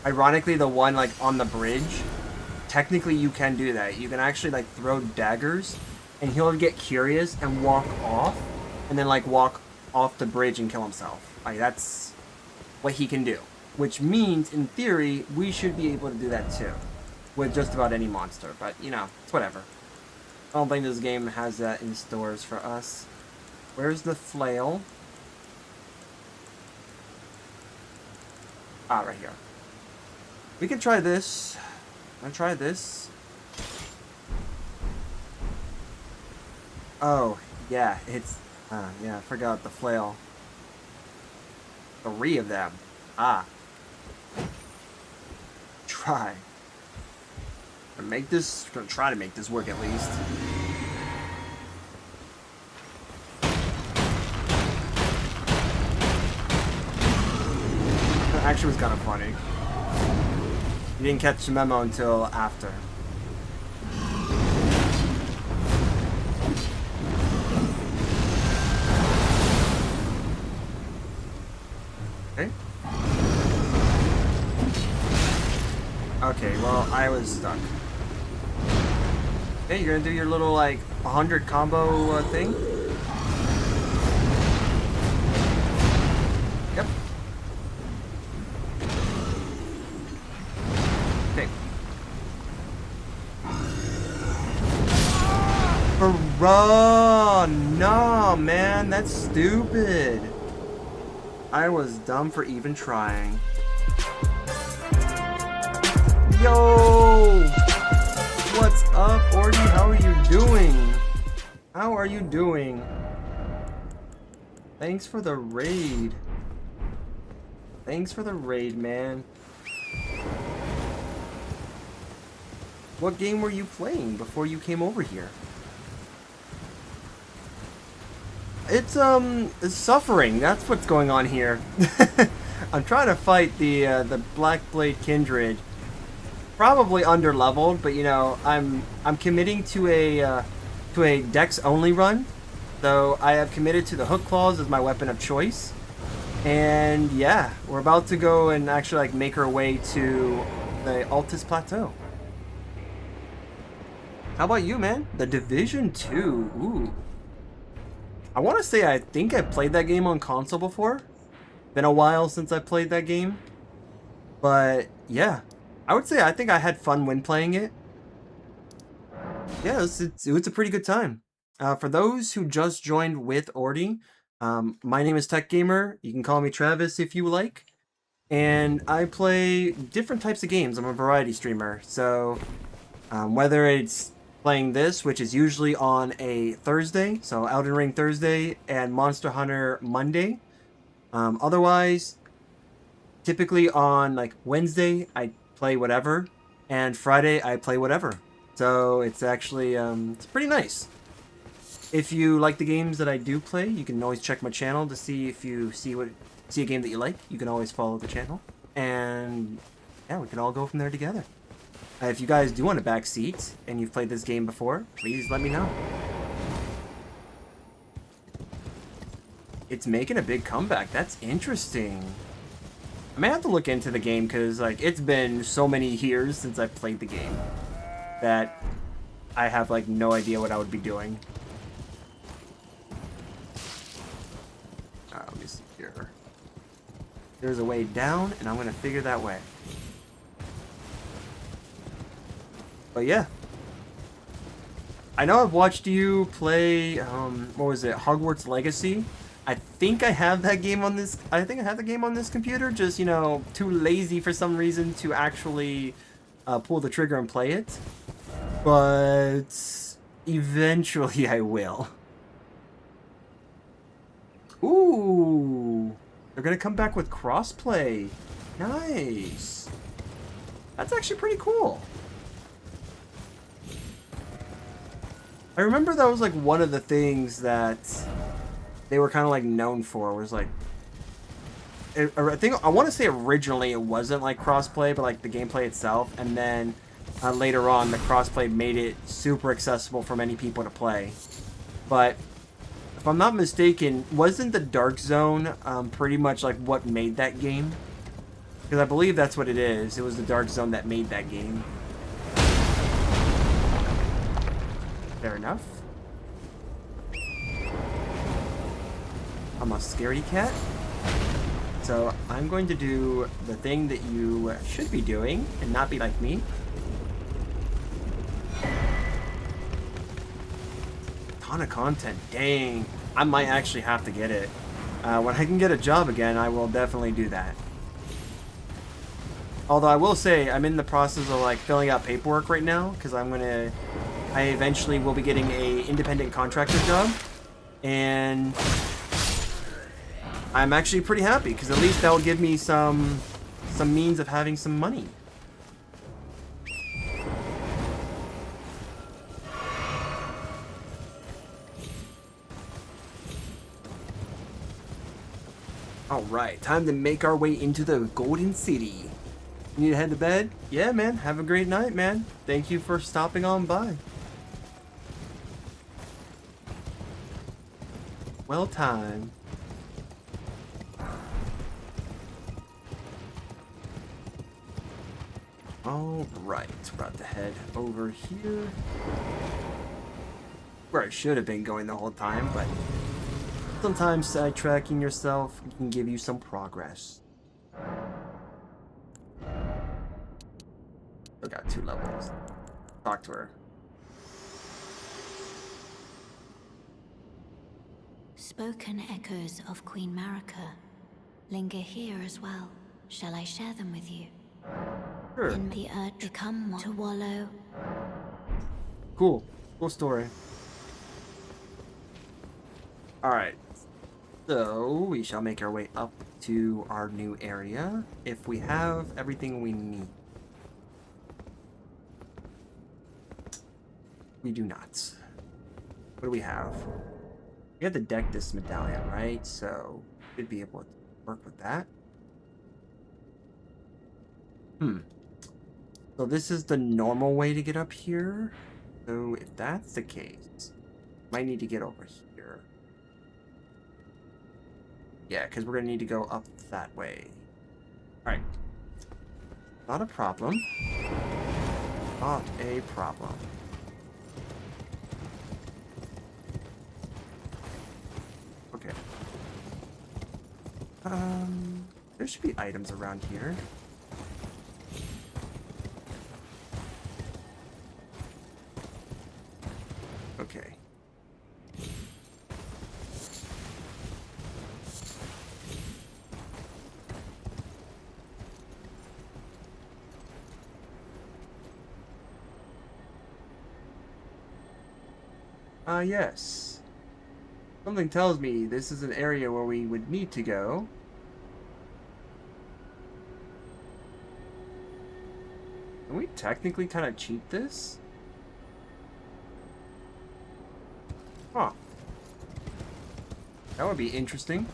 Ironically, the one like on the bridge. Technically, you can do that. You can actually like throw daggers, and he'll get curious and walk off, and then like walk off the bridge and kill himself. Like that's what he can do. Which means, in theory, we should be able to do that too, with just about any monster. But you know, it's whatever. I don't think this game has that in stores for us. Where's the flail? Ah, right here. We can try this. I'm gonna try this. Oh, yeah, it's... yeah, I forgot the flail. 3 of them. Ah. Try. Gonna try to make this work at least. That actually was kind of funny. You didn't catch the memo until after. Okay. Okay, well, I was stuck. Okay, you're gonna do your little, like, 100 combo thing? Yep. For Bruh, nah, man, that's stupid. I was dumb for even trying. Yo! What's up, Ordy? How are you doing? How are you doing? Thanks for the raid. Thanks for the raid, man. What game were you playing before you came over here? It's suffering. That's what's going on here. I'm trying to fight the Black Blade Kindred. Probably under-leveled, but you know, I'm committing to a Dex only run. So I have committed to the Hook Claws as my weapon of choice. And yeah, we're about to go and actually like make our way to the Altus Plateau. How about you, man? The Division 2. Ooh. I want to say I think I played that game on console before. Been a while since I played that game. But yeah, I would say I think I had fun when playing it. Yeah, it was a pretty good time. For those who just joined with Ordy, my name is Tech Gamer. You can call me Travis if you like. And I play different types of games. I'm a variety streamer. So whether it's playing this, which is usually on a Thursday, so Elden Ring Thursday and Monster Hunter Monday. Otherwise, typically on like Wednesday, I play whatever, and Friday I play whatever. So it's actually it's pretty nice. If you like the games that I do play, you can always check my channel to see if you see a game that you like. You can always follow the channel, and yeah, we can all go from there together. If you guys do want a back seat and you've played this game before, please let me know. It's making a big comeback. That's interesting. I may have to look into the game because like it's been so many years since I've played the game that I have like no idea what I would be doing. Let me see here. There's a way down, and I'm gonna figure that way. But yeah, I know I've watched you play. What was it? Hogwarts Legacy. I think I have that game on this. I think I have the game on this computer. Just you know, too lazy for some reason to actually pull the trigger and play it. But eventually I will. Ooh, they're gonna come back with crossplay. Nice. That's actually pretty cool. I remember that was like one of the things that they were kind of like known for was like I think I want to say originally it wasn't like crossplay, but like the gameplay itself, and then later on the crossplay made it super accessible for many people to play. But if I'm not mistaken, wasn't the Dark Zone pretty much like what made that game? Because I believe that's what it is. It was the Dark Zone that made that game. Fair enough. I'm a scaredy cat. So I'm going to do the thing that you should be doing and not be like me. Ton of content. Dang. I might actually have to get it. When I can get a job again, I will definitely do that. Although I will say I'm in the process of like filling out paperwork right now because I eventually will be getting a independent contractor job, and I'm actually pretty happy because at least that will give me some means of having some money. Alright, time to make our way into the Golden City. You need to head to bed? Yeah, man. Have a great night, man. Thank you for stopping on by. Well timed. Alright, we're about to head over here. Where I should have been going the whole time, but sometimes sidetracking yourself can give you some progress. I got 2 levels. Talk to her. Spoken echoes of Queen Marika linger here as well. Shall I share them with you? Sure. In the earth become one to wallow. Cool. Cool story. Alright. So, we shall make our way up to our new area if we have everything we need. We do not. What do we have? We have the deck this medallion, right? So, we should be able to work with that. So this is the normal way to get up here. So if that's the case, might need to get over here. Yeah, because we're going to need to go up that way. Alright. Not a problem. Not a problem. Okay. There should be items around here. Okay. Yes. Something tells me this is an area where we would need to go. Can we technically kind of cheat this? Huh. That would be interesting.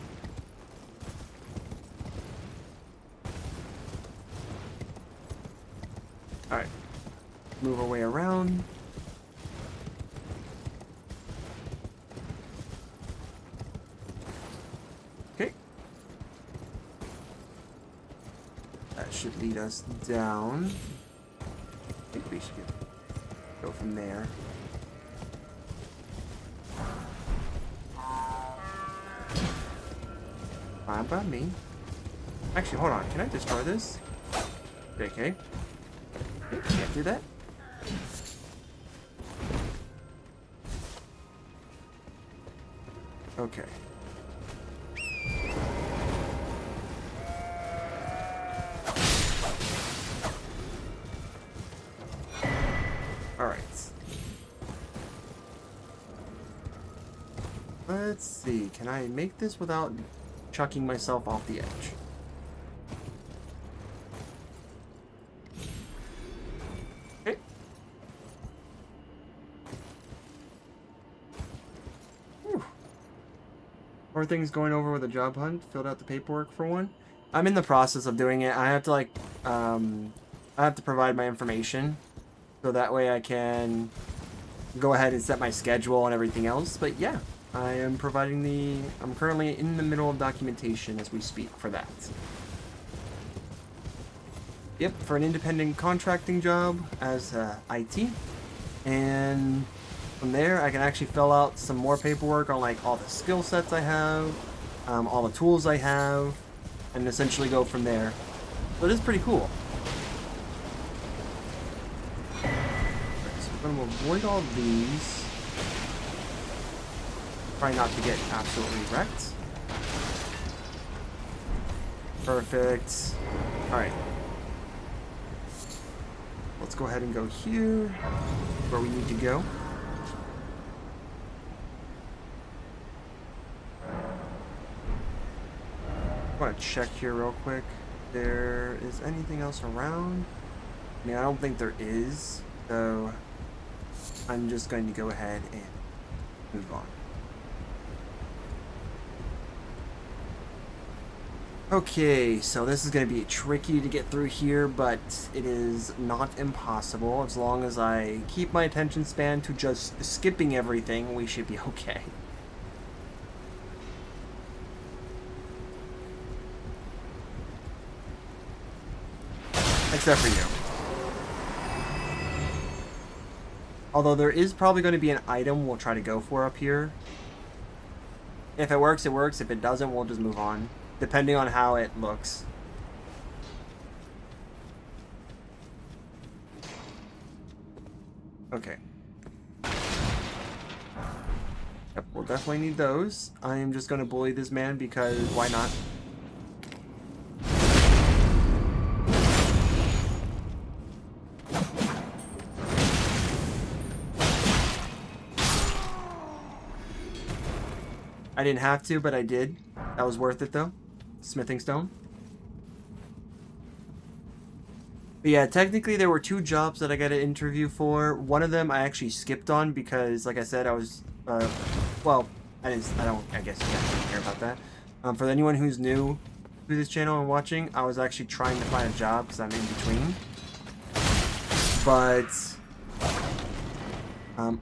Alright. Move our way around. Okay. That should lead us down. I think we should go from there. Fine by me. Actually, hold on. Can I destroy this? JK. Can't do that. Okay. Alright. Let's see. Can I make this without chucking myself off the edge? Okay. Whew. Everything's going over with a job hunt. Filled out the paperwork for one. I'm in the process of doing it. I have to I have to provide my information so that way I can go ahead and set my schedule and everything else. But yeah. I am providing I'm currently in the middle of documentation as we speak for that. Yep, for an independent contracting job as IT. And from there, I can actually fill out some more paperwork on like all the skill sets I have, all the tools I have, and essentially go from there. So it is pretty cool. Right, so we're going to avoid all these. Try not to get absolutely wrecked. Perfect. Alright. Let's go ahead and go here, where we need to go. I want to check here real quick. There is anything else around? I mean, I don't think there is, so I'm just going to go ahead and move on. Okay, so this is going to be tricky to get through here, but it is not impossible. As long as I keep my attention span to just skipping everything, we should be okay. Except for you. Although there is probably going to be an item we'll try to go for up here. If it works, it works. If it doesn't, we'll just move on. Depending on how it looks. Okay. Yep, we'll definitely need those. I am just gonna bully this man because why not? I didn't have to, but I did. That was worth it though. Smithing stone. But yeah, technically there were 2 jobs that I got an interview for. One of them I actually skipped on because, like I said, I was, well, I guess you guys don't care about that. For anyone who's new to this channel and watching, I was actually trying to find a job because I'm in between. But,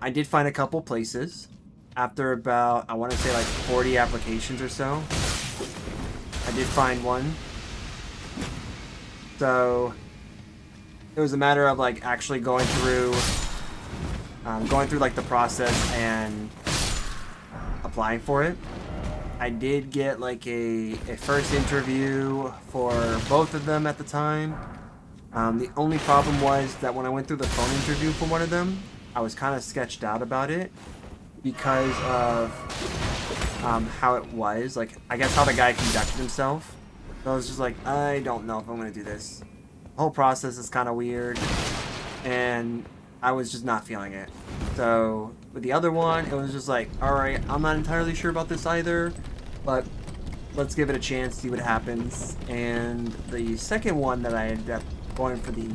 I did find a couple places. After about, I want to say like 40 applications or so, I did find one. So it was a matter of like actually going through like the process and applying for it. I did get like a first interview for both of them at the time. The only problem was that when I went through the phone interview for one of them, I was kind of sketched out about it because of how it was, like, I guess how the guy conducted himself. So I was just like, I don't know if I'm going to do this. The whole process is kind of weird, and I was just not feeling it. So with the other one, it was just like, alright, I'm not entirely sure about this either, but let's give it a chance, see what happens. And the second one that I ended up going for the,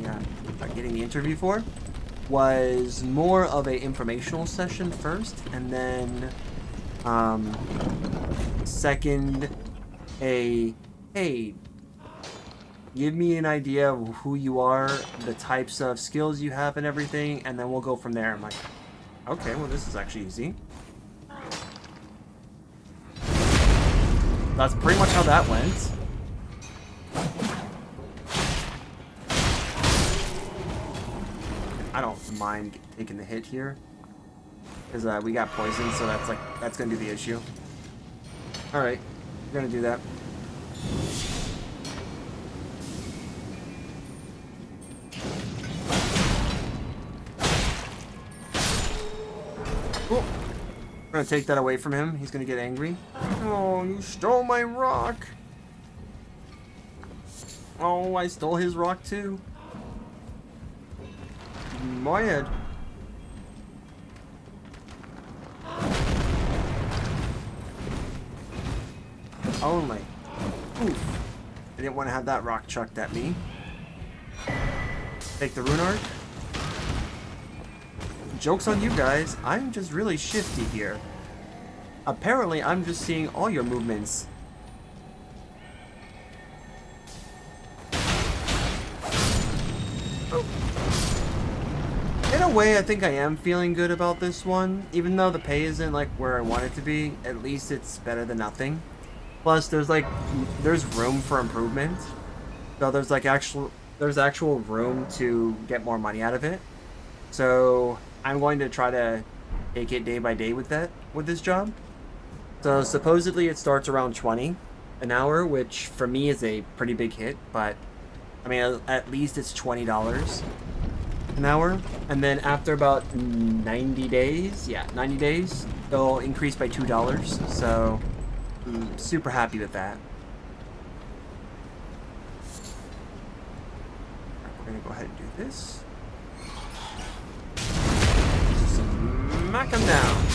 getting the interview for, was more of a informational session first, and then second, hey, give me an idea of who you are, the types of skills you have and everything, and then we'll go from there. I'm like, okay, well, this is actually easy. That's pretty much how that went. I don't mind taking the hit here, because we got poison, so that's gonna be the issue. All right, we're gonna do that. Oh, we're gonna take that away from him. He's gonna get angry. Oh, you stole my rock! Oh, I stole his rock too. My head. Only. Oof. I didn't want to have that rock chucked at me. Take the rune arc. Joke's on you guys. I'm just really shifty here. Apparently, I'm just seeing all your movements. Oh. In a way, I think I am feeling good about this one. Even though the pay isn't like where I want it to be, at least it's better than nothing. Plus, there's room for improvement. So there's actual room to get more money out of it. So I'm going to try to take it day by day with this job. So supposedly it starts around 20 an hour, which for me is a pretty big hit, but I mean, at least it's $20 an hour. And then after about 90 days, it'll increase by $2. So I'm super happy with that. We're gonna go ahead and do this. Smack him down.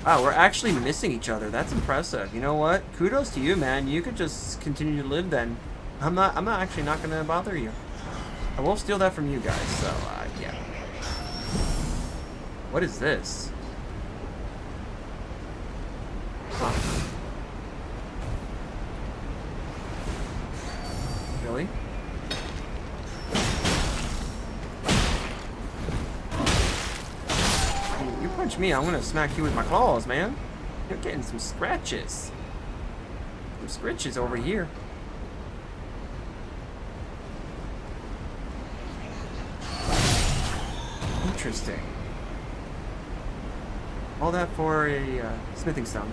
Wow, we're actually missing each other. That's impressive. You know what? Kudos to you, man. You could just continue to live then. I'm not actually not gonna bother you. I won't steal that from you guys, so yeah. What is this? Huh. Really? You punch me, I'm gonna smack you with my claws, man. You're getting some scratches. Some scritches over here. Interesting. All that for a smithing stone.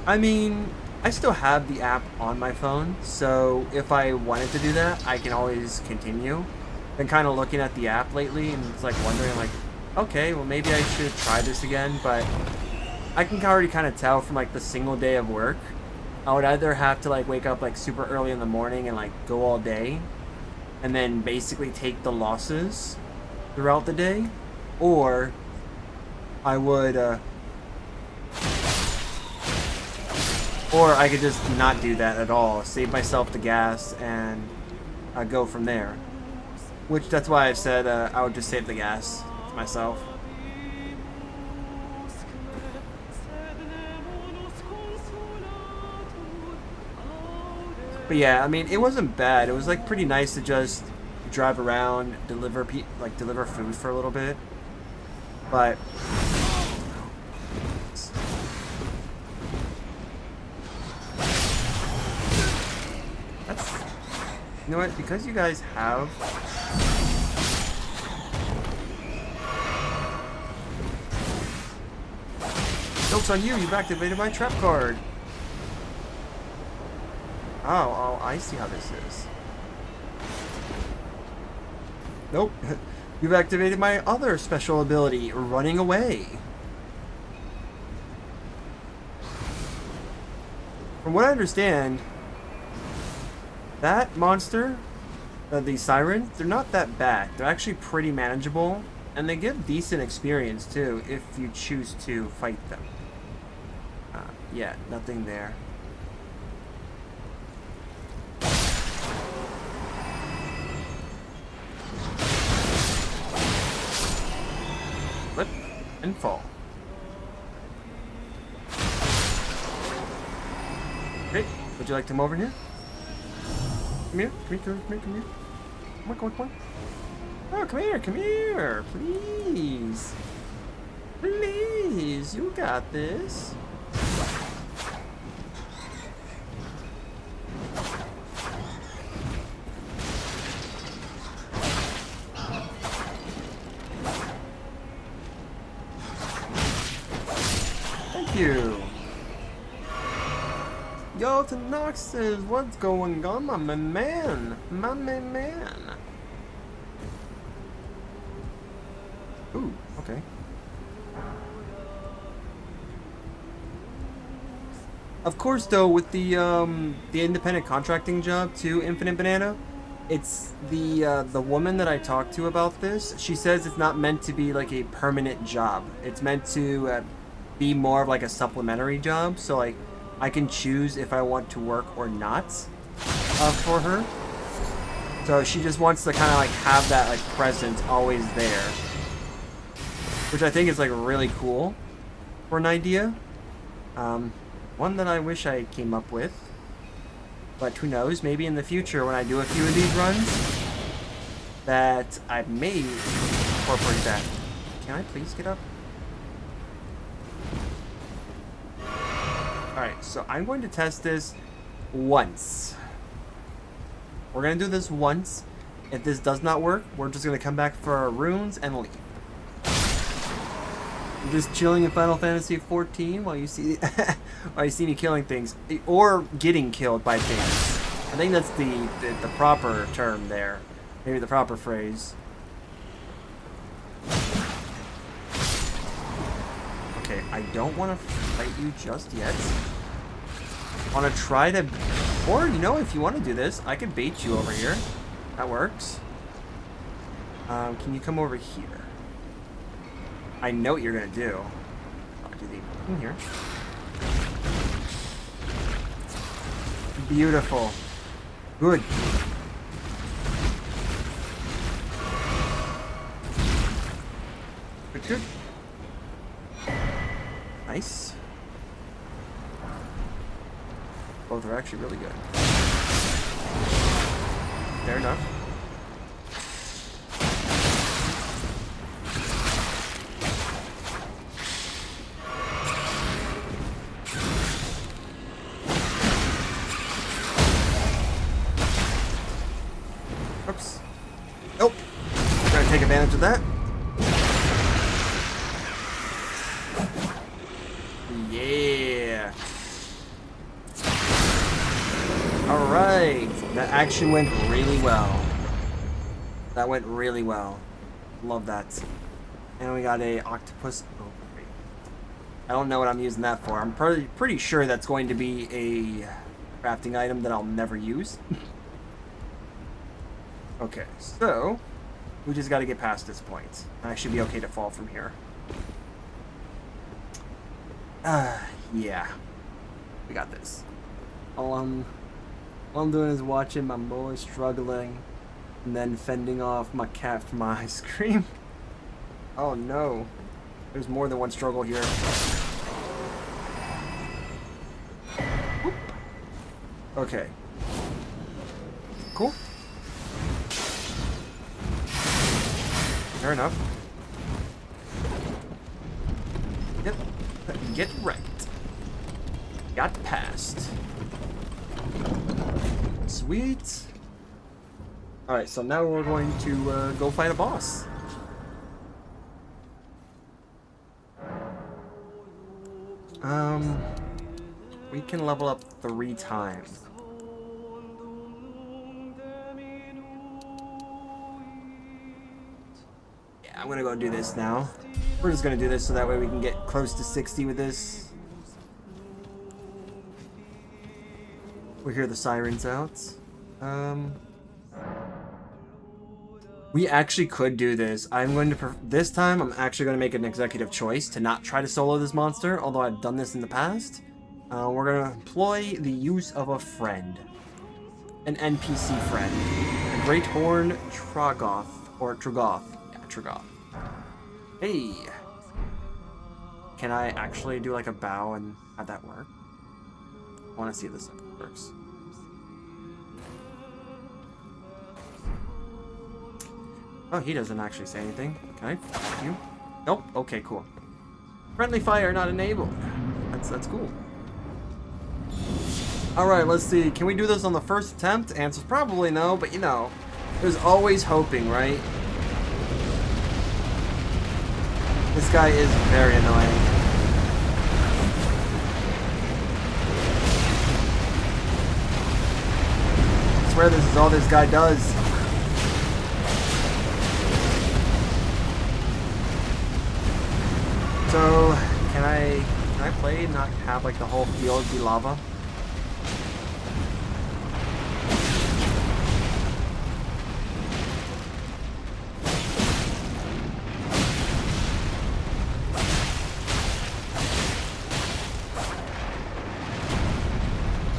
I mean, I still have the app on my phone, so if I wanted to do that, I can always continue. Been kind of looking at the app lately, and it's like wondering, like, okay, well maybe I should try this again, but I can already kind of tell from like the single day of work, I would either have to like wake up like super early in the morning and like go all day, and then basically take the losses throughout the day, or I would, or I could just not do that at all, save myself the gas, and go from there. Which, that's why I said I would just save the gas to myself. But yeah, I mean, it wasn't bad. It was like pretty nice to just drive around, deliver food for a little bit. But that's, you know what? Because you guys have joke's on you. You've activated my trap card. Oh, I see how this is. Nope. You've activated my other special ability, running away. From what I understand, that monster, the sirens, they're not that bad. They're actually pretty manageable, and they give decent experience too if you choose to fight them. Yeah, nothing there. Flip and fall. Great. Would you like to come over here? Come here. Come here. Come here. Come here. Come on. Come on. Come on. Oh, come here. Come here. Please. Please. You got this. Thank you. Yo, to Noxus, what's going on, my man? My man. Ooh, okay. Of course, though, with the independent contracting job to Infinite Banana, it's the woman that I talked to about this. She says it's not meant to be like a permanent job. It's meant to be more of like a supplementary job. So like, I can choose if I want to work or not for her. So she just wants to kind of like have that like presence always there, which I think is like really cool for an idea. One that I wish I came up with, but who knows, maybe in the future when I do a few of these runs that I may incorporate that. Can I please get up? Alright, so I'm going to test this once. We're going to do this once. If this does not work, we're just going to come back for our runes and leave. I'm just chilling in Final Fantasy XIV while you see while you see me killing things. Or getting killed by things. I think that's the proper term there. Maybe the proper phrase. Okay, I don't want to fight you just yet. I want to try to... Or, you know, if you want to do this, I could bait you over here. That works. Can you come over here? I know what you're going to do. I'll do the... in here. Beautiful. Good. Good. Nice. Both are actually really good. Fair enough. Oops. Nope. Trying to take advantage of that. Yeah. Alright, that actually went really well. That went really well. Love that. And we got a octopus. Oh, great. I don't know what I'm using that for. I'm pretty sure that's going to be a crafting item that I'll never use. Okay, so we just got to get past this point. I should be okay to fall from here. Yeah. We got this. All I'm doing is watching my boy struggling and then fending off my cat from my ice cream. Oh no. There's more than one struggle here. Whoop. Okay. Cool. Fair enough. Yep. Get wrecked. Got past. Sweet. Alright, so now we're going to go fight a boss. We can level up 3 times. Yeah, I'm gonna go do this now. We're just gonna do this so that way we can get close to 60 with this. We hear the sirens out. We actually could do this. I'm going to this time I'm actually going to make an executive choice to not try to solo this monster, although I've done this in the past. We're going to employ the use of a friend. An NPC friend. A Great Horn Trogoth. Or Trogoth. Yeah, Trogoth. Hey! Can I actually do like a bow and have that work? I want to see if this works. Oh, he doesn't actually say anything. Can I fuck you? Nope. Okay, cool. Friendly fire not enabled. That's cool. Alright, let's see. Can we do this on the first attempt? Answer's probably no, but you know, there's always hoping, right? This guy is very annoying. I swear this is all this guy does. So, can I play and not have like the whole field be lava?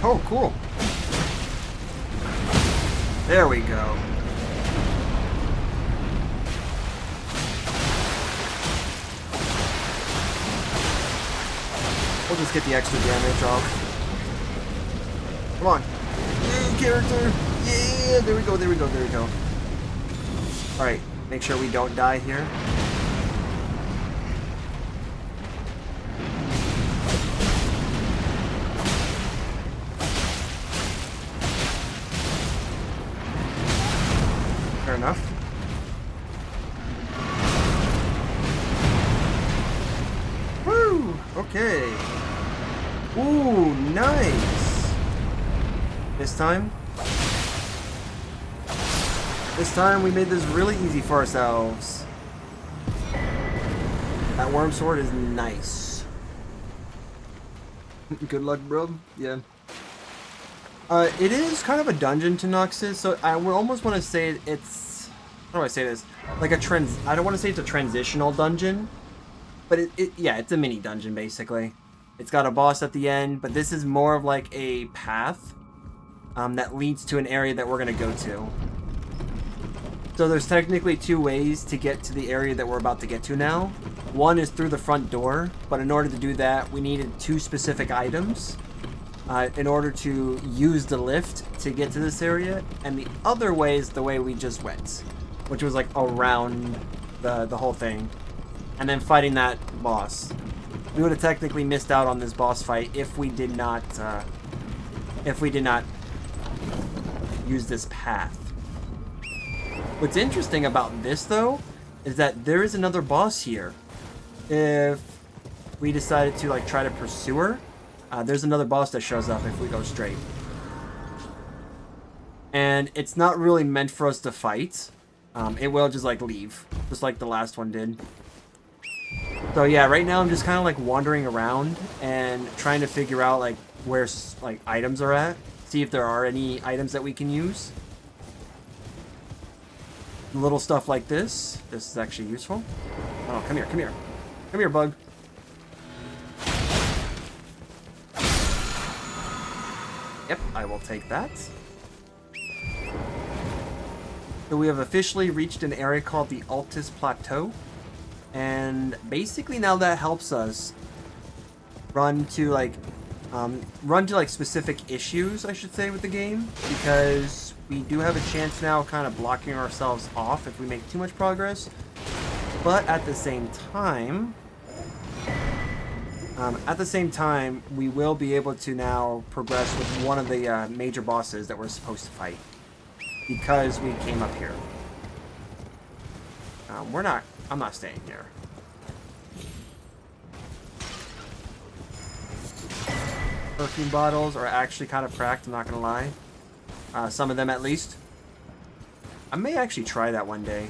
Oh, cool. There we go. We'll just get the extra damage off. Come on. New character. Yeah, there we go, there we go, there we go. Alright, make sure we don't die here. Fair enough. Woo! Okay. Ooh, nice. This time we made this really easy for ourselves. That worm sword is nice. Good luck, bro. Yeah. It is kind of a dungeon to Noxus, so I would almost want to say it's... How do I say this? Like a I don't want to say it's a transitional dungeon, but yeah, it's a mini dungeon, basically. It's got a boss at the end, but this is more of like a path that leads to an area that we're going to go to. So there's technically 2 ways to get to the area that we're about to get to now. One is through the front door, but in order to do that, we needed 2 specific items in order to use the lift to get to this area. And the other way is the way we just went, which was like around the whole thing. And then fighting that boss. We would have technically missed out on this boss fight if we did not use this path. What's interesting about this though is that there is another boss here. If we decided to like try to pursue her, there's another boss that shows up if we go straight. And it's not really meant for us to fight. It will just like leave, just like the last one did. So yeah, right now I'm just kind of like wandering around and trying to figure out like where like items are at. See if there are any items that we can use. Little stuff like this. This is actually useful. Oh, come here, come here. Come here, bug. Yep, I will take that. So we have officially reached an area called the Altus Plateau. And basically now that helps us run to like specific issues, I should say, with the game, because we do have a chance now kind of blocking ourselves off if we make too much progress. But at the same time, we will be able to now progress with one of the major bosses that we're supposed to fight, because we came up here. I'm not staying here. Perfume bottles are actually kind of cracked, I'm not gonna lie. Some of them at least. I may actually try that one day.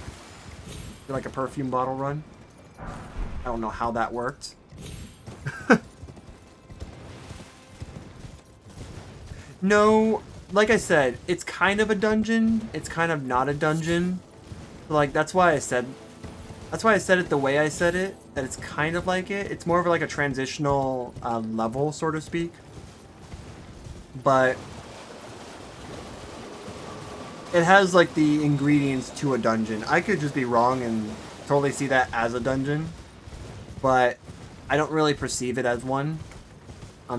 Do like a perfume bottle run. I don't know how that worked. No, like I said, it's kind of a dungeon. It's kind of not a dungeon. Like that's why I said it the way I said it. That it's kind of like it. It's more of like a transitional level, so to speak. But it has like the ingredients to a dungeon. I could just be wrong and totally see that as a dungeon, but I don't really perceive it as one.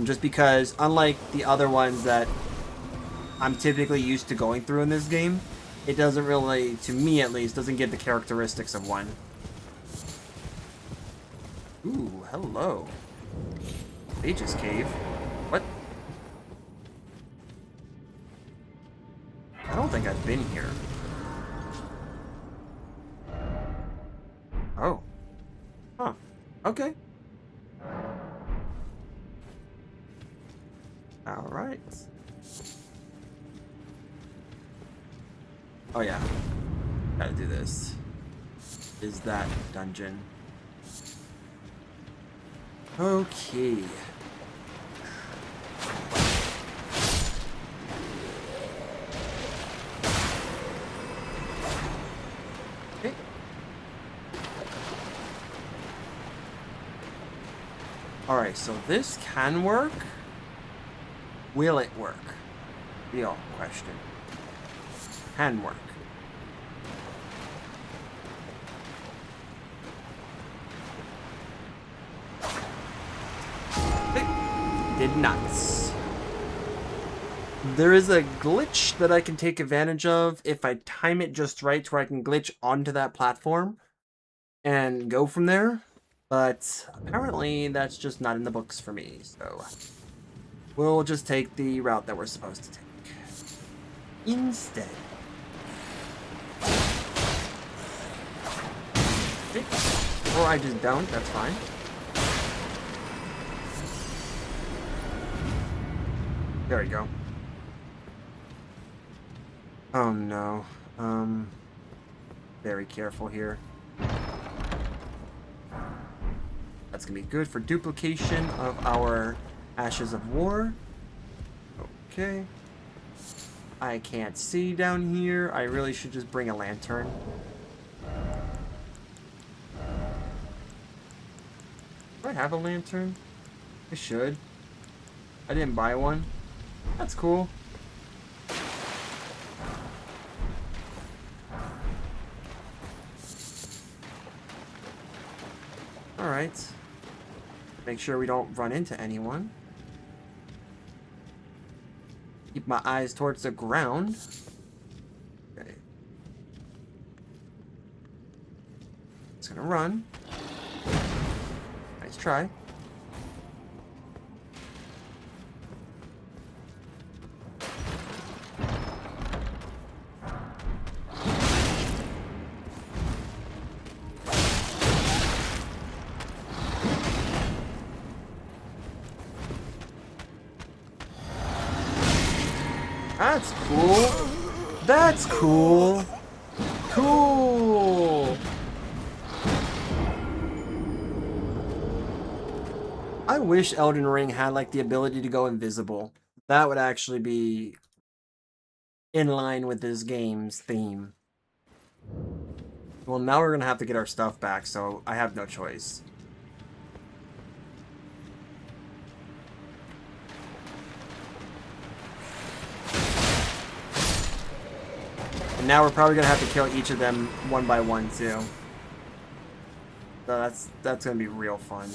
Just because unlike the other ones that I'm typically used to going through in this game, it doesn't really, to me at least, doesn't give the characteristics of one. Ooh, hello. Sage's Cave. What? I don't think I've been here. Oh. Huh. Okay. Alright. Oh yeah. Gotta do this. Is that dungeon? Okay. Okay. Alright, so this can work. Will it work? Real question. Can work. Did not. There is a glitch that I can take advantage of if I time it just right to where I can glitch onto that platform and go from there. But apparently that's just not in the books for me, so we'll just take the route that we're supposed to take instead. Okay. Or I just don't, that's fine. There we go. Oh no. Very careful here. That's gonna be good for duplication of our Ashes of War. Okay. I can't see down here. I really should just bring a lantern. Do I have a lantern? I should. I didn't buy one. That's cool. Alright. Make sure we don't run into anyone. Keep my eyes towards the ground. Okay. It's gonna run. Nice try. That's cool. That's cool. Cool. I wish Elden Ring had like the ability to go invisible. That would actually be in line with this game's theme. Well, now we're gonna have to get our stuff back, so I have no choice. And now we're probably gonna have to kill each of them one by one too. So that's gonna be real fun.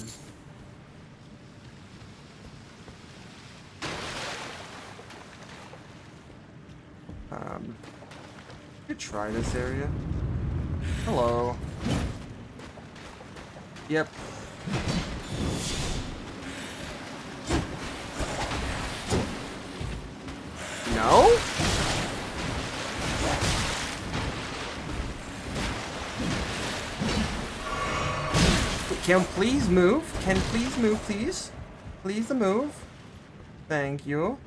Could try this area. Hello. Yep. No? Can please move? Can please move, please? Please move. Thank you.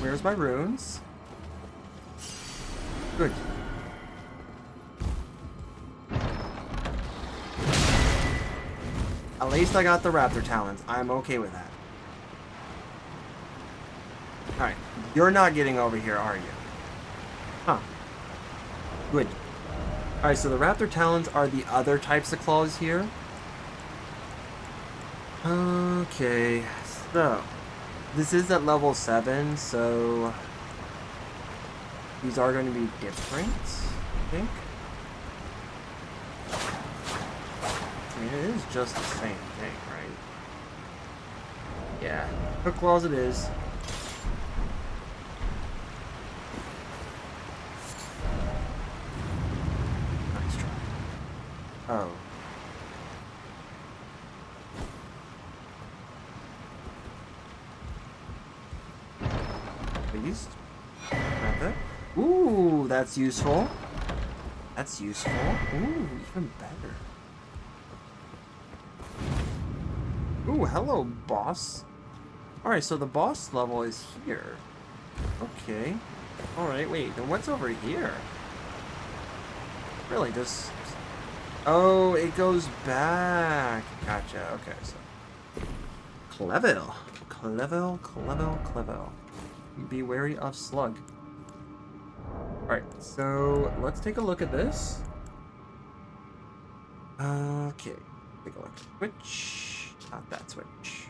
Where's my runes? Good. At least I got the raptor talons. I'm okay with that. Alright. You're not getting over here, are you? Huh. Good. Alright, so the raptor talons are the other types of claws here. Okay. So. This is at level 7, so these are going to be different, I think. I mean, it is just the same thing, right? Yeah, hook claws it is. Nice try. Oh. Please. Grab it. Ooh, that's useful. That's useful. Ooh, even better. Ooh, hello, boss. Alright, so the boss level is here. Okay. Alright, wait, then what's over here? Really, just... Oh, it goes back. Gotcha, okay, so... Clevel. Clevel, Clevel, Clevel. Be wary of slug. Alright, so let's take a look at this. Okay, take a look. Switch. Not that switch.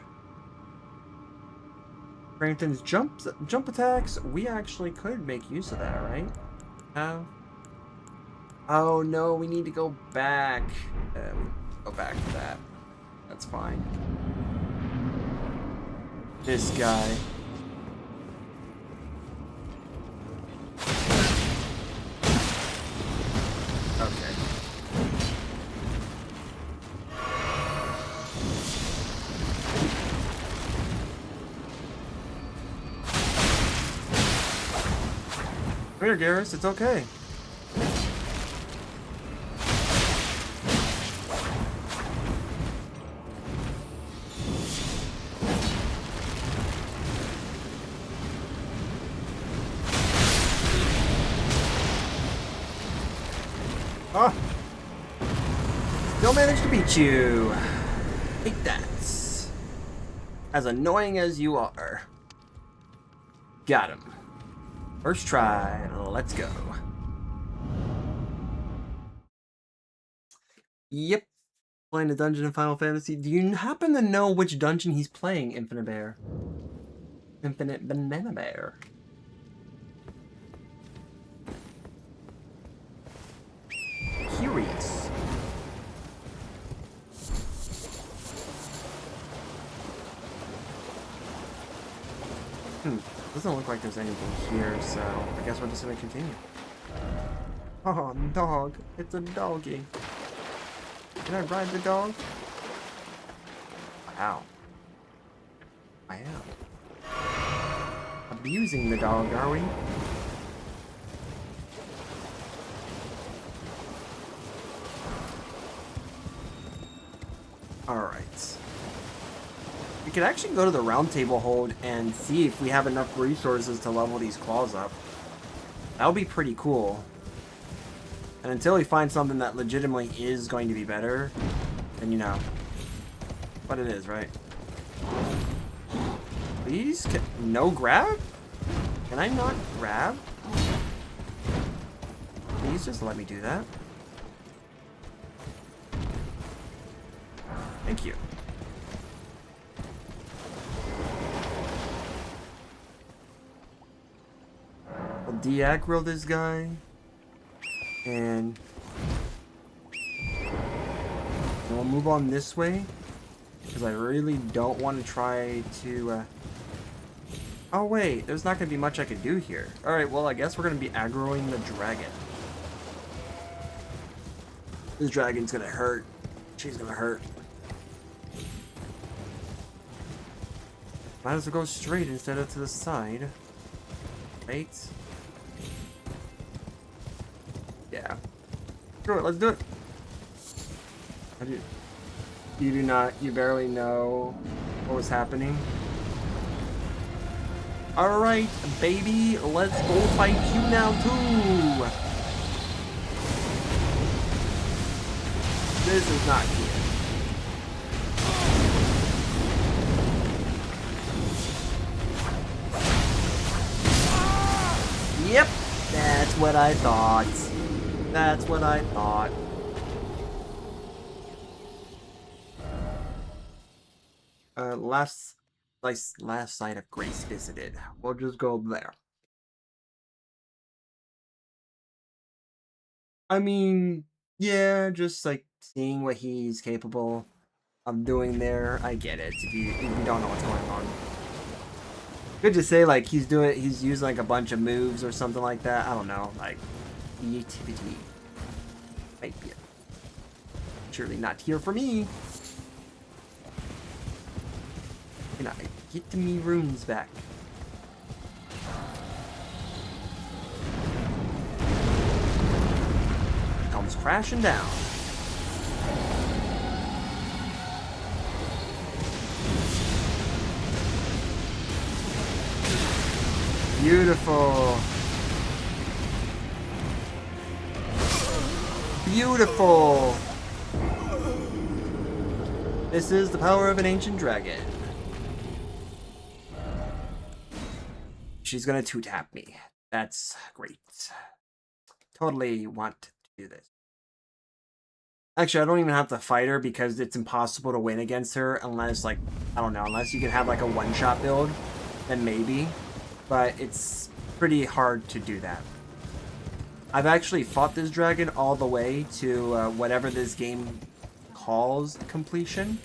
Franklin's jump attacks. We actually could make use of that, right? Oh no, we need to go back. Go back to that. That's fine. This guy. Okay. Come here, Garrus. It's okay. Ah! Still managed to beat you. Take that. As annoying as you are. Got him. First try. Let's go. Yep. Playing a dungeon in Final Fantasy. Do you happen to know which dungeon he's playing, Infinite Bear? Infinite Banana Bear. Curious. Doesn't look like there's anything here, so I guess we're just gonna continue. Oh, dog. It's a doggy. Can I ride the dog? Wow. I am. Abusing the dog, are we? Alright. could actually go to the round table hold and see if we have enough resources to level these claws up. That would be pretty cool. And until we find something that legitimately is going to be better, then you know what it is, right? Please? No grab? Can I not grab? Please just let me do that. Thank you. I'll de-aggro this guy. And we'll move on this way. Because I really don't want to try to... Oh wait, there's not going to be much I could do here. Alright, well I guess we're going to be aggroing the dragon. This dragon's going to hurt. She's going to hurt. Might as well go straight instead of to the side. Right? Yeah. Screw it, let's do it. You barely know what was happening. Alright, baby, let's go fight you now too. This is not good. Yep, that's what I thought. That's what I thought. Last site of Grace visited. We'll just go there. I mean, yeah, just like seeing what he's capable of doing there. I get it if you don't know what's going on. Good to say like he's using like a bunch of moves or something like that. I don't know, like creativity might be surely not here for me. Can I get me runes back? Comes crashing down. Beautiful. Beautiful. This is the power of an ancient dragon. She's gonna two-tap me. That's great. Totally want to do this. Actually, I don't even have to fight her because it's impossible to win against her unless, like, I don't know, unless you can have, like, a one-shot build, then maybe. But it's pretty hard to do that. I've actually fought this dragon all the way to whatever this game calls completion.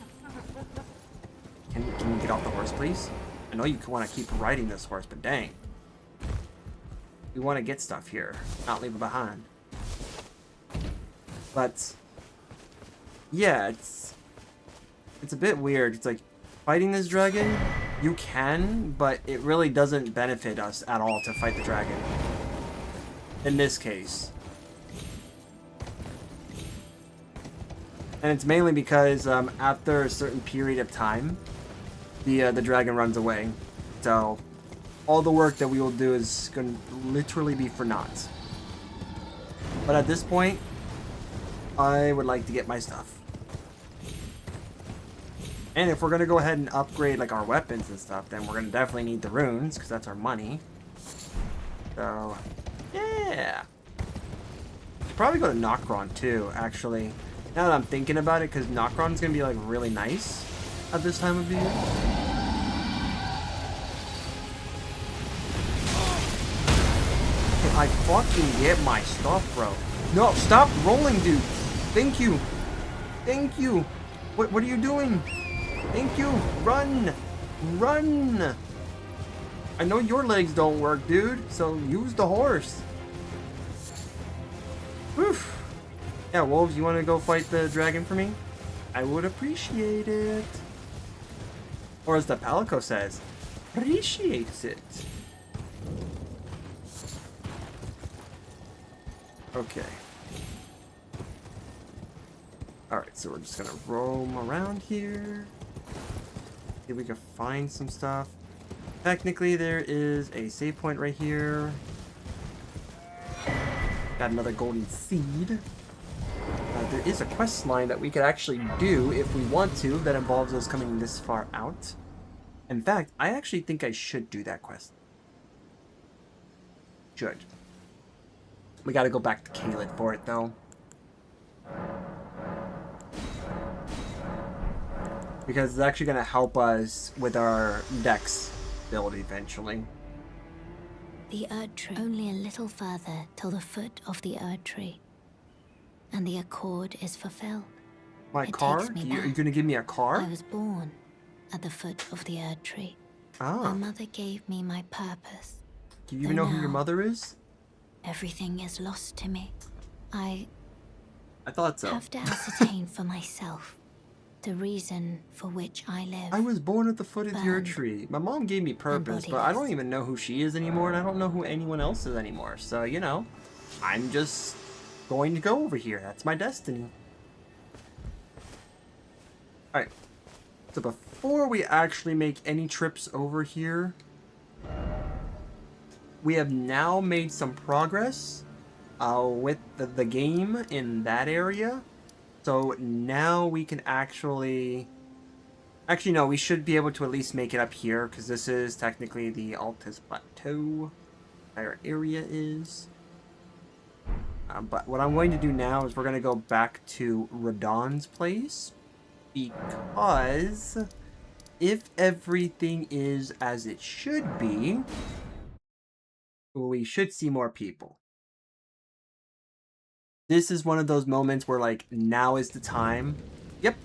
Can you get off the horse, please? I know you want to keep riding this horse, but dang. We want to get stuff here, not leave it behind. But yeah, it's a bit weird. It's like fighting this dragon, you can, but it really doesn't benefit us at all to fight the dragon. In this case. And it's mainly because after a certain period of time, the dragon runs away. So all the work that we will do is going to literally be for naught. But at this point, I would like to get my stuff. And if we're going to go ahead and upgrade like our weapons and stuff, then we're going to definitely need the runes, because that's our money. So, yeah. Should probably go to Nokron too, actually. Now that I'm thinking about it, because Nokron's going to be like really nice at this time of the year. Can I fucking get my stuff, bro? No, stop rolling, dude. Thank you. Thank you. What are you doing? Thank you. Run. Run. I know your legs don't work, dude, so use the horse. Whew. Yeah, Wolves, you want to go fight the dragon for me? I would appreciate it. Or as the Palico says, appreciates it. Okay. Alright, so we're just gonna roam around here. See if we can find some stuff. Technically, there is a save point right here. Got another golden seed. There is a quest line that we could actually do if we want to that involves us coming this far out. In fact, I actually think I should do that quest. Should. We gotta go back to Caelid for it, though. Because it's actually gonna help us with our dex build eventually. The Erd Tree. Only a little further till the foot of the Erd Tree. And the accord is fulfilled. My It car? takes me Are you back. gonna give me a car? I was born at the foot of the Erd Tree. Ah. My mother gave me my purpose. Do you even know who your now- mother is? Everything is lost to me. I I thought so. have to ascertain for myself the reason for which I live. I was born at the foot of the Erd Burned. Tree. My mom gave me purpose, but I don't bodiless. even know who she is anymore, and I don't know who anyone else is anymore. So, you know, I'm just going to go over here. That's my destiny. Alright. So before we actually make any trips over here, we have now made some progress with the game in that area. So now we can actually no, we should be able to at least make it up here, because this is technically the Altus Plateau. Our area is. But what I'm going to do now is we're going to go back to Radon's place, because if everything is as it should be, we should see more people. This is one of those moments where, like, now is the time. Yep,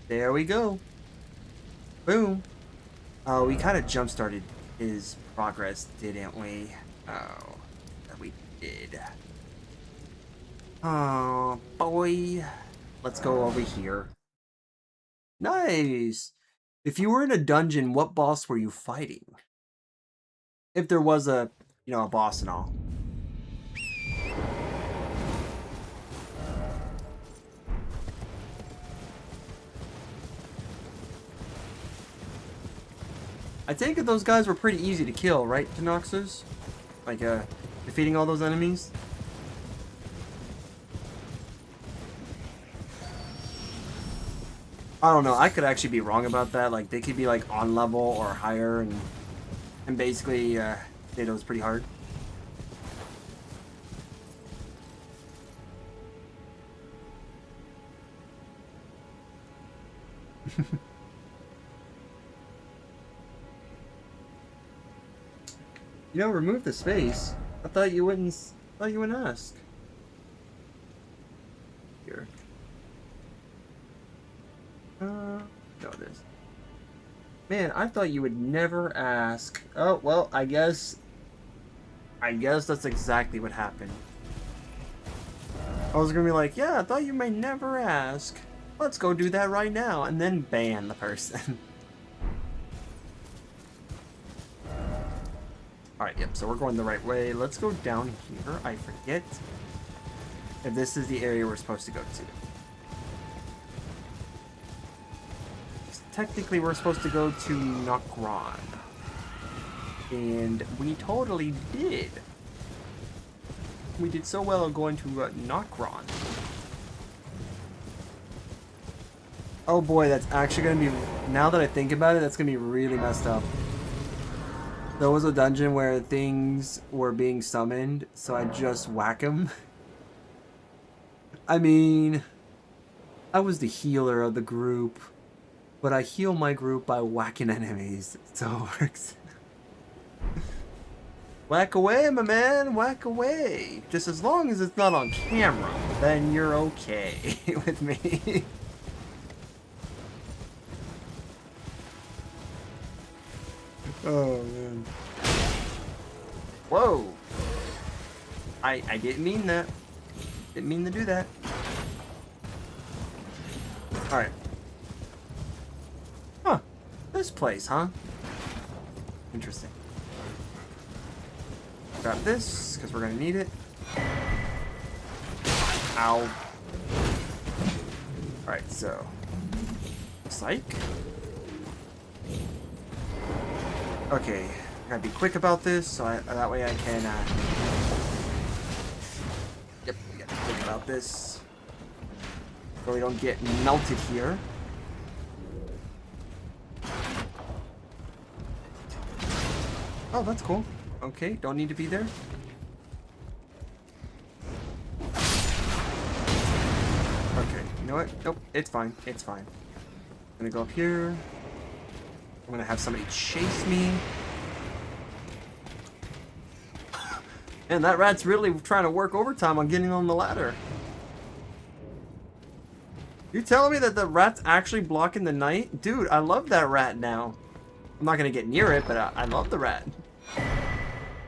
there we go. Boom. We kind of jump-started his progress, didn't we? Oh, we did. Oh, boy. Let's go over here. Nice. If you were in a dungeon, what boss were you fighting? If there was a, you know, a boss and all. I take it those guys were pretty easy to kill, right, Tanoxus? Like, defeating all those enemies? I don't know, I could actually be wrong about that. Like, they could be, like, on level or higher, and basically, it was pretty hard. You know, remove the space. I thought you wouldn't ask. Here. No, this. Man, I thought you would never ask. Oh, well, I guess that's exactly what happened. I was gonna be like, yeah, I thought you may never ask. Let's go do that right now, and then ban the person. Alright, yep, so we're going the right way. Let's go down here. I forget if this is the area we're supposed to go to. Technically, we're supposed to go to Nokron. And we totally did. We did so well at going to Nokron. Oh boy, that's actually going to be... Now that I think about it, that's going to be really messed up. There was a dungeon where things were being summoned, so I just whack them. I mean, I was the healer of the group, but I heal my group by whacking enemies, so it works. Whack away, my man, whack away. Just as long as it's not on camera, then you're okay with me. Oh, man. Whoa. I didn't mean that. Didn't mean to do that. Alright. Huh. This place, huh? Interesting. Grab this, because we're going to need it. Ow. Alright, so. Psych. Okay, I gotta be quick about this, so that way I can, yep, we gotta be quick about this. So we don't get melted here. Oh, that's cool. Okay, don't need to be there. Okay, you know what? Nope, it's fine. It's fine. I'm gonna go up here. I'm gonna have somebody chase me. And that rat's really trying to work overtime on getting on the ladder. You telling me that the rat's actually blocking the night? Dude, I love that rat now. I'm not gonna get near it, but I love the rat.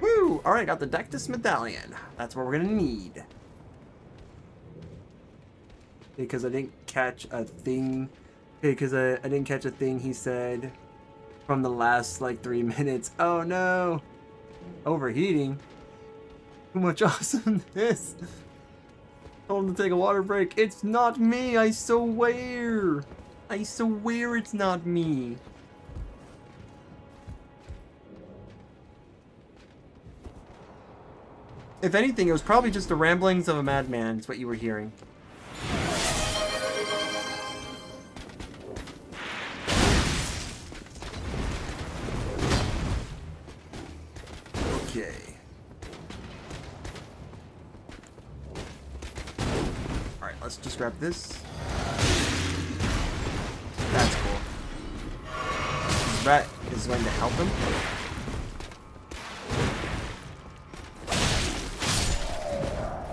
Woo! Alright, got the Dectus Medallion. That's what we're gonna need. Because I didn't catch a thing. Because I didn't catch a thing he said from the last, like, 3 minutes. Oh no! Overheating? Too much awesomeness! Told him to take a water break. It's not me, I swear! I swear it's not me. If anything, it was probably just the ramblings of a madman, is what you were hearing. Okay. Alright, let's just grab this. That's cool. This rat is going to help him.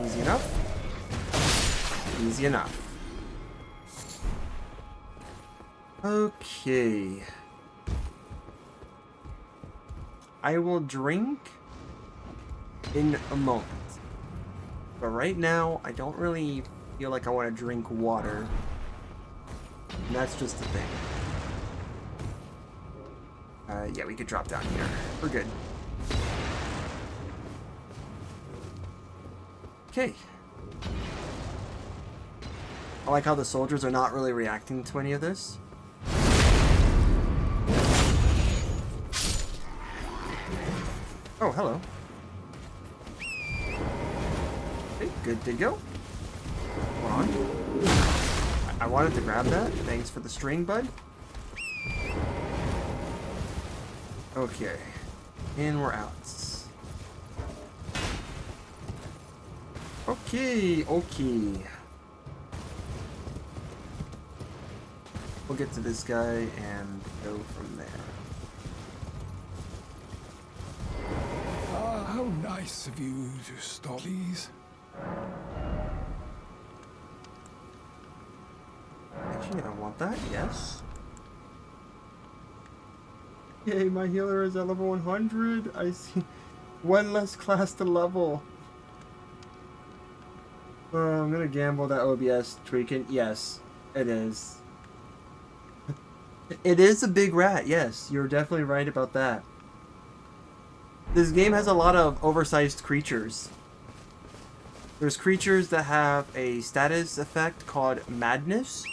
Easy enough. Easy enough. Okay. I will drink in a moment. But right now, I don't really feel like I want to drink water. And that's just the thing. Yeah, we could drop down here. We're good. Okay. I like how the soldiers are not really reacting to any of this. Oh, hello. Okay, good to go. Come on. I wanted to grab that. Thanks for the string, bud. Okay. And we're out. Okay, okay. We'll get to this guy and go from there. Ah, how nice of you to stop, please. Actually, I don't want that. Yes. Yay, my healer is at level 100. I see. One less class to level. I'm gonna gamble that OBS tweaking. Yes, it is. It is a big rat. Yes, you're definitely right about that. This game has a lot of oversized creatures. There's creatures that have a status effect called Madness,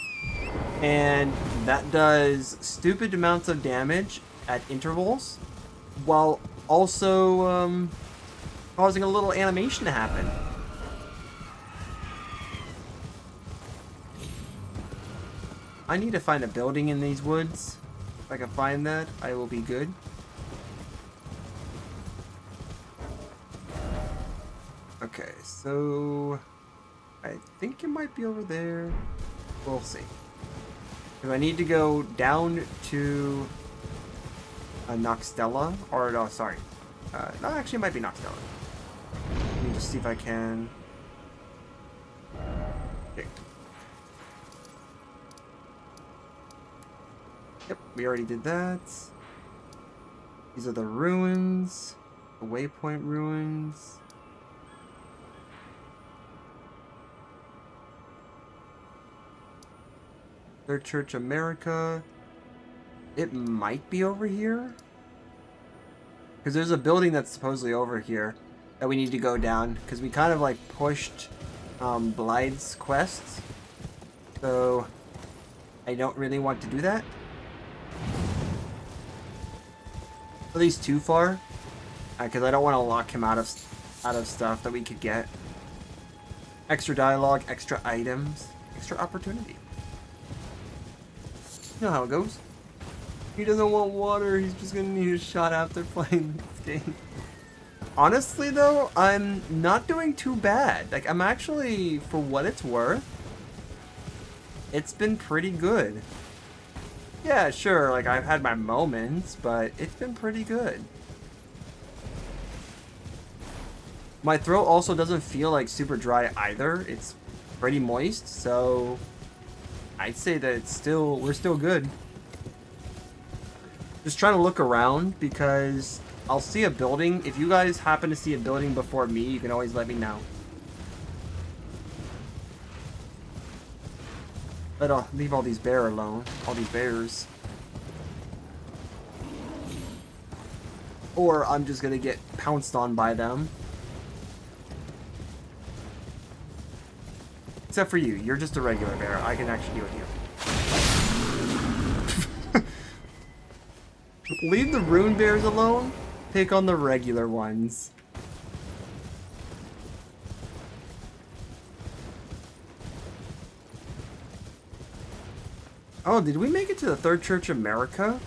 and that does stupid amounts of damage at intervals, while also causing a little animation to happen. I need to find a building in these woods. If I can find that, I will be good. Okay, so I think it might be over there. We'll see. Because I need to go down to Noxtella, or no, sorry. No, actually, it might be Noxtella. Let me just see if I can. Okay. Yep, we already did that. These are the ruins, the waypoint ruins. Third Church America. It might be over here. Because there's a building that's supposedly over here that we need to go down. Because we kind of like pushed Blythe's quests. So I don't really want to do that. At least too far. Because I don't want to lock him out of stuff that we could get. Extra dialogue, extra items, extra opportunity. You know how it goes. He doesn't want water, he's just gonna need a shot after playing this game. Honestly though, I'm not doing too bad. Like, I'm actually, for what it's worth, it's been pretty good. Yeah, sure, like, I've had my moments, but it's been pretty good. My throat also doesn't feel like super dry either. It's pretty moist, so I'd say that we're still good. Just trying to look around because I'll see a building. If you guys happen to see a building before me, you can always let me know. But leave all these bears alone. All these bears. Or I'm just gonna get pounced on by them. Except for you. You're just a regular bear. I can actually deal with you. Leave the rune bears alone. Pick on the regular ones. Oh, did we make it to the Third Church America?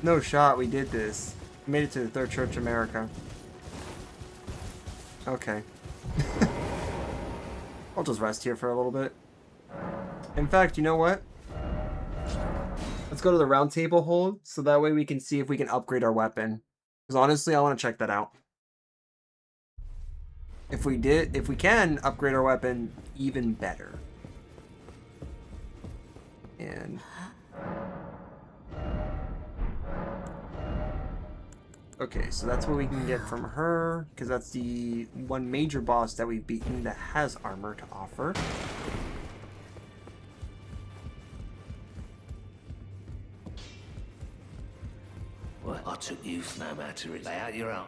No shot, we did this. We made it to the Third Church America. Okay. I'll just rest here for a little bit. In fact, you know what? Let's go to the round table hold, so that way we can see if we can upgrade our weapon. Because honestly, I want to check that out. If we can upgrade our weapon, even better. And okay, so that's what we can get from her, because that's the one major boss that we've beaten that has armor to offer. Well, I took you for no matter. Lay out your own.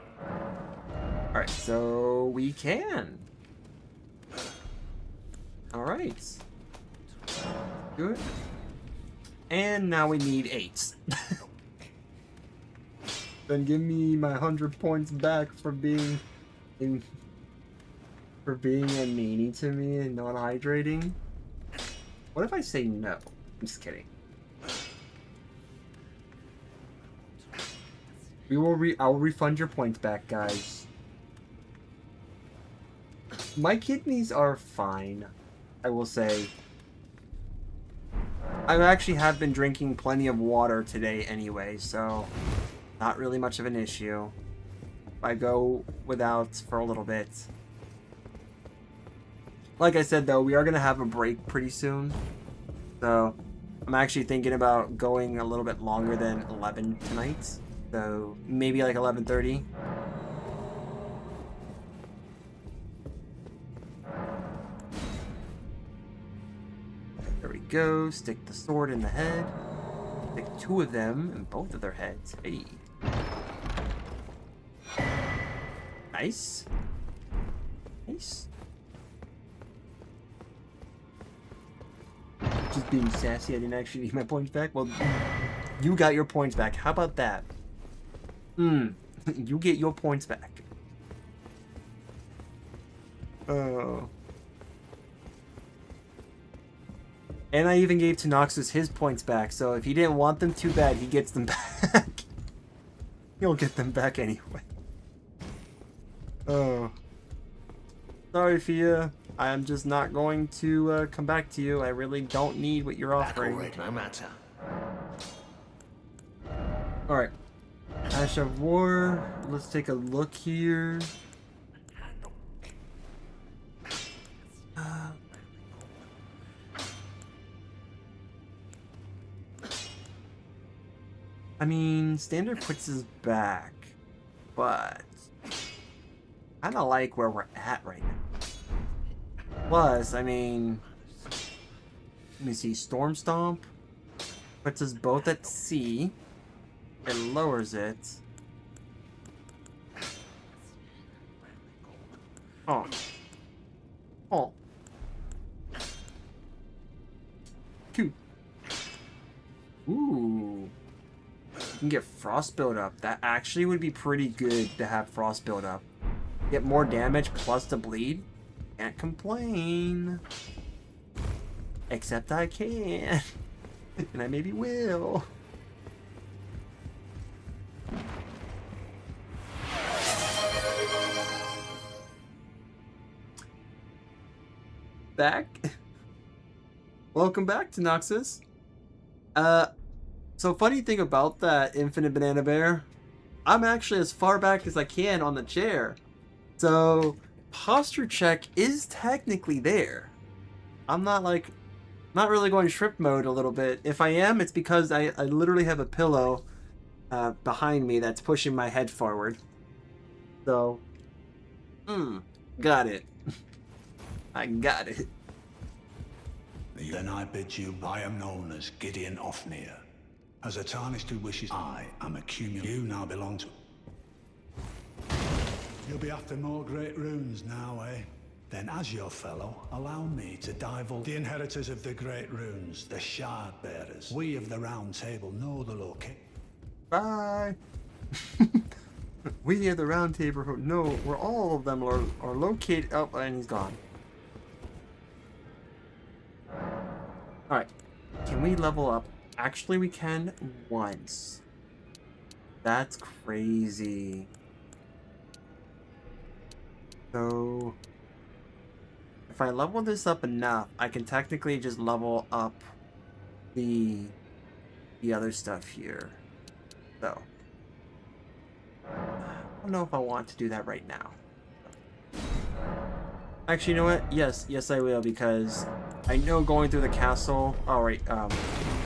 Alright, so we can. Alright. Good. And now we need 8. Then give me my 100 points back for being a meanie to me and not hydrating. What if I say no? I'm just kidding. I'll refund your points back, guys. My kidneys are fine, I will say. I actually have been drinking plenty of water today anyway, so not really much of an issue. I go without for a little bit. Like I said though, we are gonna have a break pretty soon. So I'm actually thinking about going a little bit longer than 11 tonight. So maybe like 11:30. There we go. Stick the sword in the head. Stick 2 of them in both of their heads. Hey. Nice. Nice. Just being sassy, I didn't actually need my points back. Well, you got your points back. How about that? You get your points back. Oh. And I even gave Tanoxus his points back, so if he didn't want them, too bad, he gets them back. He'll get them back anyway. Oh. Sorry, Fia. I am just not going to come back to you. I really don't need what you're offering. No matter. Alright. Ash of War. Let's take a look here. I mean, standard puts us back, but I kind of like where we're at right now. Plus, I mean, let me see, Storm Stomp puts us both at C. It lowers it. Oh. Oh. Cute. Ooh. can get frost buildup. That actually would be pretty good to have frost buildup. Get more damage plus the bleed. Can't complain. Except I can. And I maybe will. Back. Welcome back to Noxus. So funny thing about that Infinite Banana Bear, I'm actually as far back as I can on the chair. So posture check is technically there. I'm not really going shrimp mode a little bit. If I am, it's because I literally have a pillow behind me that's pushing my head forward. So, got it. I got it. Then I bid you, I am known as Gideon Ofnir. As a tarnished who wishes, I am a cumulative. You now belong to... You'll be after more great runes now, eh? Then as your fellow, allow me to divulge the inheritors of the great runes, the shard bearers. We of the Round Table know the location. Bye. We of the Round Table know where all of them are located. Oh, and he's gone. Alright. Can we level up? Actually, we can once. That's crazy. So, if I level this up enough, I can technically just level up the other stuff here. So, I don't know if I want to do that right now. Actually, you know what? Yes, I will, because I know going through the castle. Oh, right.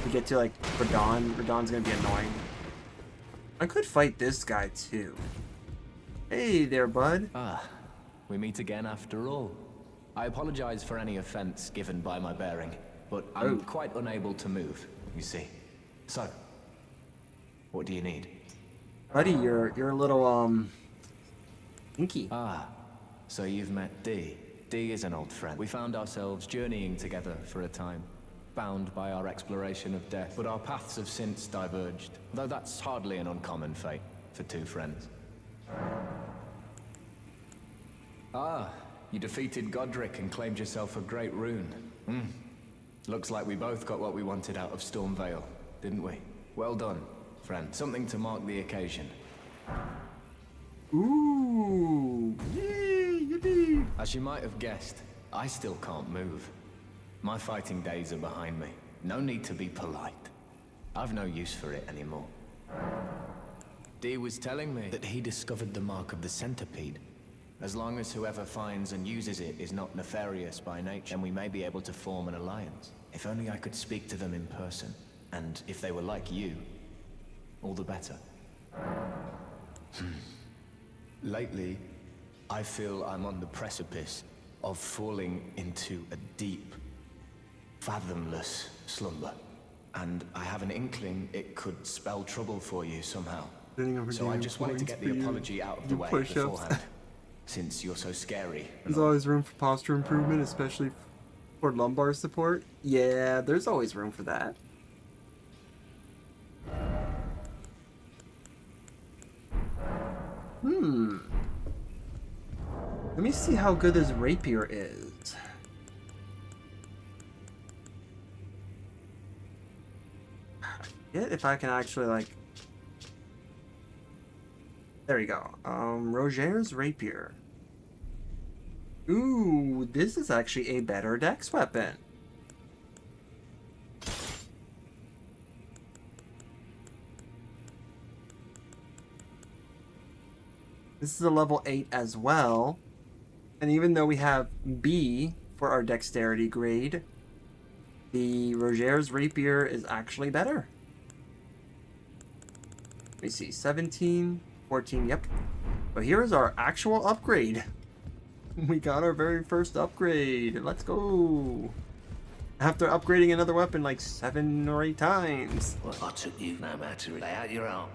We get to like Radon. Radon's gonna be annoying. I could fight this guy too. Hey there, bud. Ah, we meet again after all. I apologize for any offense given by my bearing, but I'm quite unable to move, you see. So, what do you need? Buddy, you're a little inky. Ah, so you've met D. D is an old friend. We found ourselves journeying together for a time, bound by our exploration of death, but our paths have since diverged, though that's hardly an uncommon fate for two friends. Ah, you defeated Godric and claimed yourself a great rune. Looks like we both got what we wanted out of Stormvale, didn't we? Well done, friend. Something to mark the occasion. Ooh, yay, yippee. As you might have guessed, I still can't move. My fighting days are behind me. No need to be polite. I've no use for it anymore. D was telling me that he discovered the mark of the centipede. As long as whoever finds and uses it is not nefarious by nature, then we may be able to form an alliance. If only I could speak to them in person. And if they were like you, all the better. Lately, I feel I'm on the precipice of falling into a deep, fathomless slumber. And I have an inkling it could spell trouble for you somehow. So I just wanted to get the apology out of the way beforehand. Since you're so scary. There's always room for posture improvement, especially for lumbar support. Yeah, there's always room for that. Let me see how good this rapier is. If I can actually, like... There we go. Roger's rapier. Ooh, this is actually a better dex weapon. This is a level 8 as well. And even though we have B for our dexterity grade, the Roger's rapier is actually better. Let me see, 17, 14, yep. But here is our actual upgrade. We got our very first upgrade. Let's go. After upgrading another weapon like 7 or 8 times. Well, I took you no matter. Lay out your arm.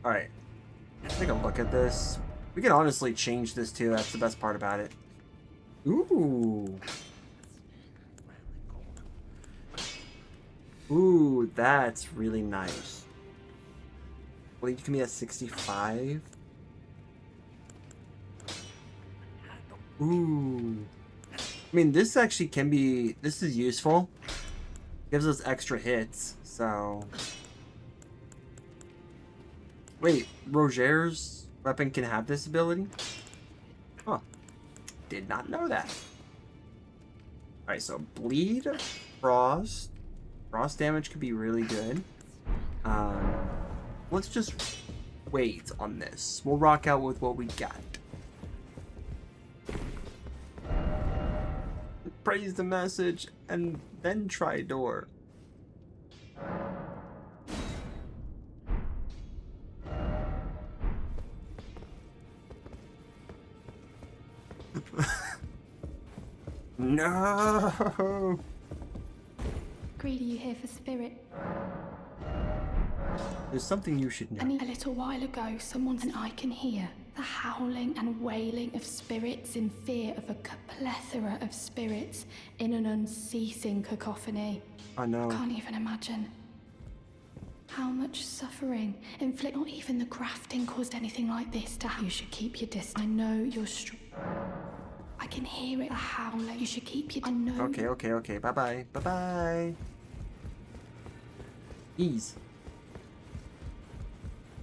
Alright. Let's take a look at this. We can honestly change this too. That's the best part about it. Ooh. Ooh, that's really nice. Bleed can be at 65. Ooh. I mean, this actually can be... This is useful. Gives us extra hits, so... Wait, Roger's weapon can have this ability? Huh. Did not know that. Alright, so bleed, frost. Frost damage could be really good. Let's just wait on this. We'll rock out with what we got. Praise the message and then try door. No. Greedy, you here for spirit? There's something you should know. A little while ago, someone and I can hear the howling and wailing of spirits in fear of a plethora of spirits in an unceasing cacophony. I know. I can't even imagine how much suffering inflict. Not even the grafting caused anything like this to happen. You should keep your distance. I know you're I can hear it howling. You should keep your... I know... Okay. Bye-bye. Bye-bye. Ease.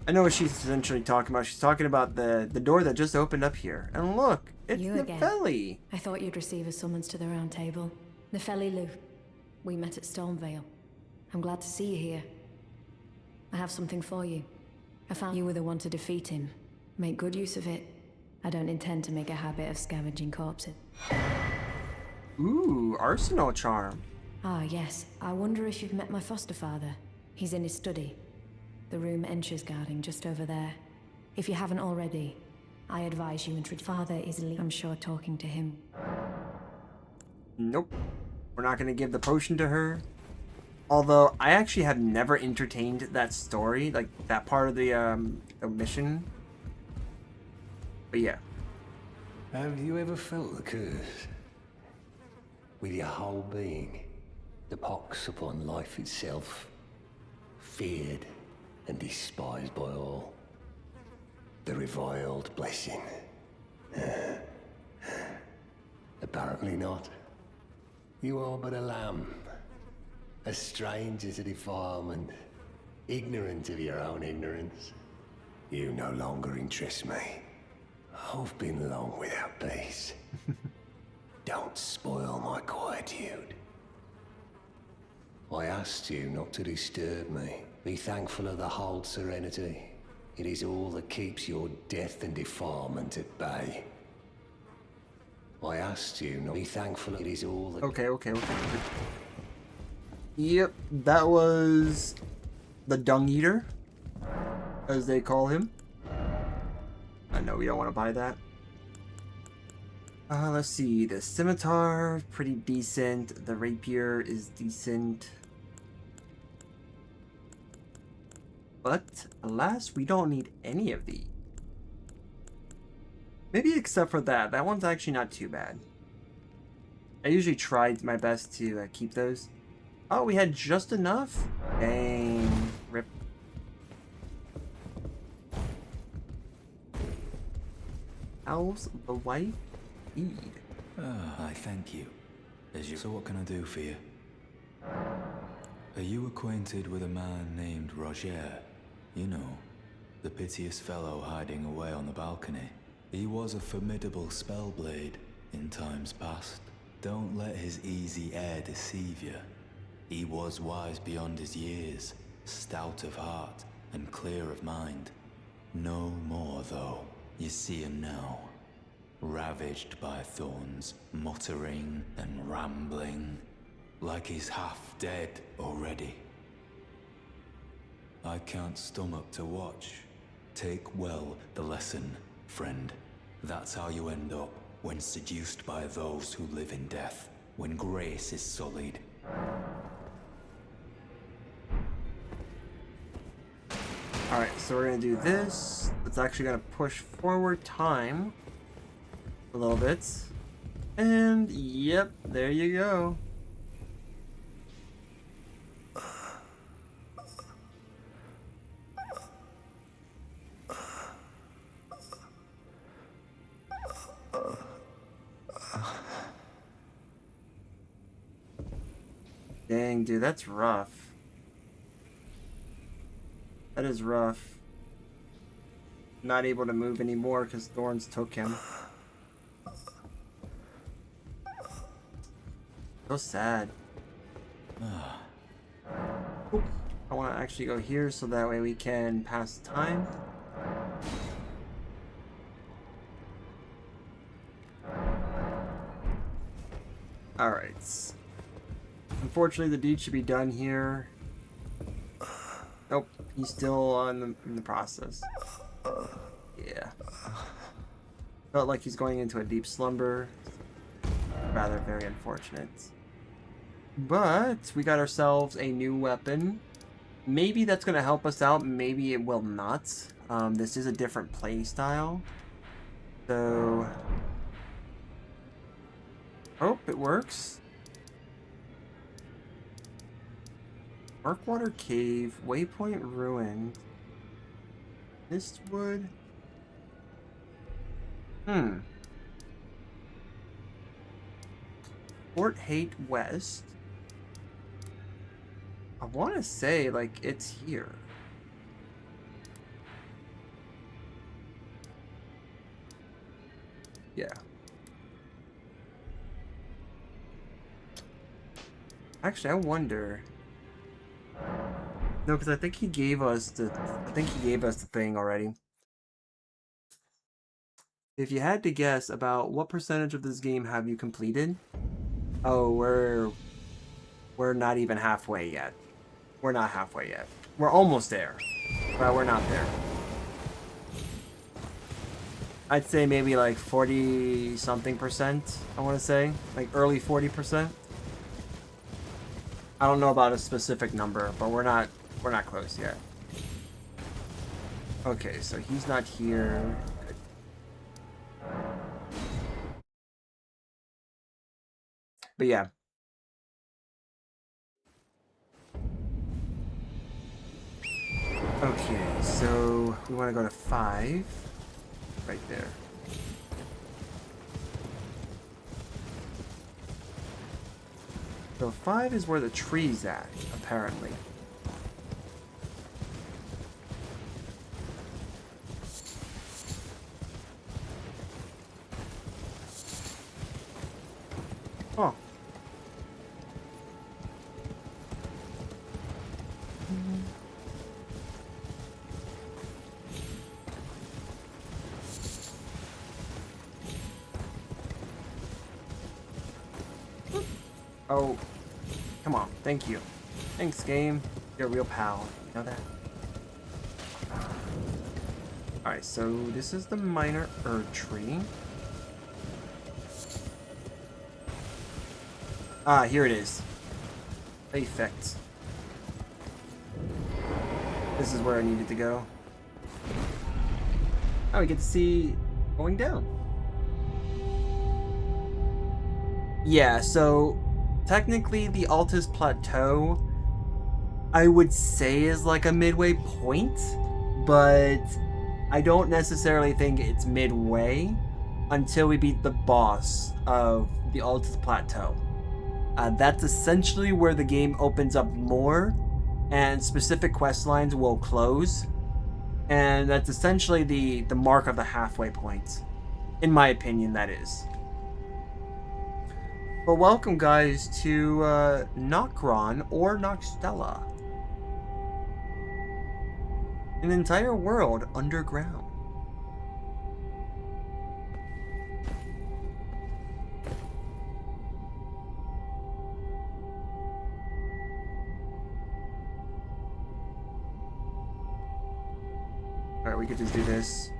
I know what she's essentially talking about. She's talking about the door that just opened up here. And look, it's Nepheli. I thought you'd receive a summons to the round table. Nepheli Lou. We met at Stormvale. I'm glad to see you here. I have something for you. I found you were the one to defeat him. Make good use of it. I don't intend to make a habit of scavenging corpses. Ooh, arsenal charm. Ah, yes. I wonder if you've met my foster father. He's in his study. The room Encher's guarding just over there. If you haven't already, I advise you introduce. Father is I'm sure talking to him. Nope. We're not going to give the potion to her. Although, I actually have never entertained that story, like that part of the mission. But yeah. Have you ever felt the curse? With your whole being? The pox upon life itself? Feared and despised by all. The reviled blessing. Apparently not. You are but a lamb. A stranger to defilement. Ignorant of your own ignorance. You no longer interest me. I've been long without peace. Don't spoil my quietude. I asked you not to disturb me. Be thankful of the hold serenity. It is all that keeps your death and defilement at bay. I asked you not to be thankful. It is all that... Okay. Yep, that was the Dung Eater, as they call him. I know we don't want to buy that. Let's see. The scimitar, pretty decent. The rapier is decent. But, alas, we don't need any of these. Maybe except for that. That one's actually not too bad. I usually tried my best to keep those. Oh, we had just enough? Dang. Rip. How's the wife feed? I thank you. So what can I do for you? Are you acquainted with a man named Roger? You know, the piteous fellow hiding away on the balcony. He was a formidable spellblade in times past. Don't let his easy air deceive you. He was wise beyond his years, stout of heart and clear of mind. No more, though. You see him now, ravaged by thorns, muttering and rambling, like he's half dead already. I can't stomach to watch. Take well the lesson, friend. That's how you end up when seduced by those who live in death, when grace is sullied. Alright, so we're gonna do this. It's actually gonna push forward time a little bit. And yep, there you go. Dang, dude, that's rough. That is rough. Not able to move anymore because thorns took him. So sad. Oop. I want to actually go here so that way we can pass time. Alright. Unfortunately, the deed should be done here. Nope, he's still in the process. Yeah. Felt like he's going into a deep slumber. Rather very unfortunate. But we got ourselves a new weapon. Maybe that's going to help us out. Maybe it will not. This is a different play style. So... hope it works. Darkwater Cave, Waypoint Ruin, Mistwood. Fort Hate West. I want to say, like, it's here. Yeah. Actually, I wonder... no, because I think he gave us the... thing already. If you had to guess about what percentage of this game have you completed? Oh, we're not even halfway yet. We're not halfway yet. We're almost there, but we're not there. I'd say maybe like 40-something%, I want to say. Like early 40%. I don't know about a specific number, but we're not close yet. Okay, so he's not here. Good. But yeah. Okay, so we want to go to 5. Right there. So 5 is where the tree's at, apparently. Oh. Oh, come on. Thank you. Thanks, game. You're a real pal. You know that? Alright, so this is the minor Erd tree. Ah, here it is. Effect. This is where I needed to go. Oh, we get to see going down. Yeah, so technically the Altus Plateau, I would say, is like a midway point, but I don't necessarily think it's midway until we beat the boss of the Altus Plateau. That's essentially where the game opens up more, and specific quest lines will close, and that's essentially the mark of the halfway point. In my opinion, that is. But welcome, guys, to Nokron or Nokstella. An entire world underground. Alright, we could just do this.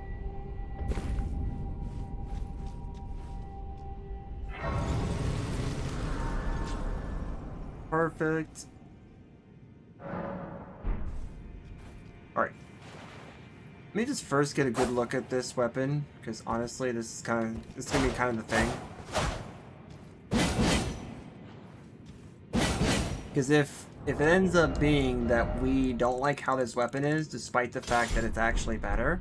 Perfect. Alright. Let me just first get a good look at this weapon, because honestly, this is gonna be kind of the thing. Because if it ends up being that we don't like how this weapon is, despite the fact that it's actually better.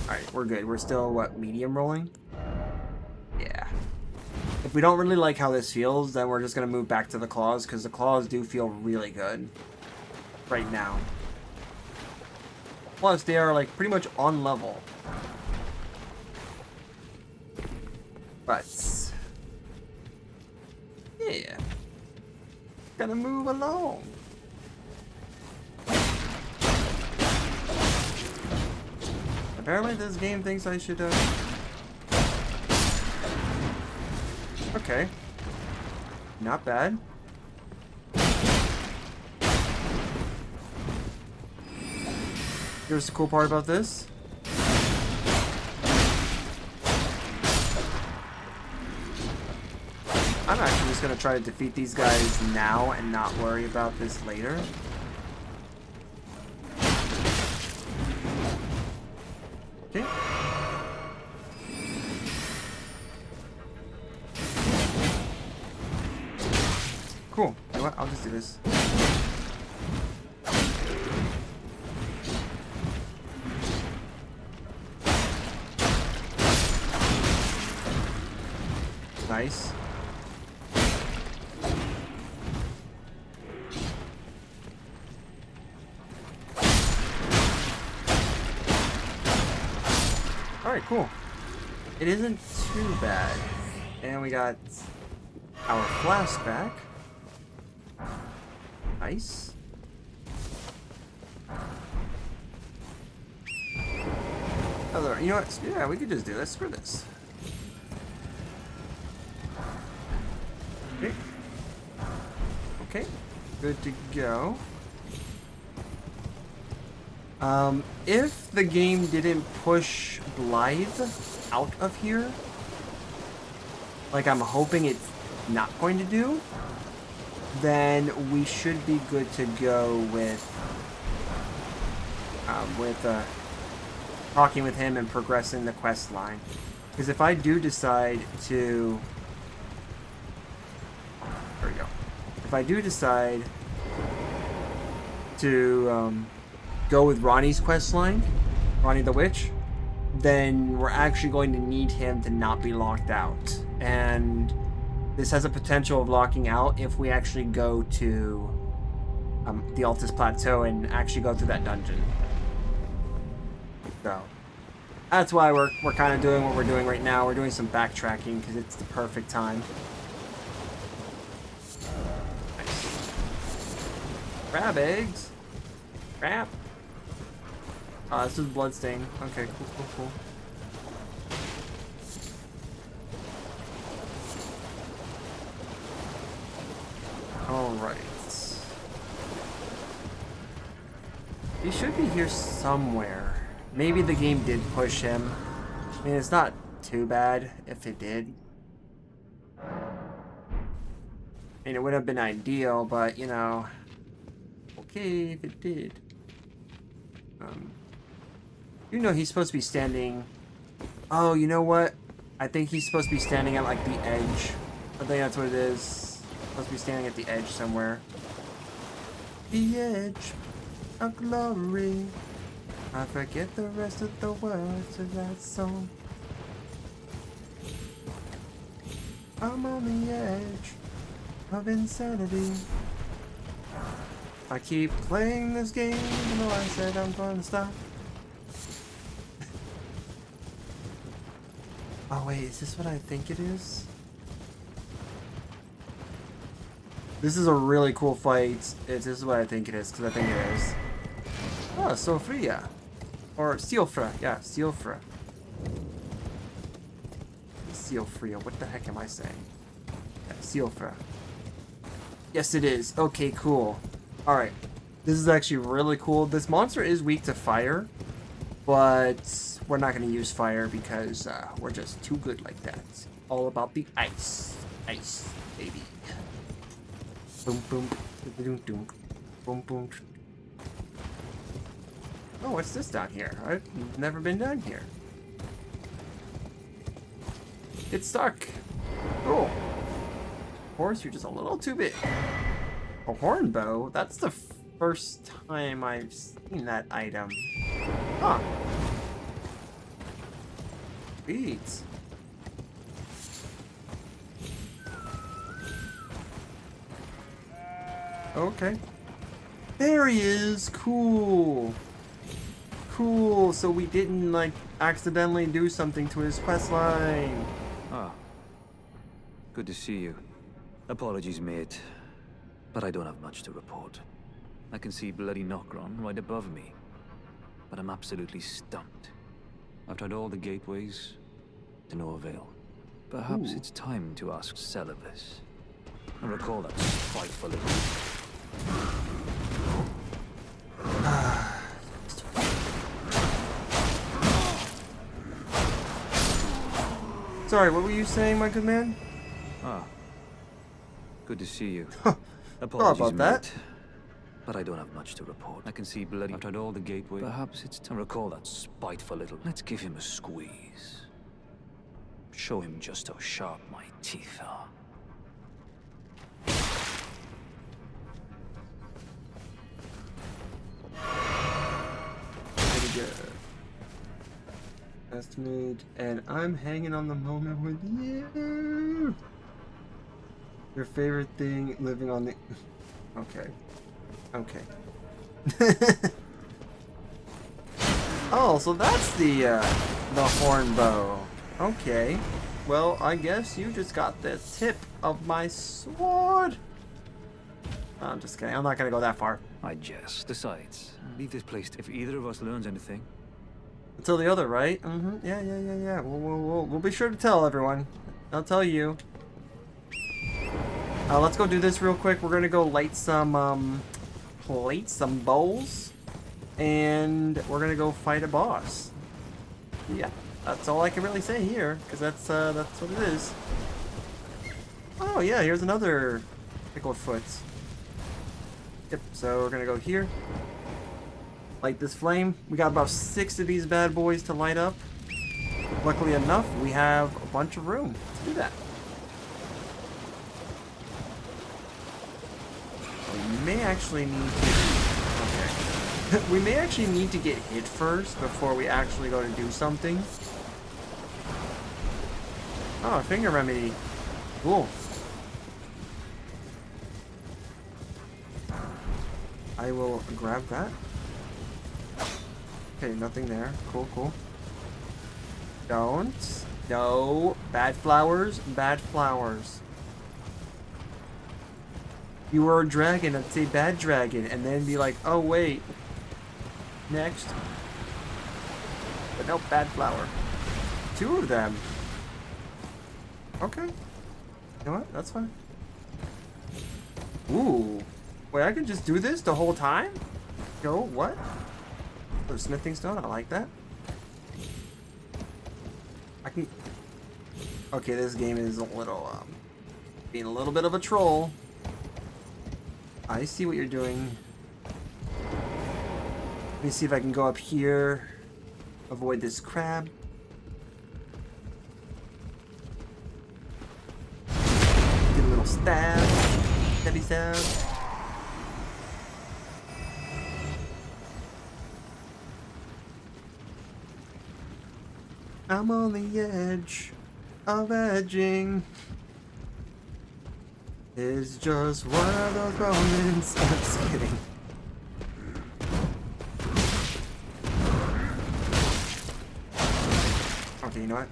Alright, we're good. We're still, what, medium rolling? Yeah. If we don't really like how this feels, then we're just going to move back to the claws, because the claws do feel really good right now. Plus, they are like pretty much on level. But yeah, gotta move along. Apparently this game thinks I should okay, not bad. Here's the cool part about this. I'm actually just gonna try to defeat these guys now and not worry about this later. Okay. Cool. You know what? I'll just do this. Nice. Alright, cool. It isn't too bad. And we got our flask back. Nice. Oh, you know what? Yeah, we could just do this. Screw this. Okay. Okay. Good to go. If the game didn't push Blythe out of here, like I'm hoping it's not going to do, then we should be good to go with talking with him and progressing the quest line. Because if I do decide to... There we go. If I do decide to go with Ronnie's quest line, Ronnie the Witch, then we're actually going to need him to not be locked out. And this has a potential of locking out if we actually go to the Altus Plateau and actually go through that dungeon. So that's why we're kind of doing what we're doing right now. We're doing some backtracking because it's the perfect time. Nice. Crab eggs. Crap. Oh, this is bloodstain. Okay, cool. Alright. He should be here somewhere. Maybe the game did push him. I mean, it's not too bad if it did. I mean, it would have been ideal, but, you know, okay if it did. You know he's supposed to be standing... Oh, you know what? I think he's supposed to be standing at, like, the edge. I think that's what it is. Supposed to be standing at the edge somewhere. The edge of glory. I forget the rest of the words of that song. I'm on the edge of insanity. I keep playing this game even though I said I'm gonna stop. Oh wait, is this what I think it is? This is a really cool fight. This is what I think it is, because I think it is. Oh, Sofria. Or Siofra. Yeah, Siofra. Siofria. What the heck am I saying? Yeah, Siofra. Yes, it is. Okay, cool. Alright. This is actually really cool. This monster is weak to fire, but we're not going to use fire because we're just too good like that. All about the ice. Ice, baby. Boom, boom. Boom, boom. Boom, boom. Oh, what's this down here? I've never been down here. It's stuck. Cool. Of course, you're just a little too big. A horn bow? That's the first time I've seen that item. Huh. Sweet. Okay. There he is! Cool! Cool, so we didn't, like, accidentally do something to his questline. Ah. Good to see you. Apologies, mate. But I don't have much to report. I can see bloody Nokron right above me. But I'm absolutely stumped. I've tried all the gateways, to no avail. Perhaps it's time to ask Celevis. I recall that spiteful little... Sorry, what were you saying, my good man? Ah. Good to see you. Sorry Apologies, about that. mate. But I don't have much to report. I can see bloody... I've tried all the gateways. Perhaps it's time to recall that spiteful little... Let's give him a squeeze. Show him just how sharp my teeth are. Pretty good. Estimate, and I'm hanging on the moment with you. Your favorite thing living on the... Okay. Okay. Oh, so that's the horn bow. Okay. Well, I guess you just got the tip of my sword. I'm just kidding. I'm not gonna go that far. I jest. Besides, leave this place if either of us learns anything. Until the other, right? Mm-hmm. Yeah. We'll be sure to tell everyone. I'll tell you. Let's go do this real quick. We're gonna go light some bowls, and we're gonna go fight a boss. Yeah, that's all I can really say here, because that's what it is. Oh yeah, here's another pickled foot. Yep. So we're gonna go here. Light this flame. We got about 6 of these bad boys to light up. Luckily enough, we have a bunch of room to do that. We may actually need to... Okay. We may actually need to get hit first before we actually go to do something. Oh, a finger remedy. Cool. I will grab that. Okay, nothing there. Cool. Don't. No. Bad flowers. Bad flowers. You were a dragon. I'd say bad dragon. And then be like, oh, wait. Next. But no, bad flower. 2 of them. Okay. You know what? That's fine. Ooh. Wait, I can just do this the whole time? Yo, what? Oh, smithing stone, I like that. I can... Okay, this game is a little, being a little bit of a troll. I see what you're doing. Let me see if I can go up here. Avoid this crab. Get a little stab. Heavy stab. I'm on the edge of edging. It's just one of those moments. I'm just kidding. Okay, you know what?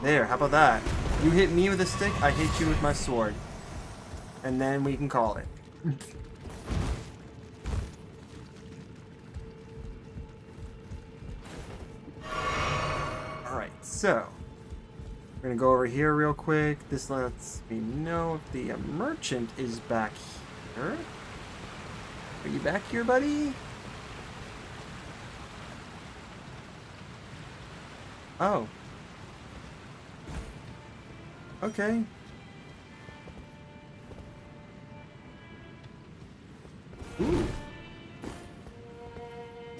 There, how about that? You hit me with a stick, I hit you with my sword. And then we can call it. Alright, so we're gonna go over here real quick. This lets me know if the merchant is back here. Are you back here, buddy? Oh. Okay. Ooh.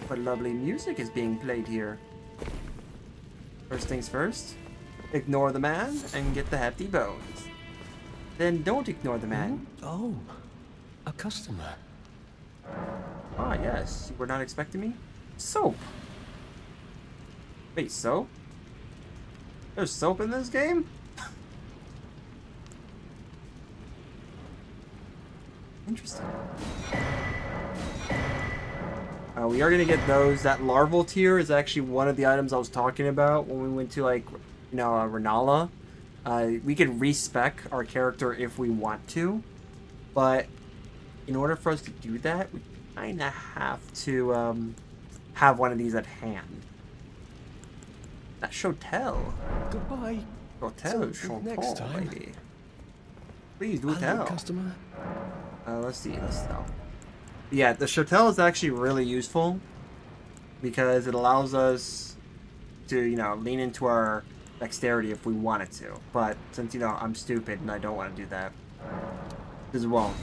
What lovely music is being played here. First things first, ignore the man and get the hefty bones. Then don't ignore the man. Oh, a customer. Ah, yes. You were not expecting me? Soap. Wait, soap? There's soap in this game? Interesting. We are gonna get those. That larval tier is actually one of the items I was talking about when we went to, like, you know, Renala. We can respec our character if we want to, but in order for us to do that, we kind of have to have one of these at hand. That Chotel. Goodbye. Chotel, Till next time. baby. Please do Hello, tell. customer. Let's see. Let's tell. Yeah, the Chotel is actually really useful because it allows us to, you know, lean into our dexterity if we wanted to. But since, you know, I'm stupid and I don't want to do that as well.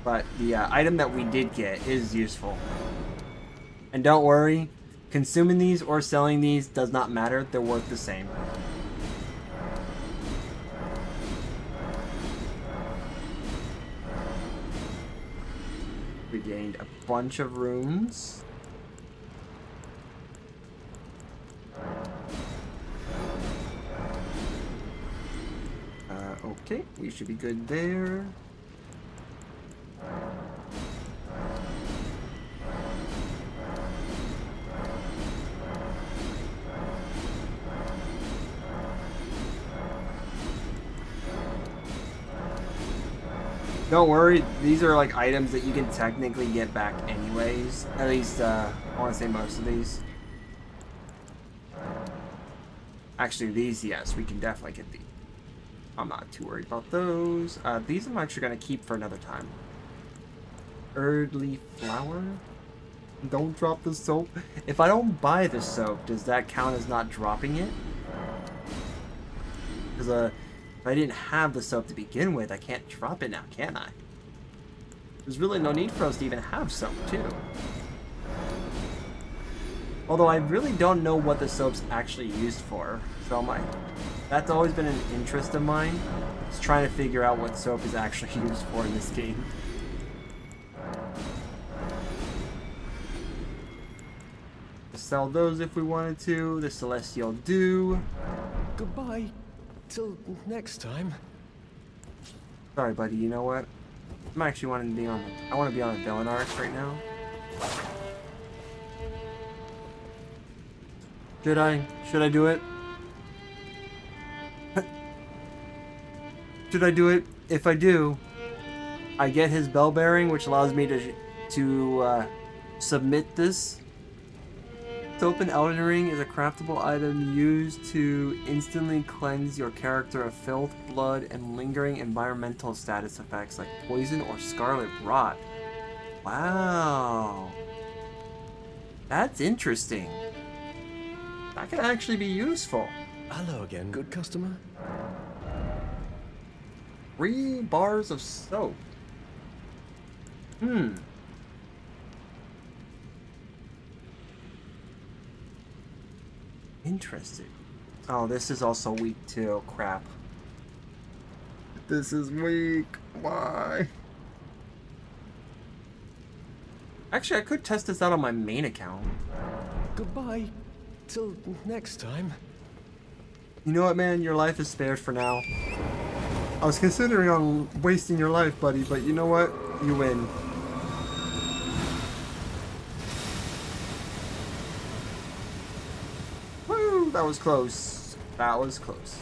But the item that we did get is useful. And don't worry, consuming these or selling these does not matter. They're worth the same. We gained a bunch of rooms. Okay, we should be good there. Don't worry, these are like items that you can technically get back anyways. At least, I want to say most of these. Actually, these, yes, we can definitely get these. I'm not too worried about those. These I'm actually going to keep for another time. Earthly flower? Don't drop the soap. If I don't buy the soap, does that count as not dropping it? Because, if I didn't have the soap to begin with, I can't drop it now, can I? There's really no need for us to even have soap, too. Although I really don't know what the soap's actually used for. So that's always been an interest of mine. Is trying to figure out what soap is actually used for in this game. Sell those if we wanted to. The Celestial Dew. Goodbye. Till next time. Sorry, buddy. You know what? I'm actually wanting to be on. I want to be on a villain arc right now. Should I? Should I do it? Should I do it? If I do, I get his bell bearing, which allows me to submit this. Soap in Elden Ring is a craftable item used to instantly cleanse your character of filth, blood, and lingering environmental status effects like poison or scarlet rot. Wow. That's interesting. That could actually be useful. Hello again, good customer. 3 bars of soap. Interesting. Oh, this is also weak too. Crap. This is weak. Why? Actually, I could test this out on my main account. Goodbye. Till next time. You know what, man? Your life is spared for now. I was considering on wasting your life, buddy, but you know what? You win. Woo! That was close. That was close.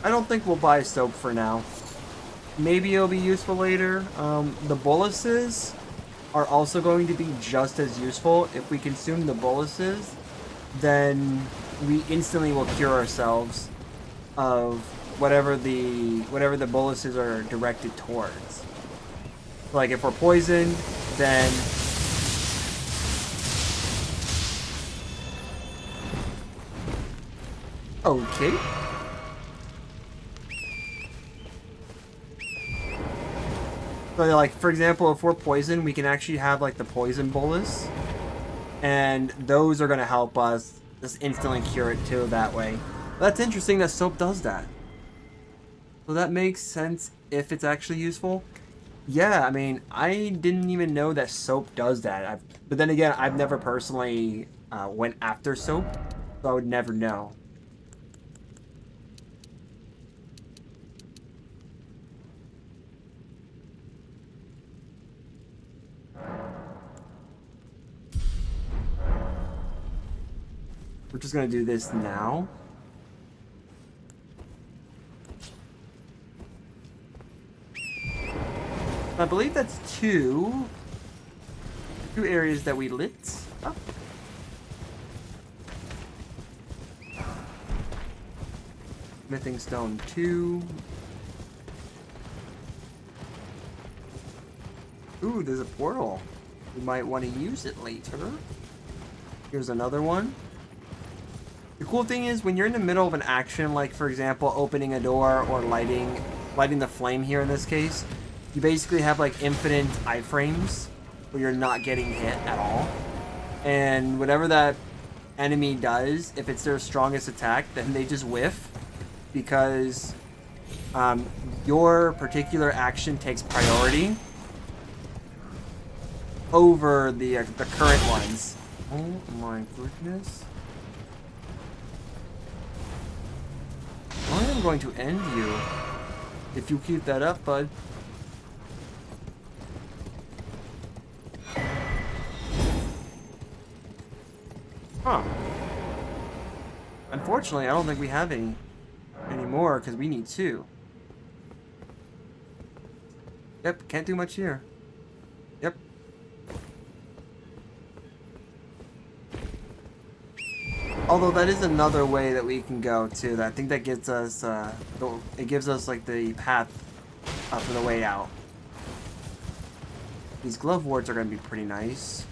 I don't think we'll buy soap for now. Maybe it'll be useful later. The boluses are also going to be just as useful. If we consume the boluses, then we instantly will cure ourselves of whatever the boluses are directed towards. Like if we're poisoned, then okay. So like for example, if we're poisoned, we can actually have like the poison bolus, and those are gonna help us just instantly cure it too that way. That's interesting that soap does that. So that makes sense if it's actually useful. Yeah, I mean, I didn't even know that soap does that. But then again, I've never personally went after soap, so I would never know. We're just gonna do this now. I believe that's two areas that we lit up. Smithing stone 2. Ooh, there's a portal. We might want to use it later. Here's another one. The cool thing is when you're in the middle of an action, like for example, opening a door or lighting the flame here in this case, you basically have like infinite iframes where you're not getting hit at all. And whatever that enemy does, if it's their strongest attack, then they just whiff because your particular action takes priority over the current ones. Oh my goodness. I am going to end you if you keep that up, bud. Huh. Unfortunately, I don't think we have any more because we need 2. Yep, can't do much here. Yep. Although that is another way that we can go too. I think that gives us it gives us like the path for the way out. These glove wards are going to be pretty nice.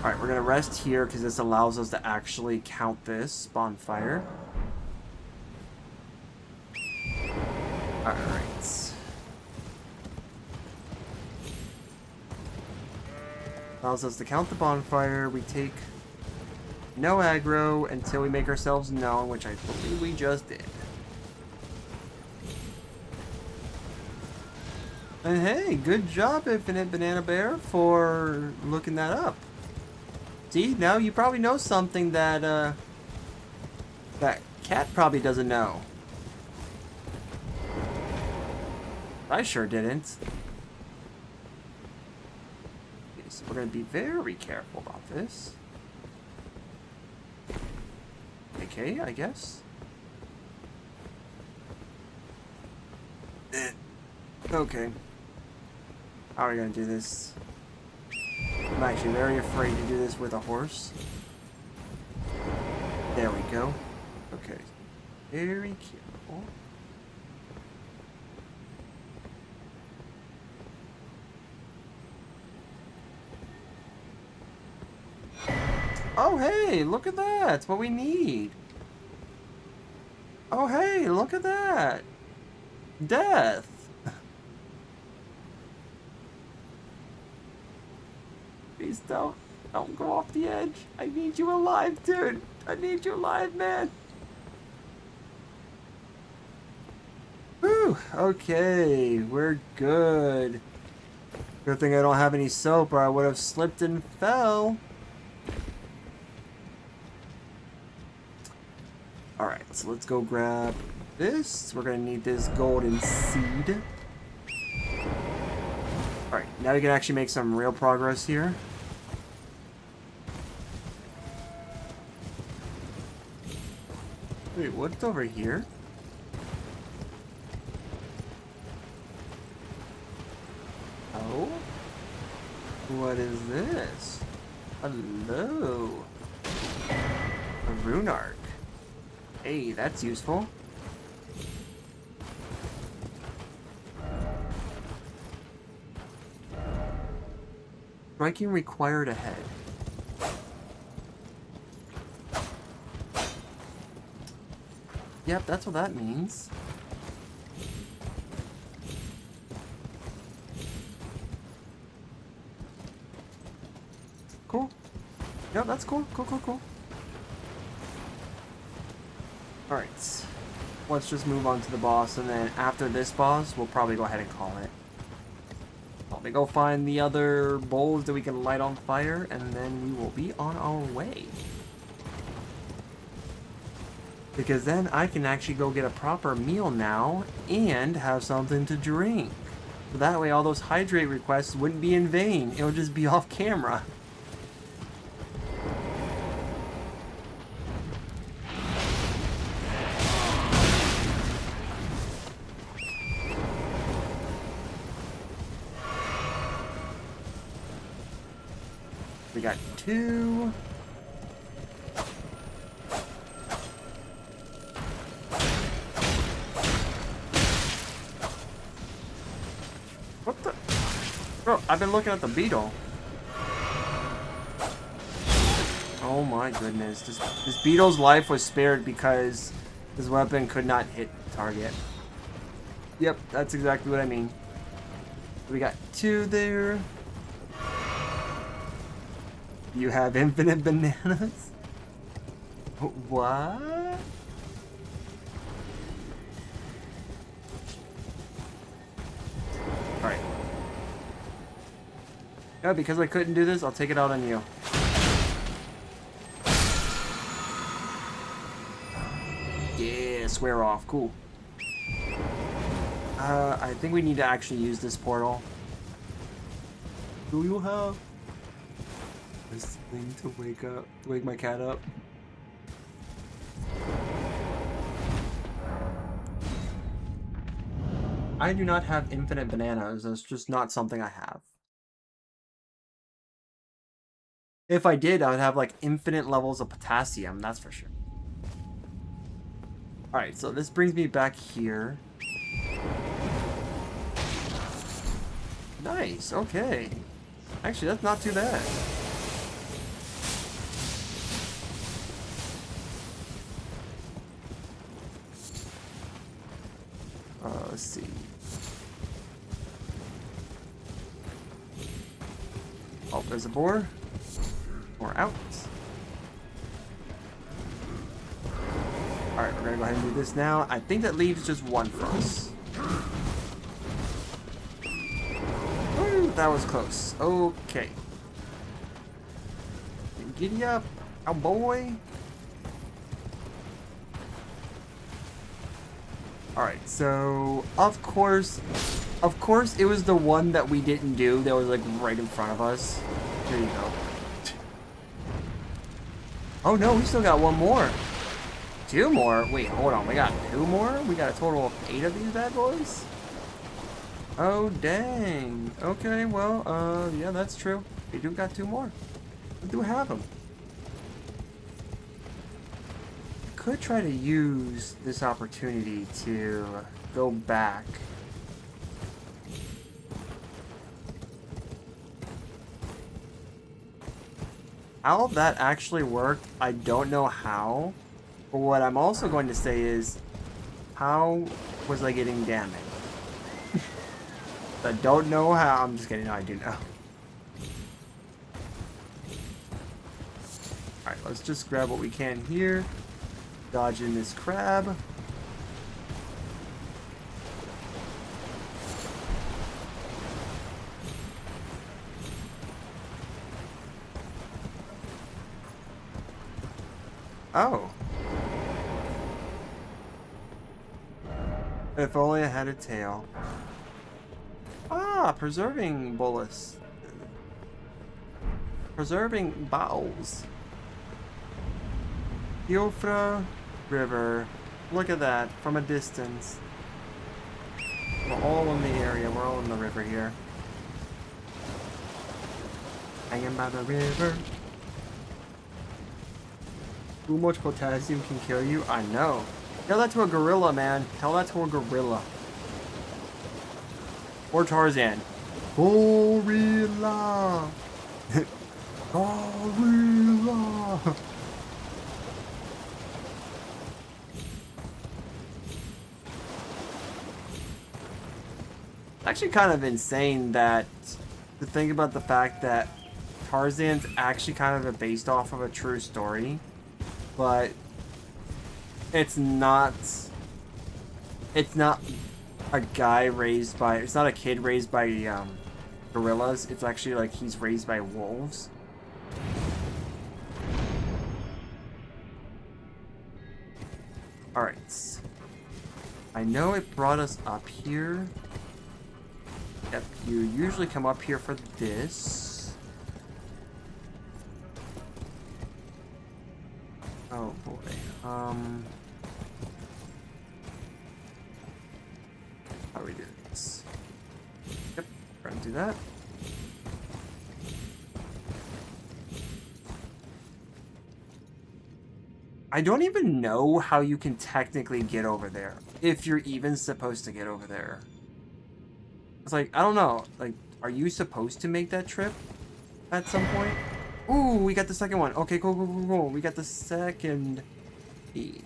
Alright, we're going to rest here because this allows us to actually count this bonfire. Alright. Allows us to count the bonfire. We take no aggro until we make ourselves known, which I believe we just did. And hey, good job, Infinite Banana Bear, for looking that up. See, now you probably know something that that Cat probably doesn't know. I sure didn't. Okay, so we're gonna be very careful about this. Okay, I guess. Okay. How are we gonna do this? I'm actually very afraid to do this with a horse. There we go. Okay. Very careful. Oh, hey, look at that. That's what we need. Oh, hey, look at that. Death. Please don't go off the edge. I need you alive, dude. I need you alive, man. Whew, okay, we're good. Good thing I don't have any soap or I would have slipped and fell. Alright, so let's go grab this. We're gonna need this golden seed. Alright, now we can actually make some real progress here. Wait, what's over here? Oh? What is this? Hello. A rune arc. Hey, that's useful. Striking required ahead. Yep, that's what that means. Cool. Yep, that's cool. Cool. Alright. Let's just move on to the boss, and then after this boss, we'll probably go ahead and call it. Let me go find the other bowls that we can light on fire, and then we will be on our way. Because then I can actually go get a proper meal now and have something to drink. So that way all those hydrate requests wouldn't be in vain. It would just be off camera. We got 2. What the? Bro, I've been looking at the beetle. Oh my goodness. This beetle's life was spared because his weapon could not hit the target. Yep, that's exactly what I mean. We got 2 there. You have infinite bananas? What? Alright. Yeah, because I couldn't do this, I'll take it out on you. Yeah, swear off. Cool. I think we need to actually use this portal. Do you have this thing to wake my cat up? I do not have infinite bananas. That's just not something I have. If I did, I would have like infinite levels of potassium, that's for sure. Alright, so this brings me back here. Nice, okay. Actually, that's not too bad. Let's see. Oh, there's a boar. Or out. Alright, we're gonna go ahead and do this now. I think that leaves just 1 for us. Woo, that was close. Okay. Giddy up, oh boy. Alright, so of course it was the one that we didn't do that was like right in front of us. There you go. Oh no, we still got 1 more. 2 more? Wait, hold on. We got 2 more? We got a total of 8 of these bad boys? Oh, dang. Okay, well, yeah, that's true. We do got 2 more. We do have them. Could try to use this opportunity to go back. How that actually worked, I don't know how. But what I'm also going to say is, how was I getting damage? I don't know how. I'm just kidding. No, I do know. Alright, let's just grab what we can here. Dodge in this crab. Oh. If only I had a tail. Ah, preserving bullets. Preserving bowels. Yofra River. Look at that from a distance. We're all in the area. We're all in the river here. Hanging by the river. Too much potassium can kill you? I know. Tell that to a gorilla, man. Tell that to a gorilla. Or Tarzan. Gorilla! Gorilla! Actually kind of insane that to think about the fact that Tarzan's actually kind of based off of a true story, but it's not a guy raised by, it's not a kid raised by gorillas. It's actually like he's raised by wolves. Alright. I know it brought us up here. Yep, you usually come up here for this. Oh boy. How do we do this? Yep, try and do that. I don't even know how you can technically get over there. If you're even supposed to get over there. It's like, I don't know. Like, are you supposed to make that trip at some point? Ooh, we got the second one. Okay, cool, cool, cool, cool. We got the second E.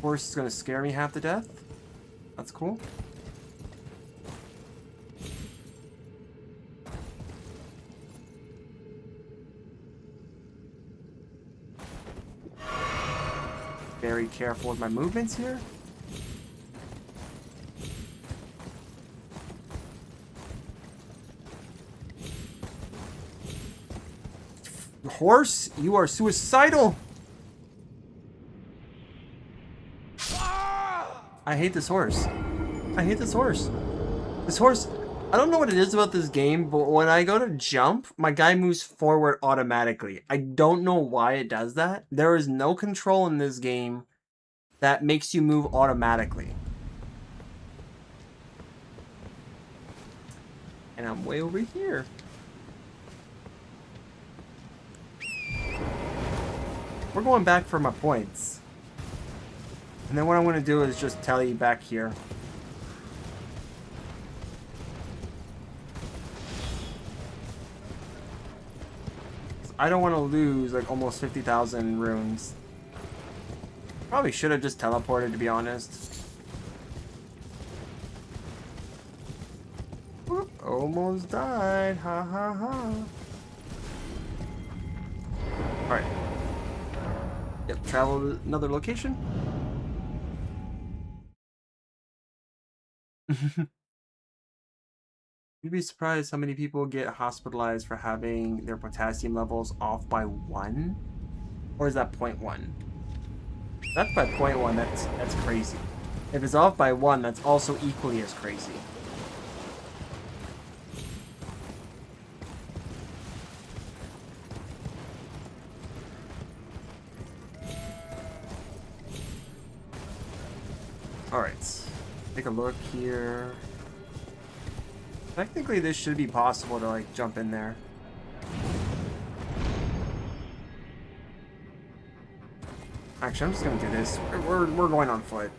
Horse is gonna scare me half to death. That's cool. Very careful with my movements here. Horse, you are suicidal. I hate this horse. I hate this horse. This horse, I don't know what it is about this game, but when I go to jump, my guy moves forward automatically. I don't know why it does that. There is no control in this game that makes you move automatically. And I'm way over here. We're going back for my points. And then what I'm going to do is just tell you back here. I don't want to lose like almost 50,000 runes. Probably should have just teleported, to be honest. Whoop, almost died. Ha ha ha. Alright. Yep, travel to another location. You'd be surprised how many people get hospitalized for having their potassium levels off by 1? Or is that 0.1? That's by 0.1, that's crazy. If it's off by 1, that's also equally as crazy. Alright, take a look here. Technically, this should be possible to, like, jump in there. Actually, I'm just gonna do this. We're going on foot.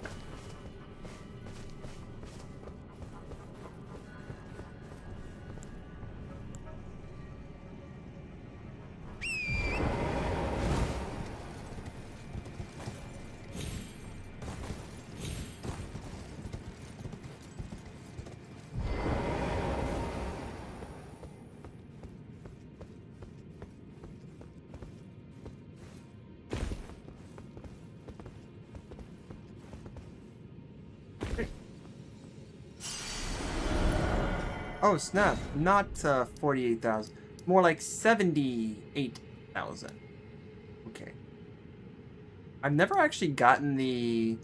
Oh snap, not 48,000. More like 78,000. Okay. I've never actually gotten the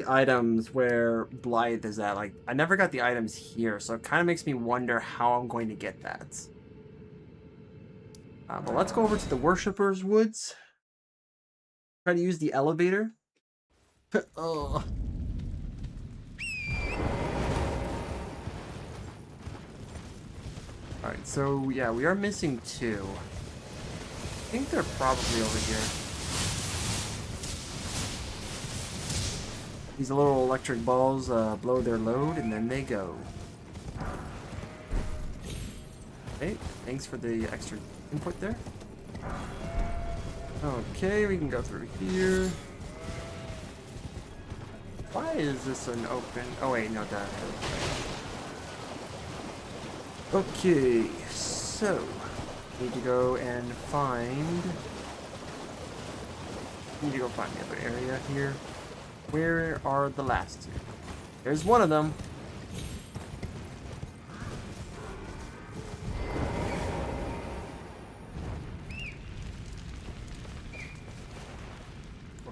items where Blythe is at. Like, I never got the items here, so it kind of makes me wonder how I'm going to get that. But let's go over to the Worshipper's Woods. Try to use the elevator. Oh. Alright, so yeah, we are missing 2. I think they're probably over here. These little electric balls blow their load and then they go. Okay, thanks for the extra input there. Okay, we can go through here. Why is this an open? Oh wait, no, that. Okay, so need to go and find. Need to go find the other area here. Where are the last 2? There's one of them.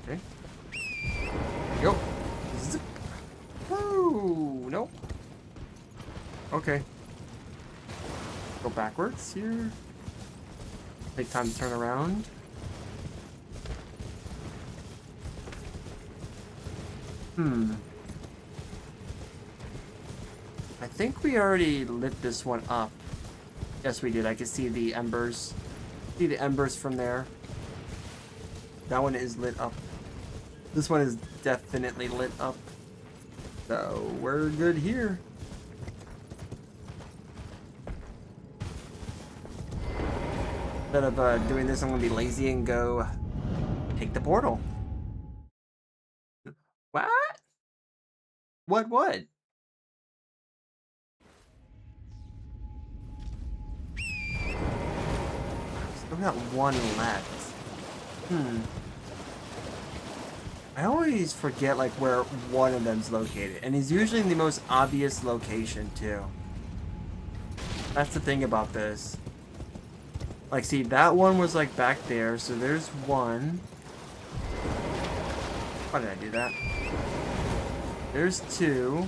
Okay. There we go. okay. Go backwards here. Take time to turn around. I think we already lit this one up. Yes, we did. I can see the embers. See the embers from there. That one is lit up. This one is definitely lit up. So we're good here. Instead of doing this, I'm gonna be lazy and go take the portal. What? What? Still got one left. I always forget like where one of them's located, and he's usually in the most obvious location too. That's the thing about this. Like, see, that one was like back there, so there's one. Why did I do that? There's two.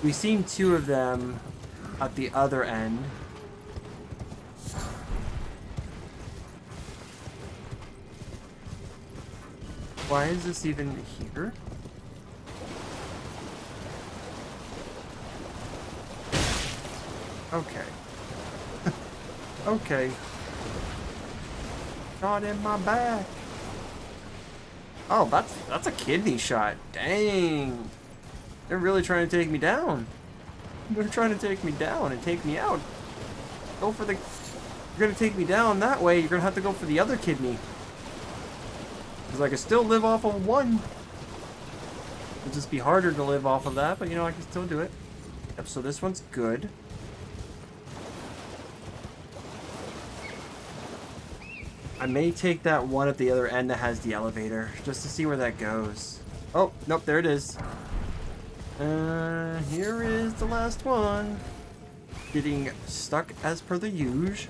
We've seen two of them at the other end. Why is this even here? Okay. Okay. Shot in my back. Oh, that's a kidney shot. Dang. They're really trying to take me down. They're trying to take me down and take me out. Go for the... You're gonna take me down that way, you're gonna have to go for the other kidney. Because I can still live off of one. It'll just be harder to live off of that, but you know, I can still do it. Yep, so this one's good. I may take that one at the other end that has the elevator, just to see where that goes. Oh, nope, there it is. Here is the last one. Getting stuck as per the usual.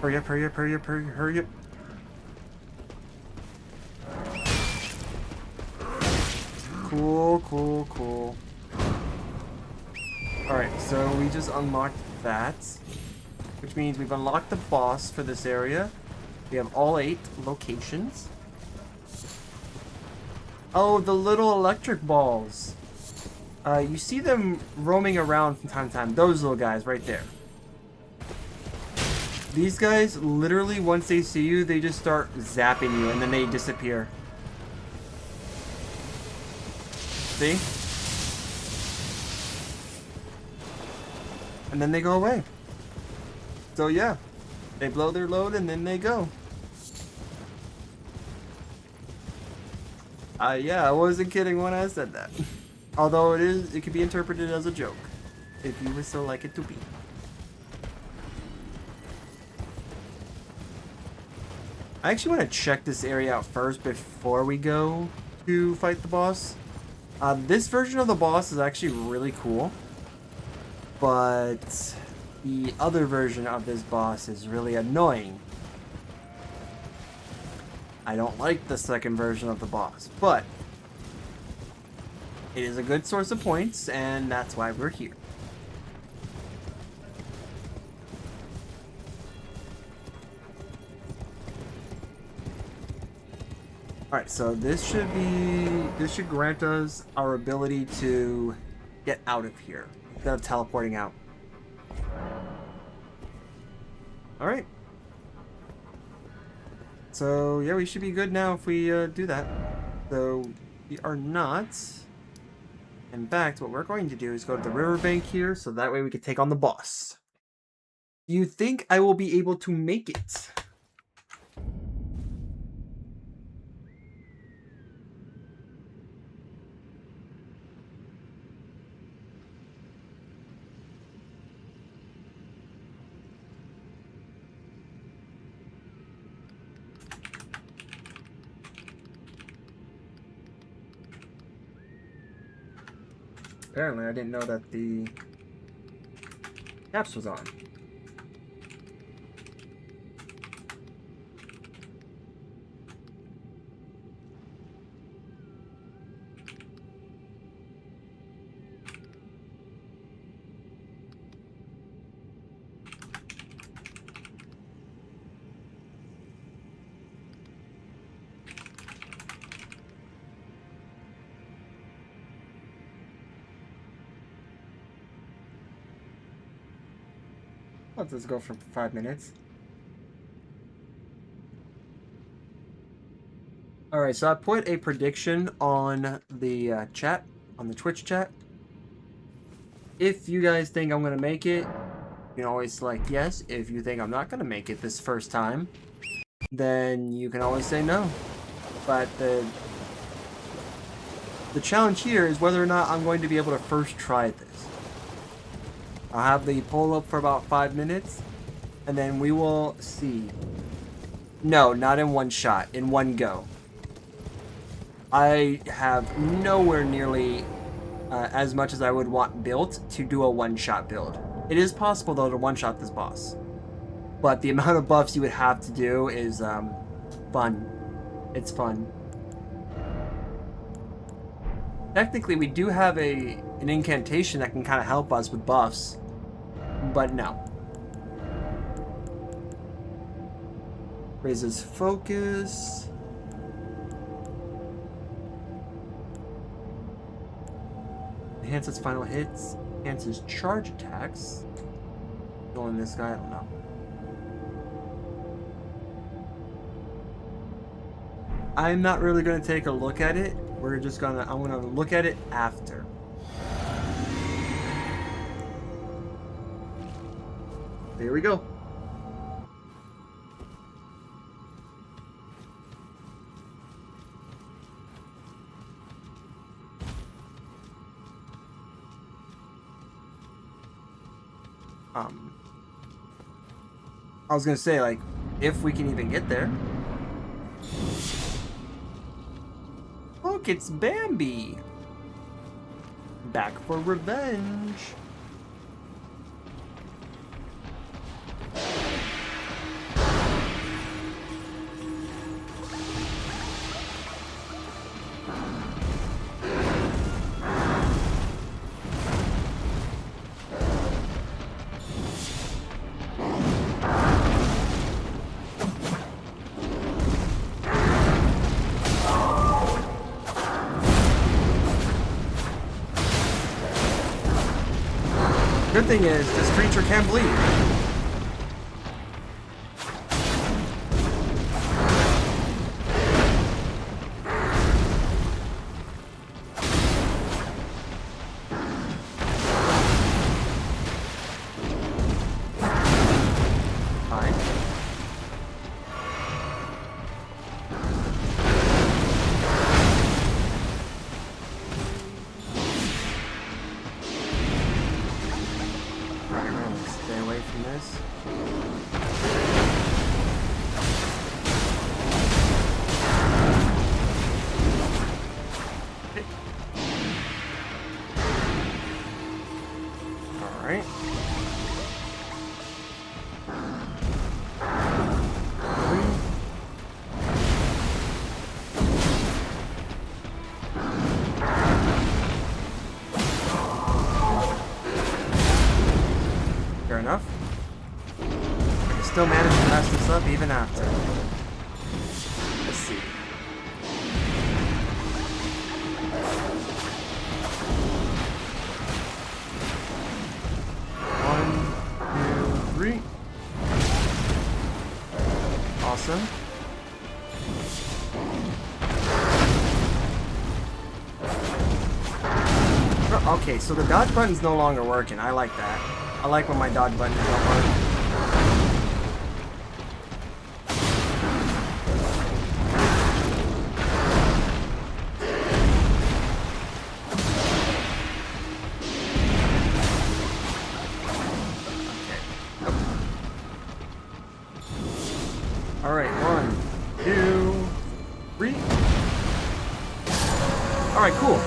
Hurry up, hurry up, hurry up, hurry up. Cool. Alright, so we just unlocked that. Which means we've unlocked the boss for this area. We have all 8 locations. Oh, the little electric balls. You see them roaming around from time to time. Those little guys right there. These guys, literally, once they see you, they just start zapping you, and then they disappear. See? And then they go away. So yeah, they blow their load and then they go. Yeah, I wasn't kidding when I said that. Although it could be interpreted as a joke, if you would so like it to be. I actually want to check this area out first before we go to fight the boss. This version of the boss is actually really cool. But the other version of this boss is really annoying. I don't like the second version of the boss, but it is a good source of points, and that's why we're here. Alright, so this should grant us our ability to get out of here instead of teleporting out. Alright. So, yeah, we should be good now if we do that. So, we are not. In fact, what we're going to do is go to the riverbank here, so that way we can take on the boss. Do you think I will be able to make it? Apparently, I didn't know that the caps was on. Let's just go for 5 minutes. Alright, so I put a prediction on the chat, on the Twitch chat. If you guys think I'm going to make it, you can always select yes. If you think I'm not going to make it this first time, then you can always say no. But the challenge here is whether or not I'm going to be able to first try this. I'll have the poll up for about 5 minutes, and then we will see. No, not in one shot, in one go. I have nowhere nearly as much as I would want built to do a one-shot build. It is possible, though, to one-shot this boss. But the amount of buffs you would have to do is fun. It's fun. Technically, we do have an incantation that can kind of help us with buffs. But no. Raises focus. Enhances final hits. Enhances charge attacks. Killing this guy, I don't know. I'm not really going to take a look at it. I'm going to look at it after. Here we go. I was gonna say, like, if we can even get there. Look, it's Bambi! Back for revenge! Good thing is, this creature can bleed. Fine. Stay away from this. Alright. Fair enough. I still managed to mess this up even after. Let's see. One, two, three. Awesome. Okay, so the dodge button's no longer working. I like that. I like when my dodge button is not working. Alright, 1, 2, 3. Alright, cool.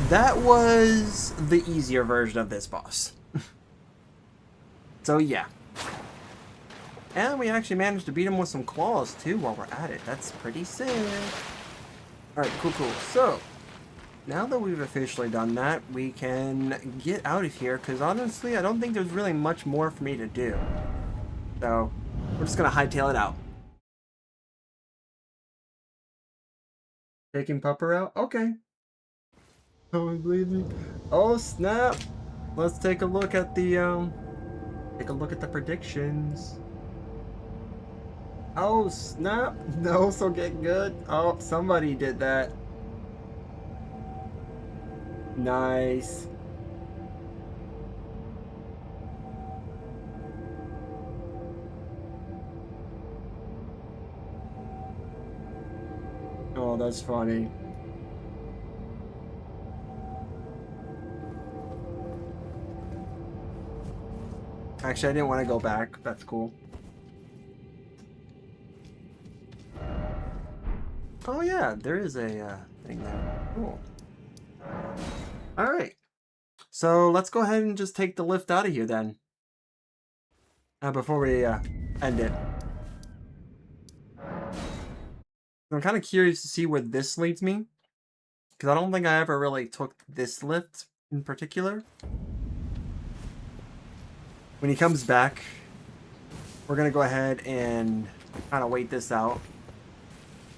That was the easier version of this boss. So yeah. And we actually managed to beat him with some claws too while we're at it. That's pretty sick. Alright, cool. So, now that we've officially done that, we can get out of here, because honestly, I don't think there's really much more for me to do. So, we're just going to hightail it out. Taking Pupper out? Okay. Don't believe me. Oh snap! Let's take a look at the predictions. Oh snap! No, so get good. Oh, somebody did that. Nice. Oh, that's funny. Actually, I didn't want to go back. That's cool. Oh yeah, there is a thing there. Cool. All right. So let's go ahead and just take the lift out of here then. Before we end it. I'm kind of curious to see where this leads me. Because I don't think I ever really took this lift in particular. When he comes back, we're going to go ahead and kind of wait this out.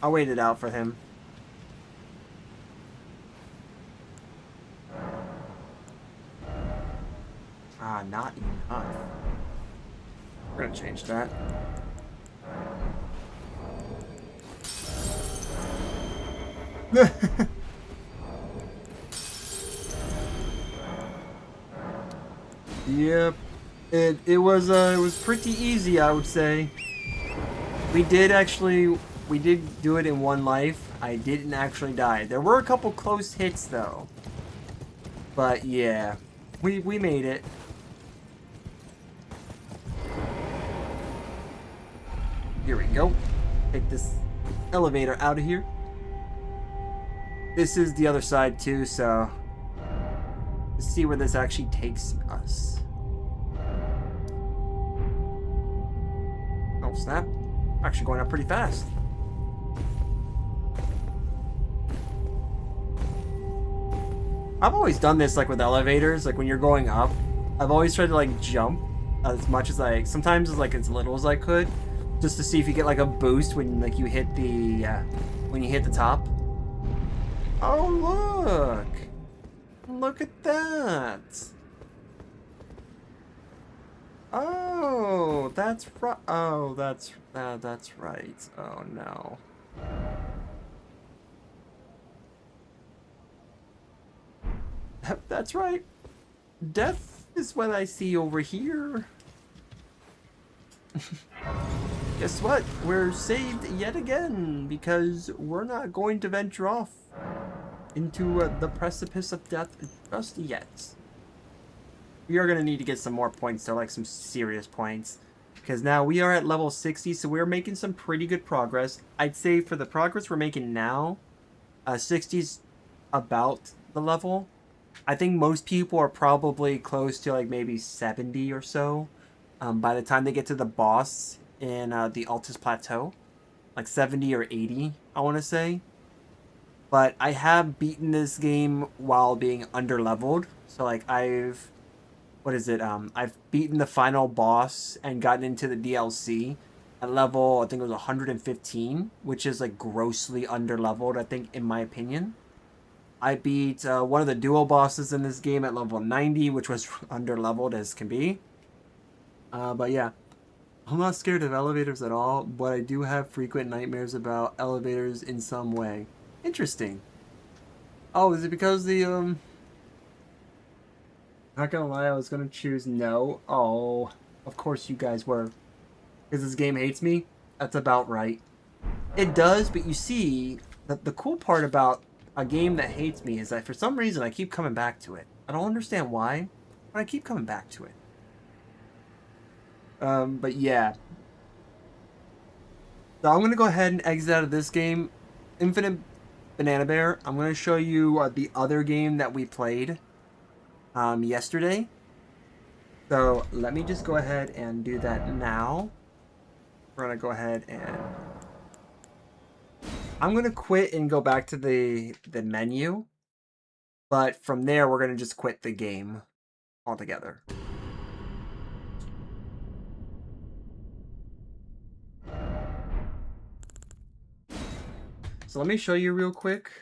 I'll wait it out for him. Ah, not enough. We're going to change that. Yep. It was pretty easy, I would say. We did do it in one life. I didn't actually die. There were a couple close hits though. But yeah, we made it. Here we go. Take this elevator out of here. This is the other side too, so let's see where this actually takes us. Oh snap. Actually going up pretty fast. I've always done this like with elevators, like when you're going up. I've always tried to like jump as much as sometimes as little as I could, just to see if you get like a boost when like you hit the top. Oh look! Look at that! Oh, that's right. Oh, that's right. Oh no. That's right. Death is what I see over here. Guess what? We're saved yet again because we're not going to venture off into the precipice of death just yet. We are going to need to get some more points though, like some serious points. Because now we are at level 60, so we're making some pretty good progress. I'd say for the progress we're making now, 60's about the level. I think most people are probably close to like maybe 70 or so by the time they get to the boss in the Altus Plateau. Like 70 or 80, I want to say. But I have beaten this game while being underleveled. So like I've beaten the final boss and gotten into the DLC at level, I think it was 115, which is like grossly underleveled, I think, in my opinion. I beat one of the dual bosses in this game at level 90, which was underleveled as can be. But yeah, I'm not scared of elevators at all, but I do have frequent nightmares about elevators in some way. Interesting. Oh, is it because Not gonna lie, I was gonna choose no. Oh, of course you guys were. Because this game hates me? That's about right. It does, but you see, the cool part about a game that hates me is that for some reason I keep coming back to it. I don't understand why, but I keep coming back to it. But yeah. So I'm gonna go ahead and exit out of this game. Infinite Banana Bear. I'm gonna show you the other game that we played yesterday. So let me just go ahead and do that now. We're gonna go ahead and I'm gonna quit and go back to the menu, but from there we're gonna just quit the game altogether. So let me show you real quick.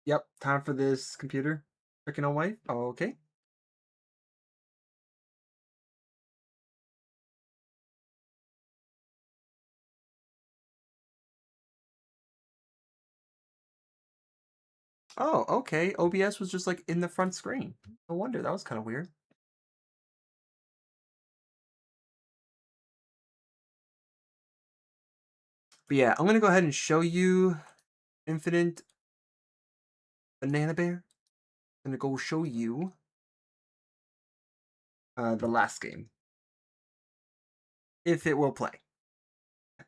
Yep, time for this computer. Clicking on white. Okay. Oh, okay. OBS was just like in the front screen. No wonder, that was kind of weird. But yeah, I'm gonna go ahead and show you Infinite Banana Bear. I'm gonna go show you the last game. If it will play.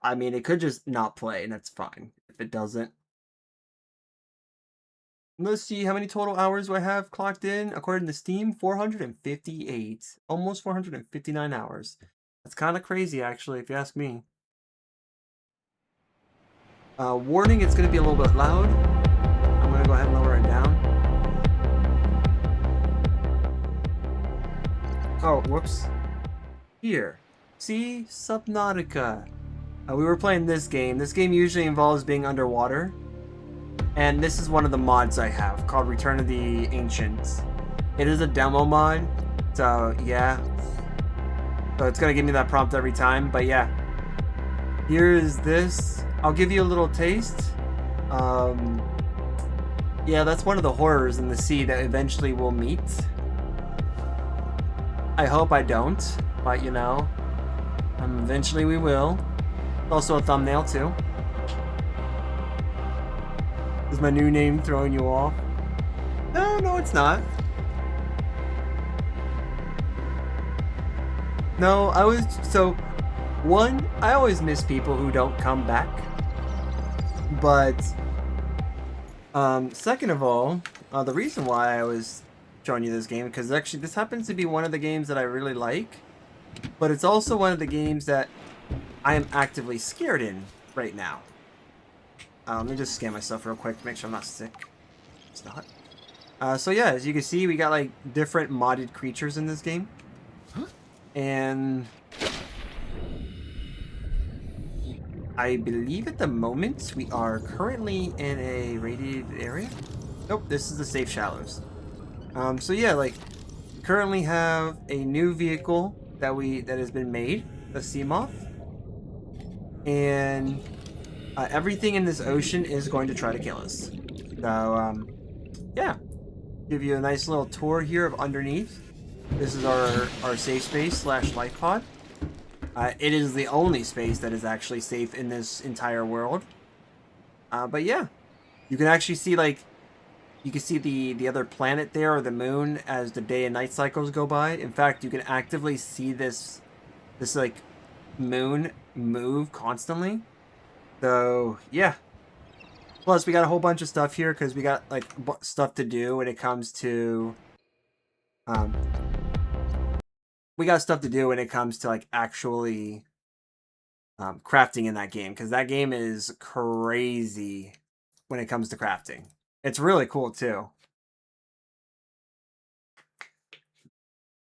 I mean, it could just not play, and that's fine. If it doesn't. Let's see, how many total hours do I have clocked in? According to Steam, 458. Almost 459 hours. That's kind of crazy, actually, if you ask me. Warning, it's going to be a little bit loud. I'm going to go ahead and lower it down. Oh, whoops. Here. See? Subnautica. We were playing this game. This game usually involves being underwater. And this is one of the mods I have, called Return of the Ancients. It is a demo mod, so yeah. So it's going to give me that prompt every time, but yeah. Here is this. I'll give you a little taste. Yeah, that's one of the horrors in the sea that eventually we'll meet. I hope I don't, but you know, eventually we will. Also a thumbnail too. Is my new name throwing you off? No, it's not. No, I always miss people who don't come back. But, second of all, the reason why I was showing you this game, because actually this happens to be one of the games that I really like, but it's also one of the games that I am actively scared in right now. Let me just scan myself real quick to make sure I'm not sick. It's not. So yeah, as you can see, we got like different modded creatures in this game. And I believe at the moment we are currently in a radiated area. Nope, this is the safe shallows. So yeah, like currently have a new vehicle that has been made, the sea moth. And everything in this ocean is going to try to kill us. So, yeah. Give you a nice little tour here of underneath. This is our safe space / life pod. It is the only space that is actually safe in this entire world. But yeah. You can actually see, like, you can see the other planet there, or the moon, as the day and night cycles go by. In fact, you can actively see this like, moon move constantly. So, yeah. Plus, we got a whole bunch of stuff here because we got, like, stuff to do when it comes to... we got stuff to do when it comes to, like, actually crafting in that game. Because that game is crazy when it comes to crafting. It's really cool, too.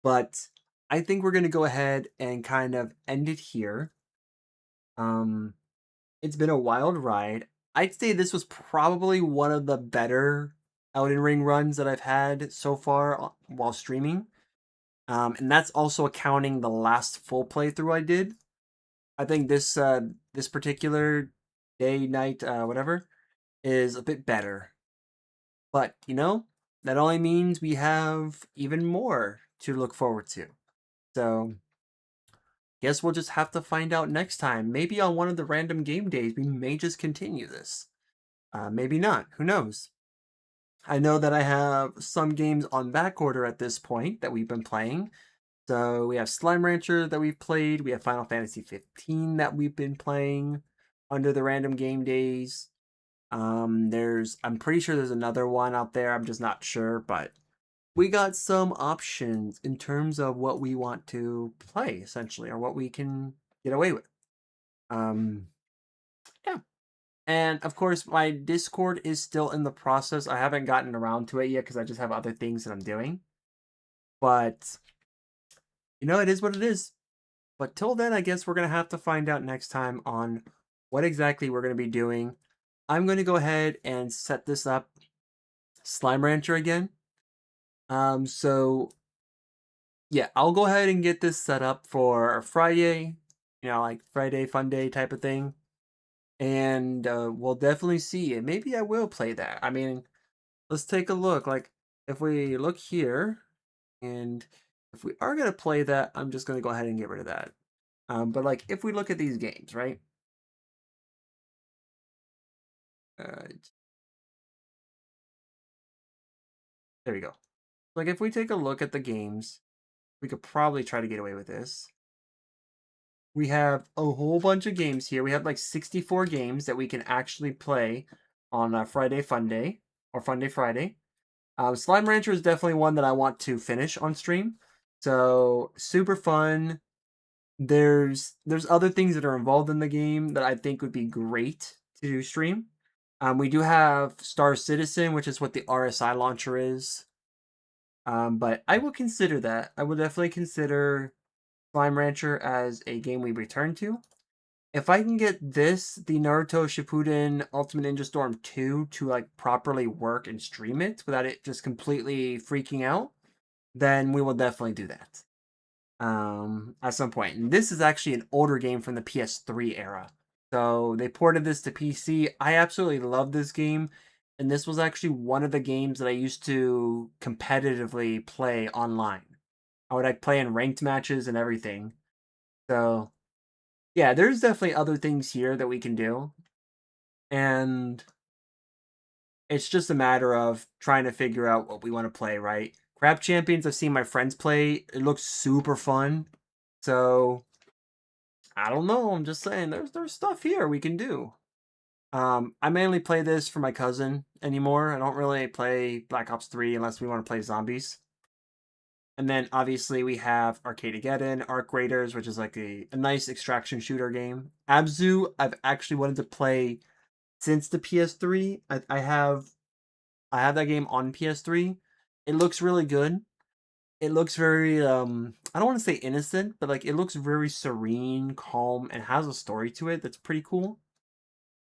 But I think we're going to go ahead and kind of end it here. It's been a wild ride. I'd say this was probably one of the better Elden Ring runs that I've had so far while streaming. And that's also accounting the last full playthrough I did. I think this particular day, night, whatever, is a bit better. But, you know, that only means we have even more to look forward to. So, guess we'll just have to find out next time. Maybe on one of the random game days, we may just continue this. Maybe not. Who knows? I know that I have some games on back order at this point that we've been playing. So we have Slime Rancher that we've played. We have Final Fantasy 15 that we've been playing under the random game days. I'm pretty sure there's another one out there. I'm just not sure, but we got some options in terms of what we want to play, essentially, or what we can get away with. Yeah. And of course, my Discord is still in the process. I haven't gotten around to it yet because I just have other things that I'm doing. But, you know, it is what it is. But till then, I guess we're going to have to find out next time on what exactly we're going to be doing. I'm going to go ahead and set this up Slime Rancher again. So yeah, I'll go ahead and get this set up for Friday, like Friday fun day type of thing. And we'll definitely see. And maybe I will play that. I mean, let's take a look. Like, if we look here, and if we are going to play that, I'm just going to go ahead and get rid of that. But like, if we look at these games, right? There we go. Like, if we take a look at the games, we could probably try to get away with this. We have a whole bunch of games here. We have like 64 games that we can actually play on Friday Fun Day or Fun Day Friday. Slime Rancher is definitely one that I want to finish on stream. So super fun. There's other things that are involved in the game that I think would be great to do stream. We do have Star Citizen, which is what the RSI launcher is. But I will consider that. I will definitely consider Slime Rancher as a game we return to. If I can get this, the Naruto Shippuden Ultimate Ninja Storm 2 to like properly work and stream it without it just completely freaking out, then we will definitely do that. At some point. And this is actually an older game from the PS3 era. So they ported this to PC. I absolutely love this game. And this was actually one of the games that I used to competitively play online. I would like play in ranked matches and everything. So yeah, there's definitely other things here that we can do. And it's just a matter of trying to figure out what we want to play, right? Crab Champions, I've seen my friends play. It looks super fun. So I don't know. I'm just saying there's stuff here we can do. I mainly play this for my cousin anymore. I don't really play Black Ops 3 unless we want to play zombies. And then obviously we have Arcadegeddon, Arc Raiders, which is like a nice extraction shooter game. Abzu, I've actually wanted to play since the PS3. I have that game on PS3. It looks really good. It looks very I don't want to say innocent, but like it looks very serene, calm, and has a story to it that's pretty cool.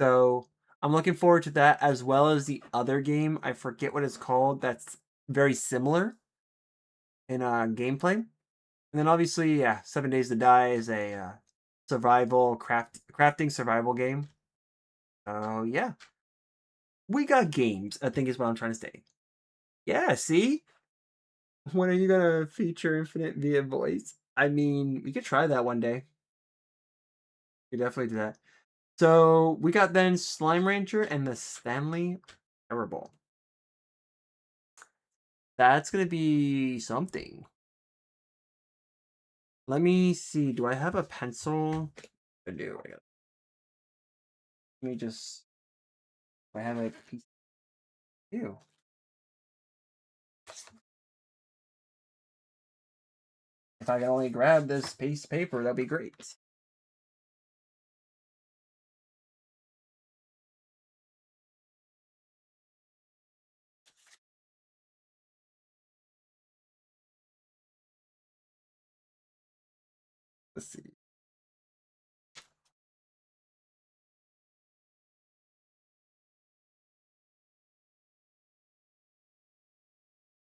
So I'm looking forward to that, as well as the other game. I forget what it's called. That's very similar in gameplay. And then obviously, yeah, 7 Days to Die is a survival crafting survival game. Oh yeah, we got games, I think is what I'm trying to say. Yeah, see, when are you gonna feature Infinite via voice? I mean, we could try that one day. We definitely do that. So we got then Slime Rancher and the Stanley Parable. That's gonna be something. Let me see. Do I have a pencil? I do. Let me just. I have a piece. Ew. If I can only grab this piece of paper, that'd be great. Let's see.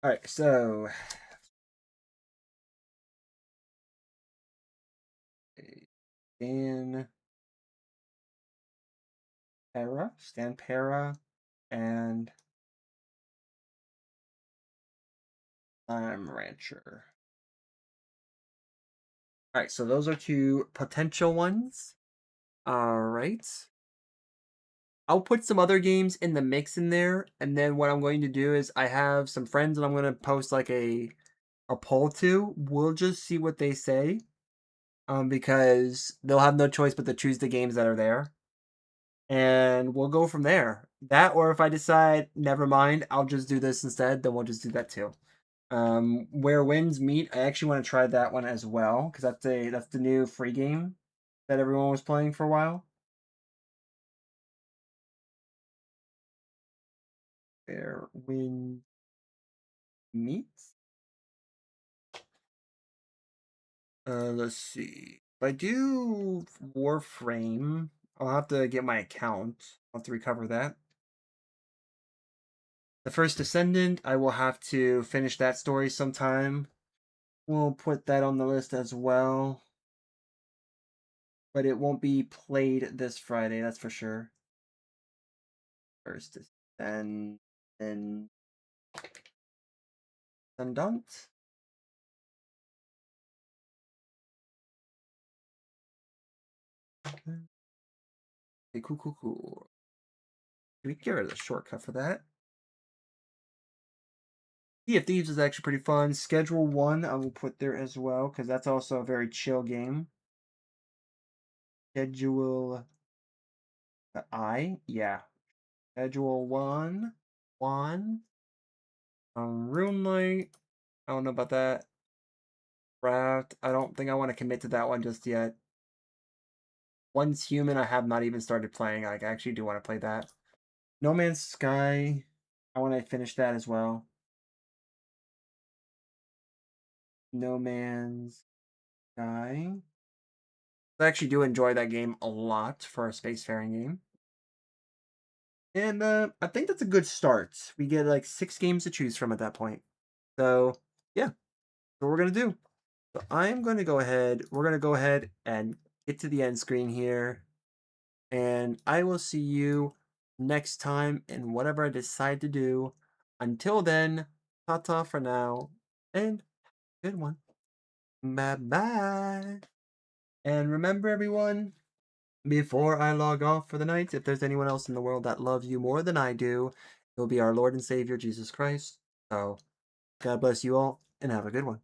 All right, so Stan Para, and Rancher. All right, so those are two potential ones. All right. I'll put some other games in the mix in there, and then what I'm going to do is I have some friends that I'm going to post like a poll to. We'll just see what they say, because they'll have no choice but to choose the games that are there, and we'll go from there. That, or if I decide never mind, I'll just do this instead, then we'll just do that too. Where Winds Meet, I actually want to try that one as well, because that's the new free game that everyone was playing for a while. Where Winds Meet. Let's see. If I do Warframe, I'll have to get my account. I'll have to recover that. The First Descendant, I will have to finish that story sometime. We'll put that on the list as well. But it won't be played this Friday, that's for sure. First Descendant. Descendant? Okay, cool. We can get rid of the shortcut for that. Sea of Thieves is actually pretty fun. Schedule 1 I will put there as well, because that's also a very chill game. Schedule yeah. Schedule 1. Runelight. I don't know about that. Raft. I don't think I want to commit to that one just yet. Once Human, I have not even started playing. I actually do want to play that. No Man's Sky. I want to finish that as well. No Man's Sky. I actually do enjoy that game a lot for a spacefaring game. And I think that's a good start. We get like 6 games to choose from at that point. So, yeah. That's what we're going to do. So I'm going to go ahead. We're going to go ahead and get to the end screen here. And I will see you next time in whatever I decide to do. Until then, ta-ta for now. And good one. Bye-bye. And remember, everyone, before I log off for the night, if there's anyone else in the world that loves you more than I do, it will be our Lord and Savior, Jesus Christ. So, God bless you all, and have a good one.